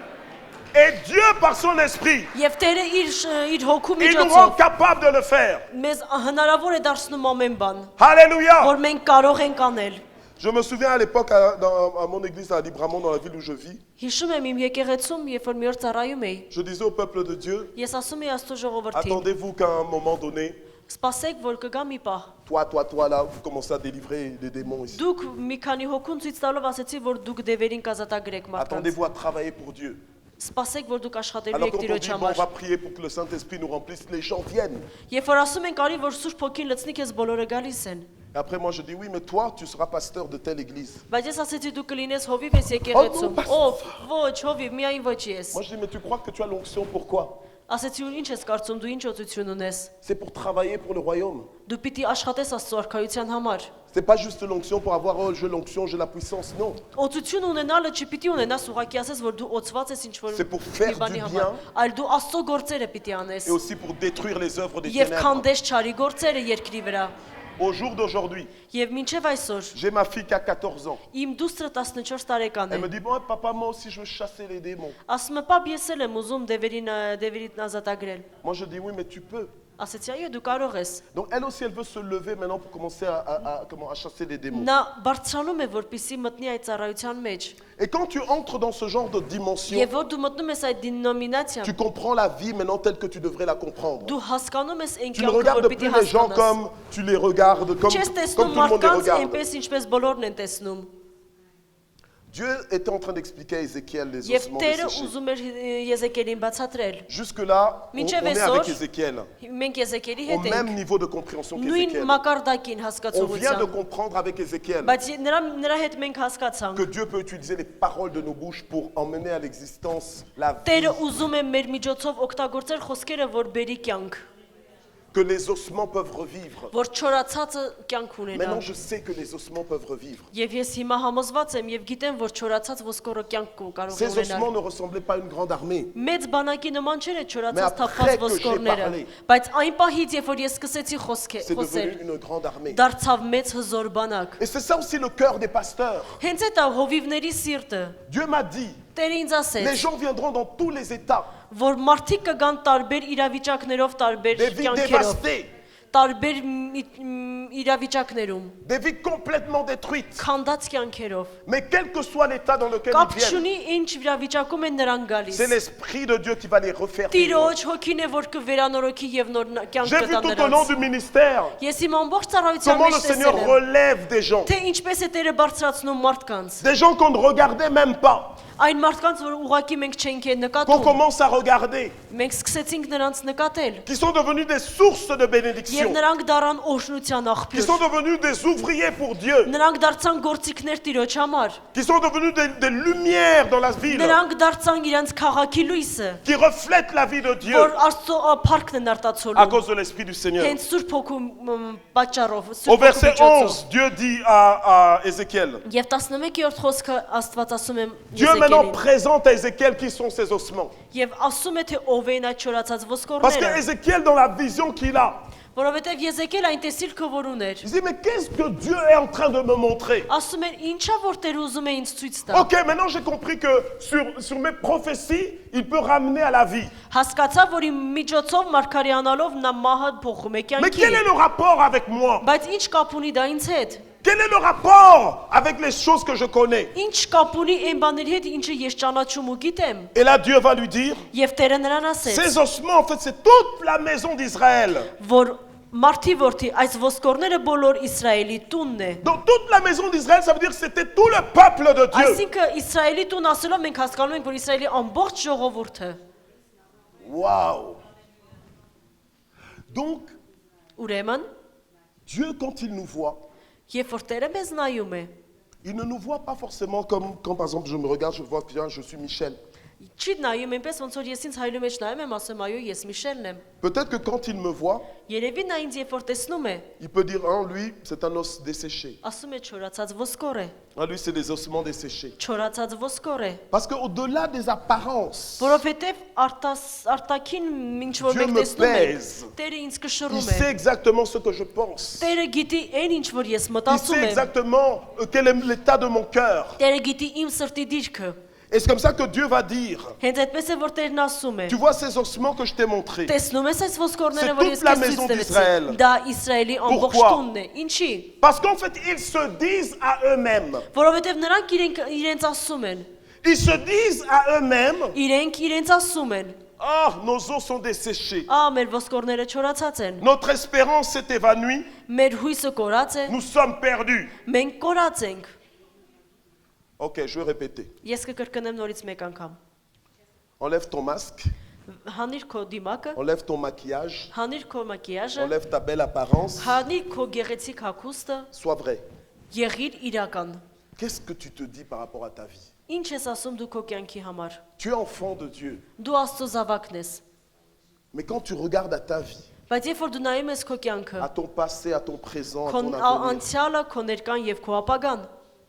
Speaker 1: Et Dieu, par son esprit,
Speaker 2: Եվ Տերը իր հոգու
Speaker 1: il nous rend
Speaker 2: միջոցով
Speaker 1: capables de le faire.
Speaker 2: մեզ հնարավոր է դարձնում ամեն բան,
Speaker 1: Alléluia.
Speaker 2: որ մենք կարող ենք անել։
Speaker 1: Je me souviens à l'époque, à mon église à Libramont, dans la ville où je vis,
Speaker 2: Հիշում եմ իմ եկեղեցում, երբ որ մի օր ծառայում էի,
Speaker 1: je disais au peuple de Dieu,
Speaker 2: ես ասում էի Աստծո ժողովրդին,
Speaker 1: attendez-vous qu'à un moment donné,
Speaker 2: սպասեք, որ կգա մի պահ։
Speaker 1: toi là, vous commencez à délivrer des démons ici.
Speaker 2: Դուք մի քանի հոգուն ցույց տալով ասեցի, որ դուք դևերին կազատագրեք մարդկանց։
Speaker 1: Attendez-vous à travailler pour Dieu.
Speaker 2: Սպասեք, որ դուք աշխատելու
Speaker 1: Alors
Speaker 2: եք
Speaker 1: quand on
Speaker 2: Տիրոջ
Speaker 1: dit, bon, on
Speaker 2: համար։
Speaker 1: va prier pour que le Saint-Esprit nous remplisse, les gens viennent.
Speaker 2: Երբ որ ասում ենք արի, որ Սուրբ Հոգին լցնի քեզ բոլորը գալիս են։
Speaker 1: Et après moi je dis, oui, mais toi, tu seras pasteur de telle église.
Speaker 2: Բայց ես ասեցի դու կլինես հովիվ ես եկեղեցում։ Ով, ոչ, հովիվ, միայն ոչ ես։
Speaker 1: Moi je dis, mais tu crois que tu as l'onction, pourquoi?
Speaker 2: Ասեցի ու ինչ ես կարծում, դու ինչ օծություն ունես։
Speaker 1: C'est pour travailler pour le royaume.
Speaker 2: Դու պիտի աշխատես Աստծո արքայության համար։
Speaker 1: C'est pas juste l'onction pour avoir, oh, j'ai l'onction, j'ai la puissance, non.
Speaker 2: Օծություն ունենալը չպիտի ունենաս ուղակի ասես, որ դու օծված ես ինչ որ
Speaker 1: C'est pour faire
Speaker 2: մի բանի
Speaker 1: du
Speaker 2: համար,
Speaker 1: bien.
Speaker 2: այլ դու Աստծո գործերը պիտի անես։
Speaker 1: Et aussi pour détruire les œuvres des
Speaker 2: Եվ
Speaker 1: ténèbres.
Speaker 2: քանդես չարի գործերը երկրի վրա։
Speaker 1: Au jour d'aujourd'hui,
Speaker 2: Եվ մինչև այսօր
Speaker 1: j'ai ma fille qui a 14 ans.
Speaker 2: իմ դուստրը 14 տարեկան
Speaker 1: Elle
Speaker 2: է։
Speaker 1: me dit, bon, papa, moi aussi je veux chasser les démons.
Speaker 2: Ասում է, պապ, ես էլ եմ ուզում դևերին ազատագրել։
Speaker 1: Moi je dis, oui, mais tu peux.
Speaker 2: Ասեցի, այո, դու կարող ես։
Speaker 1: Donc elle aussi, elle veut se lever maintenant pour commencer à chasser les démons.
Speaker 2: Նա բարձրանում է, որպեսզի մտնի այդ ծառայության մեջ։
Speaker 1: Et quand tu entres dans ce genre de dimension,
Speaker 2: Եվ որ դու մտնում ես այդ դինոմինացիա,
Speaker 1: tu comprends la vie maintenant telle que tu devrais la comprendre.
Speaker 2: դու հասկանում ես այն
Speaker 1: Tu ne
Speaker 2: կյանքը,
Speaker 1: regardes
Speaker 2: որ
Speaker 1: plus
Speaker 2: պիտի
Speaker 1: les gens
Speaker 2: հասկանաս։
Speaker 1: comme tu les regardes, comme
Speaker 2: Չես
Speaker 1: tout
Speaker 2: տեսնում
Speaker 1: le monde les
Speaker 2: մարդկանց
Speaker 1: regarde.
Speaker 2: այնպես ինչպես բոլորն են տեսնում։
Speaker 1: Dieu était en train d'expliquer à Ézéchiel les
Speaker 2: Եվ
Speaker 1: ossements
Speaker 2: Տերը
Speaker 1: desséchés.
Speaker 2: ուզում էր Եզեկիելին բացատրել։
Speaker 1: Jusque-là, on
Speaker 2: Մինչև
Speaker 1: est avec
Speaker 2: այսօր
Speaker 1: Ézéchiel,
Speaker 2: մենք Եզեկիելի
Speaker 1: au
Speaker 2: հետ
Speaker 1: même
Speaker 2: ենք։
Speaker 1: niveau de compréhension
Speaker 2: Նույն
Speaker 1: qu'Ézéchiel.
Speaker 2: մակարդակին
Speaker 1: On vient de
Speaker 2: հասկացողության։
Speaker 1: comprendre avec Ézéchiel
Speaker 2: Բայց նրա հետ մենք հասկացանք։
Speaker 1: que Dieu peut utiliser les paroles de nos bouches pour emmener à l'existence la vie,
Speaker 2: Տերը ուզում է մեր միջոցով օգտագործել խոսքերը, որ բերի կյանք,
Speaker 1: que les ossements peuvent revivre.
Speaker 2: որ չորացածը կյանք ունենա։
Speaker 1: Maintenant, je sais que les ossements peuvent revivre.
Speaker 2: Եվ ես հիմա համոզված եմ եւ գիտեմ, որ չորացած ոսկորը կյանք կարող է
Speaker 1: Ces ossements
Speaker 2: ունենալ։
Speaker 1: ne ressemblaient pas à une grande armée.
Speaker 2: Մեծ բանակի նման չէր
Speaker 1: Mais
Speaker 2: չորացած
Speaker 1: après
Speaker 2: թափված
Speaker 1: que j'ai
Speaker 2: ոսկորները,
Speaker 1: parlé,
Speaker 2: բայց այն պահից, երբ որ ես սկսեցի
Speaker 1: C'est
Speaker 2: խոսել,
Speaker 1: devenu une grande armée.
Speaker 2: դարձավ մեծ հզոր բանակ։
Speaker 1: Et c'est ça aussi le cœur des pasteurs.
Speaker 2: Հենց այդ է հովիվների սիրտը։
Speaker 1: Dieu m'a dit,
Speaker 2: Տերը ինձ
Speaker 1: les
Speaker 2: ասեց,
Speaker 1: gens viendront dans tous les états,
Speaker 2: որ մարդիկ կգան տարբեր իրավիճակներով, տարբեր
Speaker 1: des vies
Speaker 2: կյանքերով,
Speaker 1: dévastées.
Speaker 2: տարբեր իրավիճակներում,
Speaker 1: des vies complètement détruites.
Speaker 2: քանդած կյանքերով,
Speaker 1: Mais quel que soit l'état dans lequel
Speaker 2: կապ
Speaker 1: ils viennent,
Speaker 2: չունի ինչ իրավիճակում են նրանք գալիս։
Speaker 1: c'est l'Esprit de Dieu qui va les refaire vivre.
Speaker 2: Տիրոջ հոգին է, որ կվերանորոգի եւ նոր կյանք
Speaker 1: J'ai vu
Speaker 2: կտա
Speaker 1: tout au long
Speaker 2: նրանց։
Speaker 1: du ministère
Speaker 2: Ես իմ ամբողջ ծառայության
Speaker 1: comment le
Speaker 2: մեջ
Speaker 1: Seigneur
Speaker 2: տեսել եմ,
Speaker 1: relève des gens.
Speaker 2: թե ինչպես է Տերը բարձրացնում մարդկանց։
Speaker 1: Des gens qu'on ne regardait même pas,
Speaker 2: Այն մարդկանց, որ ուղակի մենք չենք
Speaker 1: qu'on
Speaker 2: նկատում,
Speaker 1: commence à regarder,
Speaker 2: մենք սկսեցինք նրանց nկատել,
Speaker 1: qui sont devenus des sources de
Speaker 2: եւ
Speaker 1: bénédiction,
Speaker 2: նրանք դարան օրհնության
Speaker 1: qui sont
Speaker 2: աղբյուր։
Speaker 1: devenus des ouvriers pour Dieu,
Speaker 2: Նրանք դարձան գործիքներ Տիրոջ համար։
Speaker 1: qui sont devenus des lumières dans la ville,
Speaker 2: Նրանք դարձան իրենց քաղաքի լույսը,
Speaker 1: qui reflètent la vie de Dieu
Speaker 2: որ Աստծո փառքն են
Speaker 1: à
Speaker 2: արտացոլում։
Speaker 1: cause de l'Esprit du Seigneur.
Speaker 2: Հենց Սուրբ Հոգու պատճառով,
Speaker 1: Au
Speaker 2: Սուրբ Հոգու
Speaker 1: verset
Speaker 2: միջոցով։
Speaker 1: 11, Dieu dit à Ézéchiel,
Speaker 2: Եւ 11-րդ խոսքը Աստված ասում է
Speaker 1: Dieu maintenant
Speaker 2: Եզեկիելին։
Speaker 1: présente à Ézéchiel qui sont ses ossements.
Speaker 2: Եվ ասում է թե ով են այդ չորացած
Speaker 1: Parce
Speaker 2: ոսկորները,
Speaker 1: que Ézéchiel, dans la vision qu'il a,
Speaker 2: որովհետեւ Եզեկիել այն տեսիլքը որ ուներ,
Speaker 1: il dit, mais qu'est-ce que Dieu est en train de me montrer?
Speaker 2: ասում էր ինչա որ Տերը ուզում է ինձ ցույց տա։
Speaker 1: Ok, maintenant j'ai compris que sur mes prophéties, il peut ramener à la vie.
Speaker 2: Հասկացա, որ իմ միջոցով մարգարեանալով նա մահը փոխում է
Speaker 1: Mais
Speaker 2: կյանքի։
Speaker 1: quel est le rapport avec moi?
Speaker 2: Բայց ինչ կապ ունի դա ինձ հետ։
Speaker 1: Quel est le rapport avec les choses que je connais?
Speaker 2: Ինչ կապ ունի այն բաների հետ, ինչը ես ճանաչում ու գիտեմ։
Speaker 1: Et là, Dieu va lui dire,
Speaker 2: Եվ Տերը նրան ասեց,
Speaker 1: ces ossements, en fait, c'est toute la maison d'Israël.
Speaker 2: որ Մարտի որդի այս ոսկորները բոլոր Իսրայելի տունն է։
Speaker 1: Donc toute la maison d'Israël, ça veut dire que c'était tout le peuple de Dieu.
Speaker 2: Այսինքն Իսրայելի տուն ասելով մենք հասկանում ենք, որ Իսրայելի ամբողջ ժողովուրդը
Speaker 1: Waouh! Donc,
Speaker 2: ուրեմն
Speaker 1: Dieu, quand il nous voit,
Speaker 2: երբ որ Տերը մեզ նայում է,
Speaker 1: il ne nous voit pas forcément comme quand, par exemple, je me regarde, je vois que tiens, je suis Michel.
Speaker 2: չի նայում այնպես ոնց որ ես ինձ հայրու մեջ նայում եմ, ասեմ այո, ես Միշելն եմ։
Speaker 1: Peut-être que quand il me voit,
Speaker 2: Երևի նա ինձ երբ որ տեսնում է,
Speaker 1: il peut dire, ah, lui, c'est un os desséché.
Speaker 2: ասում է չորացած ոսկոր է,
Speaker 1: Ah, lui, c'est des ossements desséchés.
Speaker 2: չորացած ոսկոր է,
Speaker 1: Parce qu'au-delà des apparences,
Speaker 2: որովհետև արտակին ինչ որ
Speaker 1: Dieu
Speaker 2: մենք
Speaker 1: me
Speaker 2: տեսնում ենք,
Speaker 1: pèse.
Speaker 2: Տերը ինձ
Speaker 1: il
Speaker 2: կշռում
Speaker 1: sait
Speaker 2: է։
Speaker 1: exactement ce que je pense.
Speaker 2: Տերը գիտի այն ինչ որ ես
Speaker 1: Il
Speaker 2: մտածում
Speaker 1: sait
Speaker 2: եմ։
Speaker 1: exactement quel est l'état de mon cœur.
Speaker 2: Տերը գիտի իմ սրտի դիրքը։
Speaker 1: Et c'est comme ça que Dieu va dire,
Speaker 2: Հենց այդպես է որ Տերն ասում է։
Speaker 1: tu vois ces ossements que je t'ai montrés.
Speaker 2: Տեսնում ես այս ոսկորները,
Speaker 1: C'est
Speaker 2: որ
Speaker 1: toute
Speaker 2: ես
Speaker 1: la
Speaker 2: քեզ
Speaker 1: maison
Speaker 2: ցույց
Speaker 1: d'Israël.
Speaker 2: տվեցի։ Դա Իսրայելի ամբողջ
Speaker 1: Pourquoi?
Speaker 2: տունն է։ Ինչի՞։
Speaker 1: Parce qu'en fait, ils se disent à eux-mêmes.
Speaker 2: Որովհետև նրանք իրենց ասում են։
Speaker 1: Ils se disent à eux-mêmes,
Speaker 2: Իրենք իրենց ասում են։
Speaker 1: ah, nos os sont desséchés.
Speaker 2: Մեր ոսկորները չորացած են։
Speaker 1: Notre espérance s'est évanouie.
Speaker 2: Մեր հույսը կորած է։
Speaker 1: Nous sommes perdus.
Speaker 2: Մենք կորած ենք։
Speaker 1: Ok, je vais répéter.
Speaker 2: Ես կկրկնեմ նորից մեկ անգամ։
Speaker 1: Enlève ton masque,
Speaker 2: Հանիր քո դիմակը,
Speaker 1: enlève ton maquillage,
Speaker 2: հանիր քո մակիաժը,
Speaker 1: enlève ta belle apparence.
Speaker 2: հանիր քո գեղեցիկ հագուստը,
Speaker 1: Sois vrai.
Speaker 2: եղիր իրական։
Speaker 1: Qu'est-ce que tu te dis par rapport à ta vie?
Speaker 2: Ինչ ես ասում դու քո կյանքի համար։
Speaker 1: Tu es enfant de Dieu.
Speaker 2: Դու Աստծո զավակն ես։
Speaker 1: Mais quand tu regardes à ta vie,
Speaker 2: Բայց երբ որ դու nայում ես քո կյանքը,
Speaker 1: à ton passé, à ton présent, à
Speaker 2: քո
Speaker 1: ton avenir,
Speaker 2: անցյալը, քո ներկան եւ քո ապագան,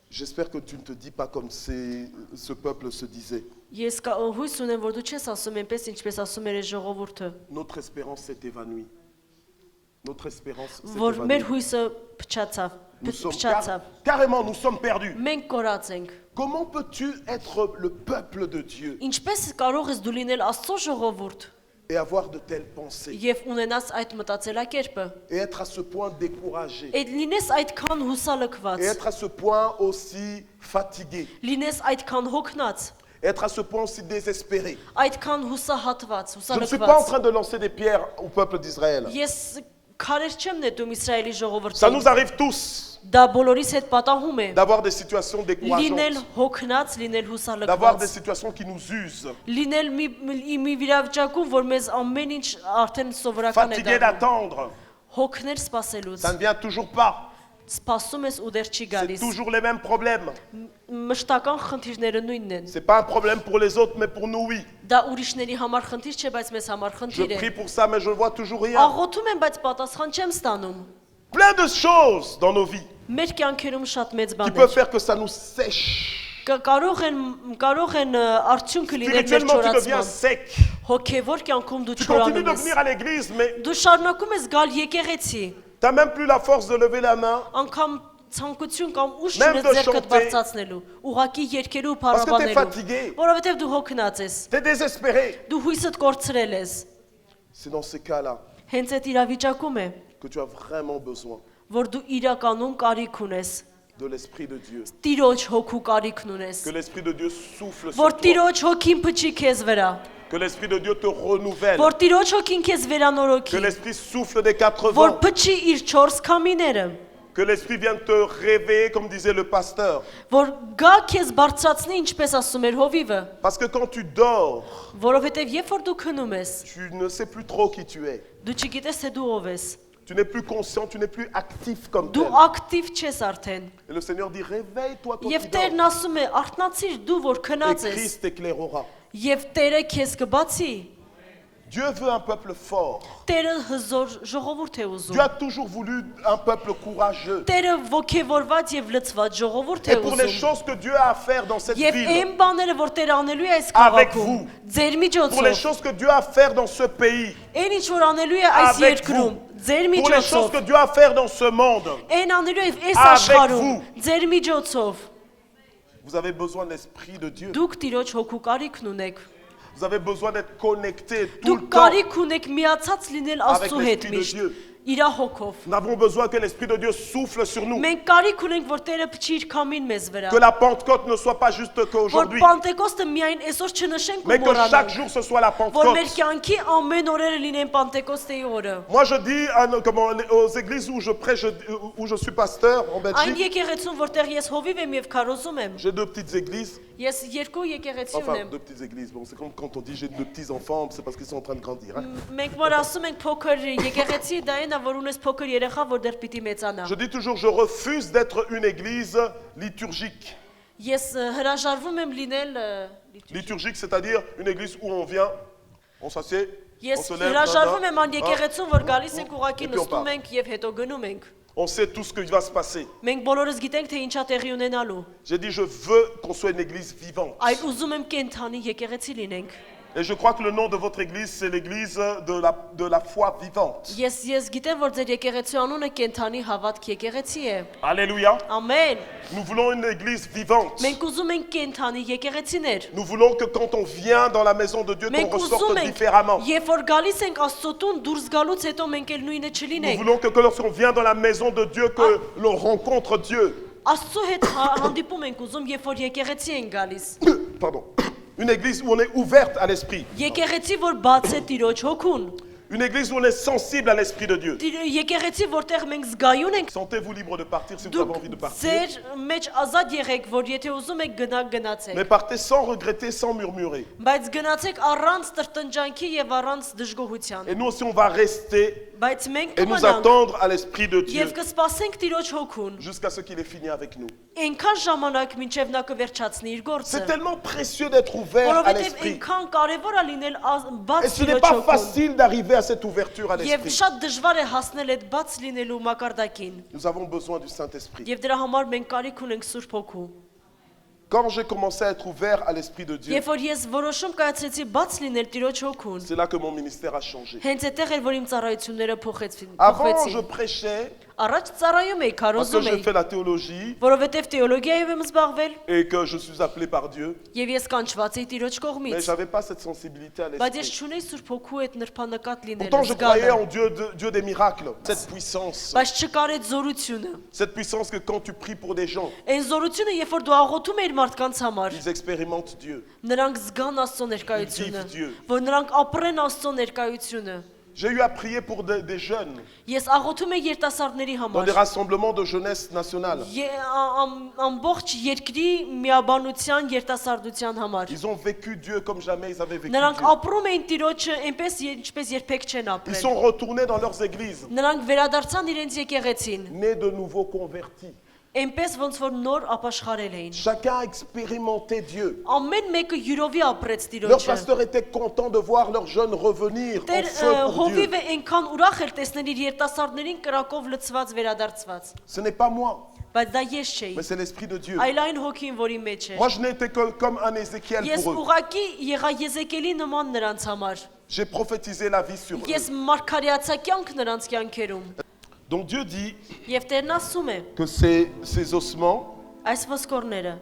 Speaker 1: j'espère que tu ne te dis pas comme ce peuple se disait.
Speaker 2: ես հույս ունեմ, որ դու չես ասում այնպես, ինչպես ասում էր այս ժողովուրդը,
Speaker 1: Notre espérance s'est évanouie. Notre espérance s'est
Speaker 2: որ մեր
Speaker 1: évanouie.
Speaker 2: հույսը փչացավ,
Speaker 1: Nous sommes
Speaker 2: փչացավ։
Speaker 1: carrément, nous sommes perdus.
Speaker 2: Մենք կորած ենք։
Speaker 1: Comment peux-tu être le peuple de Dieu
Speaker 2: Ինչպես կարող ես դու լինել Աստծո ժողովուրդ
Speaker 1: et avoir de telles pensées
Speaker 2: եւ ունենաս այդ մտածելակերպը,
Speaker 1: et être à ce point découragé
Speaker 2: այդ լինես այդքան հուսալքված,
Speaker 1: et être à ce point aussi fatigué,
Speaker 2: լինես այդքան հոգնած,
Speaker 1: être à ce point aussi désespéré?
Speaker 2: այդքան հուսահատված,
Speaker 1: Je ne suis pas en
Speaker 2: հուսալքված։
Speaker 1: train de lancer des pierres au peuple d'Israël.
Speaker 2: Ես քարեր չեմ նետում Իսրայելի
Speaker 1: Ça
Speaker 2: ժողովրդին։
Speaker 1: nous arrive tous
Speaker 2: Դա բոլորիս հետ պատահում է։
Speaker 1: d'avoir des situations
Speaker 2: Լինել
Speaker 1: décourageantes,
Speaker 2: հոգնած, լինել
Speaker 1: d'avoir des
Speaker 2: հուսալքված։
Speaker 1: situations qui nous usent,
Speaker 2: Լինել մի վիճակում, որ մեզ amեն ինչ արդեն սովորական է
Speaker 1: fatigués
Speaker 2: դառնում։
Speaker 1: d'attendre.
Speaker 2: Հոգներ սпасելուց։
Speaker 1: Ça ne vient toujours pas.
Speaker 2: Սպասում ես ու դեռ չի
Speaker 1: C'est
Speaker 2: գալիս։
Speaker 1: toujours les mêmes problèmes.
Speaker 2: Մշտական խնդիրները նույնն են։
Speaker 1: C'est pas un problème pour les autres, mais pour nous, oui.
Speaker 2: Դա ուրիշների համար խնդիր չէ, բայց մեզ համար
Speaker 1: Je
Speaker 2: խնդիր է։
Speaker 1: prie pour ça, mais je ne vois toujours rien.
Speaker 2: Աղոթում եմ, բայց պատասխան չեմ ստանում։
Speaker 1: Plein de choses dans nos vies
Speaker 2: Մեր կյանքերում շատ մեծ
Speaker 1: qui peuvent
Speaker 2: բաներ
Speaker 1: faire que ça nous sèche.
Speaker 2: կարող են արդյունքը լինել մեր
Speaker 1: Spirituellement, tu deviens
Speaker 2: չորացման։
Speaker 1: sec.
Speaker 2: Հոգևոր կյանքում դու
Speaker 1: Tu continues
Speaker 2: չորանում
Speaker 1: de
Speaker 2: ես։
Speaker 1: venir à l'église, mais
Speaker 2: Դու շարունակում ես գալ եկեղեցի,
Speaker 1: tu n'as même plus la force de lever la main
Speaker 2: անգամ ցանկություն կամ ուժ
Speaker 1: Même
Speaker 2: չունես
Speaker 1: de
Speaker 2: ձեռքդ
Speaker 1: chanter.
Speaker 2: բարձրացնելու, ուղակի երկերու ու
Speaker 1: parce que tu es
Speaker 2: փառաբանելու,
Speaker 1: fatigué,
Speaker 2: որովհետև դու հոգնած ես,
Speaker 1: tu es désespéré.
Speaker 2: դու հույսդ կորցրել ես։
Speaker 1: C'est dans ces cas-là
Speaker 2: Հենց այդ իրավիճակում է,
Speaker 1: que tu as vraiment besoin
Speaker 2: որ դու իրականում կարիք ունես,
Speaker 1: de l'Esprit de Dieu.
Speaker 2: Տիրոջ հոգու կարիքն ունես,
Speaker 1: Que l'Esprit de Dieu souffle sur
Speaker 2: որ
Speaker 1: toi.
Speaker 2: Տիրոջ հոգին փչի քեզ վրա,
Speaker 1: Que l'Esprit de Dieu te renouvelle.
Speaker 2: որ Տիրոջ հոգին քեզ
Speaker 1: Que
Speaker 2: վերանորոգի,
Speaker 1: l'Esprit souffle des quatre
Speaker 2: որ
Speaker 1: vents.
Speaker 2: փչի իր 4 քամիները,
Speaker 1: Que l'Esprit vienne te réveiller, comme disait le pasteur.
Speaker 2: որ գա քեզ բարձրացնի, ինչպես ասում էր հովիվը,
Speaker 1: Parce que quand tu dors,
Speaker 2: որովհետև երբ որ դու քնում ես,
Speaker 1: tu ne sais plus trop qui tu es.
Speaker 2: դու չգիտես թե դու ով ես,
Speaker 1: Tu n'es plus conscient, tu n'es plus actif comme
Speaker 2: դու
Speaker 1: tel.
Speaker 2: ակտիվ չես արդեն,
Speaker 1: Et le Seigneur dit, réveille-toi, toi
Speaker 2: եւ
Speaker 1: qui
Speaker 2: Տերն
Speaker 1: dors.
Speaker 2: ասում է արթնացիր դու որ
Speaker 1: Et
Speaker 2: քնած ես,
Speaker 1: Christ t'éclairera.
Speaker 2: եւ Տերը քեզ կբացի,
Speaker 1: Dieu veut un peuple fort.
Speaker 2: Տերը հզոր ժողովուրդ է
Speaker 1: Dieu
Speaker 2: ուզում,
Speaker 1: a toujours voulu un peuple courageux.
Speaker 2: Տերը ոգևորված եւ լցված ժողովուրդ է
Speaker 1: Et pour les
Speaker 2: ուզում,
Speaker 1: choses que Dieu a à faire dans cette
Speaker 2: եւ
Speaker 1: ville,
Speaker 2: այն բաները որ Տերը անելու է այս
Speaker 1: Avec
Speaker 2: քաղաքում,
Speaker 1: vous.
Speaker 2: ձեր
Speaker 1: pour les
Speaker 2: միջոցով,
Speaker 1: choses que Dieu a à faire dans ce pays,
Speaker 2: այն ինչ որ անելու է այս
Speaker 1: Avec
Speaker 2: երկրում, ձեր
Speaker 1: pour les choses
Speaker 2: միջոցով,
Speaker 1: que Dieu a à faire dans ce monde,
Speaker 2: այն անելու է այս
Speaker 1: Avec
Speaker 2: աշխարհում,
Speaker 1: vous.
Speaker 2: ձեր միջոցով,
Speaker 1: vous avez besoin de l'Esprit de Dieu.
Speaker 2: դուք Տիրոջ հոգու կարիքն ունեք,
Speaker 1: Vous avez besoin d'être connecté tout
Speaker 2: դուք
Speaker 1: le temps.
Speaker 2: կարիք ունեք միացած լինել
Speaker 1: Avec
Speaker 2: Աստծո հետ
Speaker 1: l'Esprit de
Speaker 2: միշտ,
Speaker 1: Dieu.
Speaker 2: իր հոգով,
Speaker 1: Nous avons besoin que l'Esprit de Dieu souffle sur nous.
Speaker 2: մենք կարիք ունենք որ Տերը փչի իր քամին մեզ վրա,
Speaker 1: Que la Pentecôte ne soit pas juste
Speaker 2: որ
Speaker 1: qu'aujourd'hui,
Speaker 2: Պանտեկոստը միայն այսօր չնշենք ու
Speaker 1: mais que chaque
Speaker 2: մոռանանք,
Speaker 1: jour ce soit la
Speaker 2: որ մեր
Speaker 1: Pentecôte.
Speaker 2: կյանքի ամեն օրերը լինեն Պանտեկոստեի օրը։
Speaker 1: Moi je dis aux églises où je prêche, où je suis pasteur en
Speaker 2: Այն
Speaker 1: Belgique,
Speaker 2: եկեղեցուն, որտեղ ես հովիվ եմ եւ քարոզում եմ,
Speaker 1: j'ai deux petites églises.
Speaker 2: ես երկու եկեղեցի
Speaker 1: Enfin,
Speaker 2: ունեմ։
Speaker 1: deux petites églises. Bon, c'est comme quand on dit j'ai deux petits enfants, c'est parce qu'ils sont en train de grandir. Hein.
Speaker 2: Մենք որ ասում ենք փոքր եկեղեցի, դա այն է, որ ունես փոքր երեխա, որ դեռ պիտի մեծանա։
Speaker 1: Je dis toujours, je refuse d'être une église liturgique.
Speaker 2: Ես հրաժարվում եմ լինել
Speaker 1: Liturgique, c'est-à-dire une église où on vient, on s'assied, on
Speaker 2: Ես
Speaker 1: se lève,
Speaker 2: հրաժարվում եմ այն
Speaker 1: hein,
Speaker 2: եկեղեցուն, որ գալիս ենք ուղակի
Speaker 1: Et puis on
Speaker 2: նստում
Speaker 1: part.
Speaker 2: ենք եւ հետո գնում ենք։
Speaker 1: On sait tout ce qui va se passer.
Speaker 2: Մենք բոլորս գիտենք թե ինչա տեղի ունենալու։
Speaker 1: J'ai dit, je veux qu'on soit une église vivante.
Speaker 2: Այլ ուզում եմ կենթանի եկեղեցի լինենք։
Speaker 1: Et je crois que le nom de votre église, c'est l'église de la foi vivante.
Speaker 2: Ես գիտեմ, որ ձեր եկեղեցու անունը կենթանի հավատք եկեղեցի է։
Speaker 1: Alléluia.
Speaker 2: Ամեն։
Speaker 1: Nous voulons une église vivante.
Speaker 2: Մենք ուզում ենք կենթանի եկեղեցիներ։
Speaker 1: Nous voulons que quand on vient dans la maison de Dieu, qu'on
Speaker 2: Մենք
Speaker 1: ressorte
Speaker 2: ուզում ենք,
Speaker 1: différemment.
Speaker 2: երբ որ գալիս ենք Աստծո տուն, դուրս գալուց հետո մենք էլ նույնը
Speaker 1: Nous
Speaker 2: չլինենք։
Speaker 1: voulons que lorsqu'on vient dans la maison de Dieu, que l'on rencontre Dieu.
Speaker 2: Աստծո հետ հանդիպում ենք ուզում, երբ որ եկեղեցի ենք գալիս։
Speaker 1: Pardon. Une église où on est ouverte à l'esprit.
Speaker 2: Եկեղեցի, որ բաց է Տիրոջ հոգուն։
Speaker 1: Une église où on est sensible à l'esprit de Dieu.
Speaker 2: Եկեղեցի, որտեղ մենք զգայուն ենք,
Speaker 1: Sentez-vous libre de partir si vous avez
Speaker 2: դուք
Speaker 1: envie de partir.
Speaker 2: ձեր մեջ ազատ եղեք, որ եթե ուզում եք գնացեք։
Speaker 1: Mais partez sans regretter, sans murmurer.
Speaker 2: Բայց գնացեք առանց տրտնջանքի եւ առանց դժգոհության։
Speaker 1: Et nous aussi, on va rester
Speaker 2: Բայց մենք
Speaker 1: et nous
Speaker 2: կմնանք
Speaker 1: attendre à l'esprit de Dieu
Speaker 2: եւ կսպասենք Տիրոջ հոգուն։
Speaker 1: jusqu'à ce qu'il ait fini avec nous.
Speaker 2: Այնքան ժամանակ մինչև նա կվերջացնի իր գործը։
Speaker 1: C'est tellement précieux d'être ouvert à
Speaker 2: Որովհետև
Speaker 1: l'esprit.
Speaker 2: այնքան կարևոր է լինել
Speaker 1: Et
Speaker 2: բաց
Speaker 1: ce n'est
Speaker 2: Տիրոջ
Speaker 1: pas
Speaker 2: հոգուն։
Speaker 1: facile d'arriver à cette ouverture à
Speaker 2: Եվ
Speaker 1: l'esprit.
Speaker 2: շատ դժվար է հասնել այդ բաց լինելու մակարդակին։
Speaker 1: Nous avons besoin du Saint-Esprit.
Speaker 2: Եվ դրա համար մենք կարիք ունենք Սուրբ Հոգու։
Speaker 1: Quand j'ai commencé à être ouvert à l'esprit de Dieu,
Speaker 2: Երբ որ ես որոշում կայացրեցի բաց լինել Տիրոջ հոգուն,
Speaker 1: c'est là que mon ministère a changé.
Speaker 2: հենց այդտեղ էր որ իմ ծառայությունները
Speaker 1: Avant, je
Speaker 2: փոխվեցին։
Speaker 1: prêchais
Speaker 2: Առաջ ծառայում էի,
Speaker 1: parce que
Speaker 2: քարոզում
Speaker 1: j'ai
Speaker 2: էի,
Speaker 1: fait la théologie
Speaker 2: որովհետև թեոլոգիայով եմ զբաղվել
Speaker 1: et que je suis appelé par Dieu.
Speaker 2: եւ ես կանչված էի Տիրոջ
Speaker 1: Mais
Speaker 2: կողմից։
Speaker 1: je n'avais pas cette sensibilité à
Speaker 2: Բայց ես
Speaker 1: l'esprit.
Speaker 2: չունեի Սուրբ Հոգու այդ նրբանկատ լինելը,
Speaker 1: Pourtant, je croyais
Speaker 2: զգալը,
Speaker 1: en Dieu, Dieu des miracles. Cette puissance.
Speaker 2: բայց չկար այդ զորությունը։
Speaker 1: Cette puissance que quand tu pries pour des gens,
Speaker 2: Այն զորությունը, երբ որ դու աղոթում ես մարդկանց համար,
Speaker 1: ils expérimentent Dieu.
Speaker 2: նրանք զգան Աստծո ներկայությունը,
Speaker 1: Ils vivent Dieu.
Speaker 2: որ նրանք ապրեն Աստծո ներկայությունը։
Speaker 1: J'ai eu à prier pour des jeunes
Speaker 2: Ես աղոթում եմ երիտասարդների
Speaker 1: dans
Speaker 2: համար։
Speaker 1: des rassemblements de jeunesse nationale.
Speaker 2: Ամբողջ երկրի միաբանության երիտասարդության համար։
Speaker 1: Ils ont vécu Dieu comme jamais ils avaient vécu
Speaker 2: Նրանք
Speaker 1: Dieu.
Speaker 2: ապրում էին Տիրոջը այնպես ինչպես երբեք չեն
Speaker 1: Ils
Speaker 2: ապրել։
Speaker 1: sont retournés dans leurs églises,
Speaker 2: Նրանք վերադարձան իրենց եկեղեցին,
Speaker 1: nés de nouveau convertis.
Speaker 2: այնպես ոնց որ նոր ապաշխարել էին։
Speaker 1: Chacun a expérimenté Dieu.
Speaker 2: Ամեն մեկը յուրովի ապրեց
Speaker 1: Leur
Speaker 2: Տիրոջը։
Speaker 1: pasteur était content de voir leurs jeunes revenir en
Speaker 2: Տեր
Speaker 1: feu pour Dieu.
Speaker 2: հովիվը այնքան ուրախ էր տեսնել իր երիտասարդներին կրակով լցված վերադարձված։
Speaker 1: Ce n'est pas moi,
Speaker 2: Բայց դա ես չէի։
Speaker 1: mais c'est l'Esprit de Dieu.
Speaker 2: Այլ այն hոգին, որի մեջ էր։
Speaker 1: Moi, je n'étais que comme un Ézéchiel
Speaker 2: Ես
Speaker 1: pour eux.
Speaker 2: ուղակի եղա Եզեկիելի նման նրանց համար։
Speaker 1: J'ai prophétisé la vie sur eux.
Speaker 2: Ես մարգարեացա կյանք նրանց կյանքերում։
Speaker 1: Donc Dieu dit
Speaker 2: Եվ Տերն ասում է,
Speaker 1: que ces ossements,
Speaker 2: այս ոսկորները,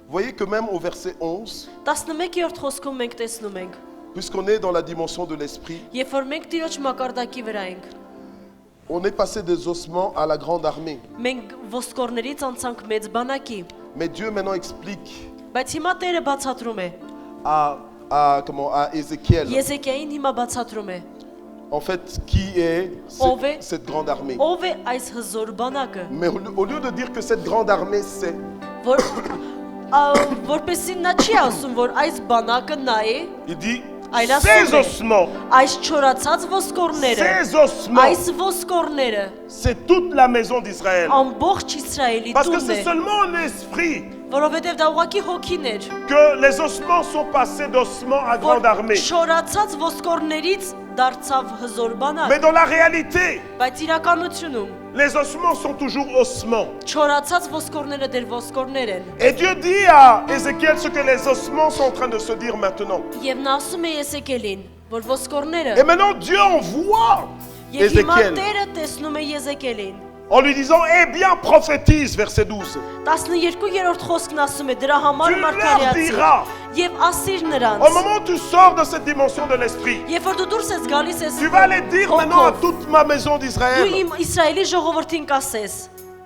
Speaker 1: vous voyez que même au verset 11,
Speaker 2: 11-րդ խոսքում մենք տեսնում ենք,
Speaker 1: puisqu'on est dans la dimension de l'Esprit,
Speaker 2: երբ որ մենք Տիրոջ մակարդակի վրա ենք,
Speaker 1: On est passé des ossements à la grande armée.
Speaker 2: Մենք ոսկորներից անցանք մեծ բանակի,
Speaker 1: Mais Dieu maintenant explique
Speaker 2: բայց հիմա Տերը բացատրում է։
Speaker 1: à Ézéchiel,
Speaker 2: Եզեկիային հիմա բացատրում է։
Speaker 1: en fait, qui est cette grande armée.
Speaker 2: Ով է այս հզոր բանակը,
Speaker 1: Mais au lieu de dire que cette grande armée, c'est,
Speaker 2: որ որպեսզի նա չի ասում, որ այս բանակը նա է,
Speaker 1: il dit,
Speaker 2: Այլասում
Speaker 1: ces
Speaker 2: է,
Speaker 1: ossements,
Speaker 2: այս չորացած ոսկորները,
Speaker 1: ces ossements,
Speaker 2: այս ոսկորները
Speaker 1: c'est toute la maison d'Israël.
Speaker 2: ամբողջ Իսրայելի
Speaker 1: Parce que
Speaker 2: տունն
Speaker 1: c'est
Speaker 2: է,
Speaker 1: seulement en esprit
Speaker 2: որովհետև դա ուղղակի հոգին էր,
Speaker 1: que les ossements sont passés d'ossements à grande armée.
Speaker 2: չորացած ոսկորներից դարձավ հզոր բանակ,
Speaker 1: Mais dans la réalité,
Speaker 2: բայց իրականությունում
Speaker 1: les ossements sont toujours ossements.
Speaker 2: չորացած ոսկորները դեր ոսկորներ են,
Speaker 1: Et Dieu dit à Ézéchiel ce que les ossements sont en train de se dire maintenant.
Speaker 2: եւ նա ասում է Եսեկելին, որ ոսկորները,
Speaker 1: Et maintenant, Dieu envoie
Speaker 2: եւ հիմա
Speaker 1: Ézéchiel
Speaker 2: Տերը տեսնում է Եսեկելին,
Speaker 1: en lui disant, eh bien, prophétise, verset 12.
Speaker 2: 12-րդ խոսքն ասում է դրա համար
Speaker 1: Tu leur
Speaker 2: մարգարեացի
Speaker 1: diras,
Speaker 2: եւ ասիր
Speaker 1: au
Speaker 2: նրանց,
Speaker 1: moment où tu sors de cette dimension de l'esprit,
Speaker 2: երբ որ դու դուրս ես գալիս ես
Speaker 1: tu vas aller dire maintenant à
Speaker 2: հոգով,
Speaker 1: toute ma maison
Speaker 2: դու
Speaker 1: d'Israël
Speaker 2: իմ Իսրայելի ժողովրդին կասես,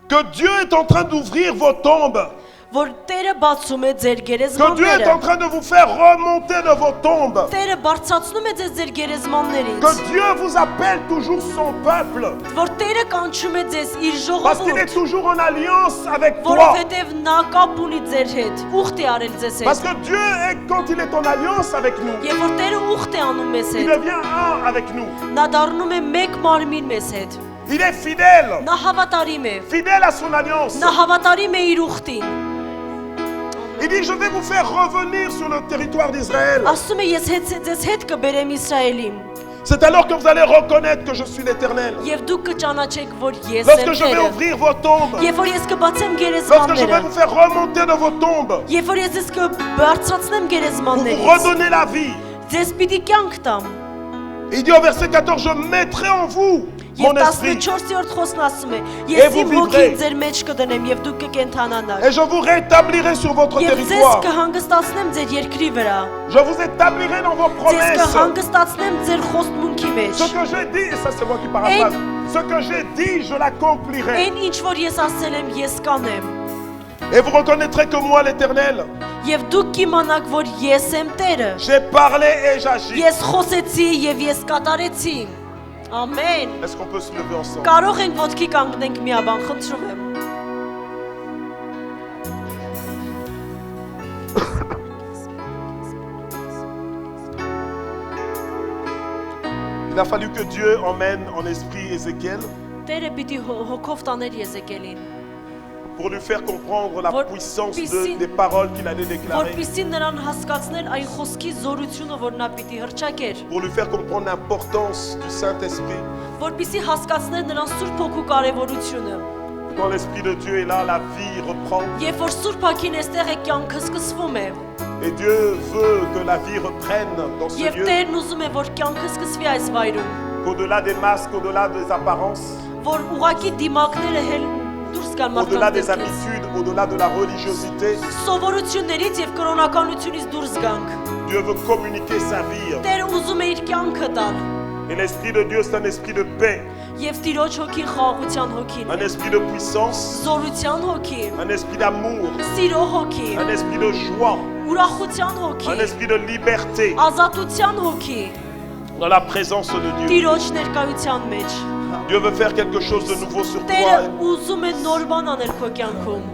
Speaker 1: que Dieu est en train d'ouvrir vos tombes,
Speaker 2: որ Տերը բացում է ձեր
Speaker 1: que Dieu est
Speaker 2: գերեզմանները,
Speaker 1: en train de vous faire remonter de vos tombes,
Speaker 2: Տերը բարձրացնում է ձեզ ձեր գերեզմաններից,
Speaker 1: que Dieu vous appelle toujours son peuple,
Speaker 2: որ Տերը կանչում է ձեզ իր
Speaker 1: parce qu'il est
Speaker 2: ժողովուրդ,
Speaker 1: toujours en alliance avec toi.
Speaker 2: որովհետև նա կապ ունի ձեր հետ, ուխտ է արել ձեզ
Speaker 1: Parce
Speaker 2: հետ,
Speaker 1: que Dieu, quand il est en alliance avec nous,
Speaker 2: երբ որ Տերը ուխտ է անում մեզ
Speaker 1: il
Speaker 2: հետ,
Speaker 1: devient un avec nous.
Speaker 2: նա դառնում է մեկ մարմին մեզ հետ,
Speaker 1: Il est fidèle,
Speaker 2: նա հավատարիմ է,
Speaker 1: fidèle à son alliance.
Speaker 2: նա հավատարիմ է իր ուխտին,
Speaker 1: Il dit, je vais vous faire revenir sur le territoire d'Israël.
Speaker 2: ասում է ես ձեզ հետ կբերեմ Իսրայելին,
Speaker 1: C'est alors que vous allez reconnaître que je suis l'Éternel.
Speaker 2: եւ դուք կճանաչեք, որ ես
Speaker 1: Lorsque
Speaker 2: եմ
Speaker 1: je vais
Speaker 2: Տերը,
Speaker 1: ouvrir vos tombes,
Speaker 2: երբ որ ես կբացեմ
Speaker 1: lorsque je vais
Speaker 2: գերեզմանները,
Speaker 1: vous faire remonter de vos tombes,
Speaker 2: երբ որ ես ձեզ կբարձրացնեմ
Speaker 1: pour vous
Speaker 2: գերեզմաններից,
Speaker 1: redonner la vie.
Speaker 2: ձեզ պիտի կյանք տամ,
Speaker 1: Il dit au verset 14, je mettrai en vous
Speaker 2: եւ
Speaker 1: mon esprit
Speaker 2: 14-րդ խոսքն ասում է,
Speaker 1: Et
Speaker 2: ես
Speaker 1: vous
Speaker 2: իմ
Speaker 1: vivrez.
Speaker 2: հոգին ձեր մեջ կդնեմ եւ դուք կկենթանանաք,
Speaker 1: et je vous rétablirai sur votre
Speaker 2: եւ ձեզ
Speaker 1: territoire.
Speaker 2: կհանգստացնեմ ձեր երկրի վրա,
Speaker 1: Je vous établirai dans vos
Speaker 2: ձեզ
Speaker 1: promesses.
Speaker 2: կհանգստացնեմ ձեր խոստմունքի մեջ,
Speaker 1: Ce que j'ai dit, et ça c'est moi qui paraphrase, ce que j'ai dit, je l'accomplirai.
Speaker 2: այն ինչ որ ես ասել եմ, ես կանեմ,
Speaker 1: Et vous reconnaîtrez que moi, l'Éternel,
Speaker 2: եւ դուք կիմանաք, որ ես եմ Տերը,
Speaker 1: j'ai parlé et j'agis.
Speaker 2: ես խոսեցի եւ ես կատարեցի, ամեն,
Speaker 1: Est-ce qu'on peut se lever ensemble?
Speaker 2: կարող ենք ոտքի կանգնենք միաբան, խնդրում եմ,
Speaker 1: Il a fallu que Dieu emmène en esprit Ézéchiel
Speaker 2: Տերը պիտի հոգով տաներ Եզեկելին,
Speaker 1: pour lui faire comprendre la
Speaker 2: Որ
Speaker 1: puissance
Speaker 2: պիսին-
Speaker 1: des paroles qu'il allait déclarer,
Speaker 2: որպեսզի նրան հասկացներ այն խոսքի զորությունը, որ նա պիտի հռչակեր,
Speaker 1: pour lui faire comprendre l'importance du Saint-Esprit.
Speaker 2: որպեսզի հասկացներ նրան Սուրբ Հոգու կարևորությունը,
Speaker 1: Quand l'Esprit de Dieu est là, la vie reprend.
Speaker 2: երբ որ Սուրբ Հոգին էստեղ է, կյանքը սկսվում է,
Speaker 1: Et Dieu veut que la vie reprenne dans ce
Speaker 2: եւ
Speaker 1: lieu,
Speaker 2: Տերն ուզում է, որ կյանքը սկսվի այս վայրում,
Speaker 1: qu'au-delà des masques, au-delà des apparences,
Speaker 2: որ ուղակի դիմակները հել դուրս գան
Speaker 1: au-delà des
Speaker 2: մարդկանց,
Speaker 1: habitudes, au-delà de la religiosité,
Speaker 2: սովորություններից եւ կրոնականությունից դուրս գանք,
Speaker 1: Dieu veut communiquer sa vie.
Speaker 2: Տերը ուզում է իր կյանքը տալ,
Speaker 1: Et l'Esprit de Dieu, c'est un esprit de paix,
Speaker 2: եւ Տիրոջ Հոգին խաղաղության հոգին,
Speaker 1: un esprit de puissance,
Speaker 2: զորության հոգի,
Speaker 1: un esprit d'amour,
Speaker 2: սիրո հոգի,
Speaker 1: un esprit de joie,
Speaker 2: ուրախության
Speaker 1: un
Speaker 2: հոգի,
Speaker 1: esprit de liberté
Speaker 2: ազատության հոգի,
Speaker 1: dans la présence de Dieu.
Speaker 2: Տիրոջ ներկայության մեջ,
Speaker 1: Dieu veut faire quelque chose de nouveau sur
Speaker 2: Տերը
Speaker 1: toi.
Speaker 2: ուզում է նոր բան անել քո կյանքում,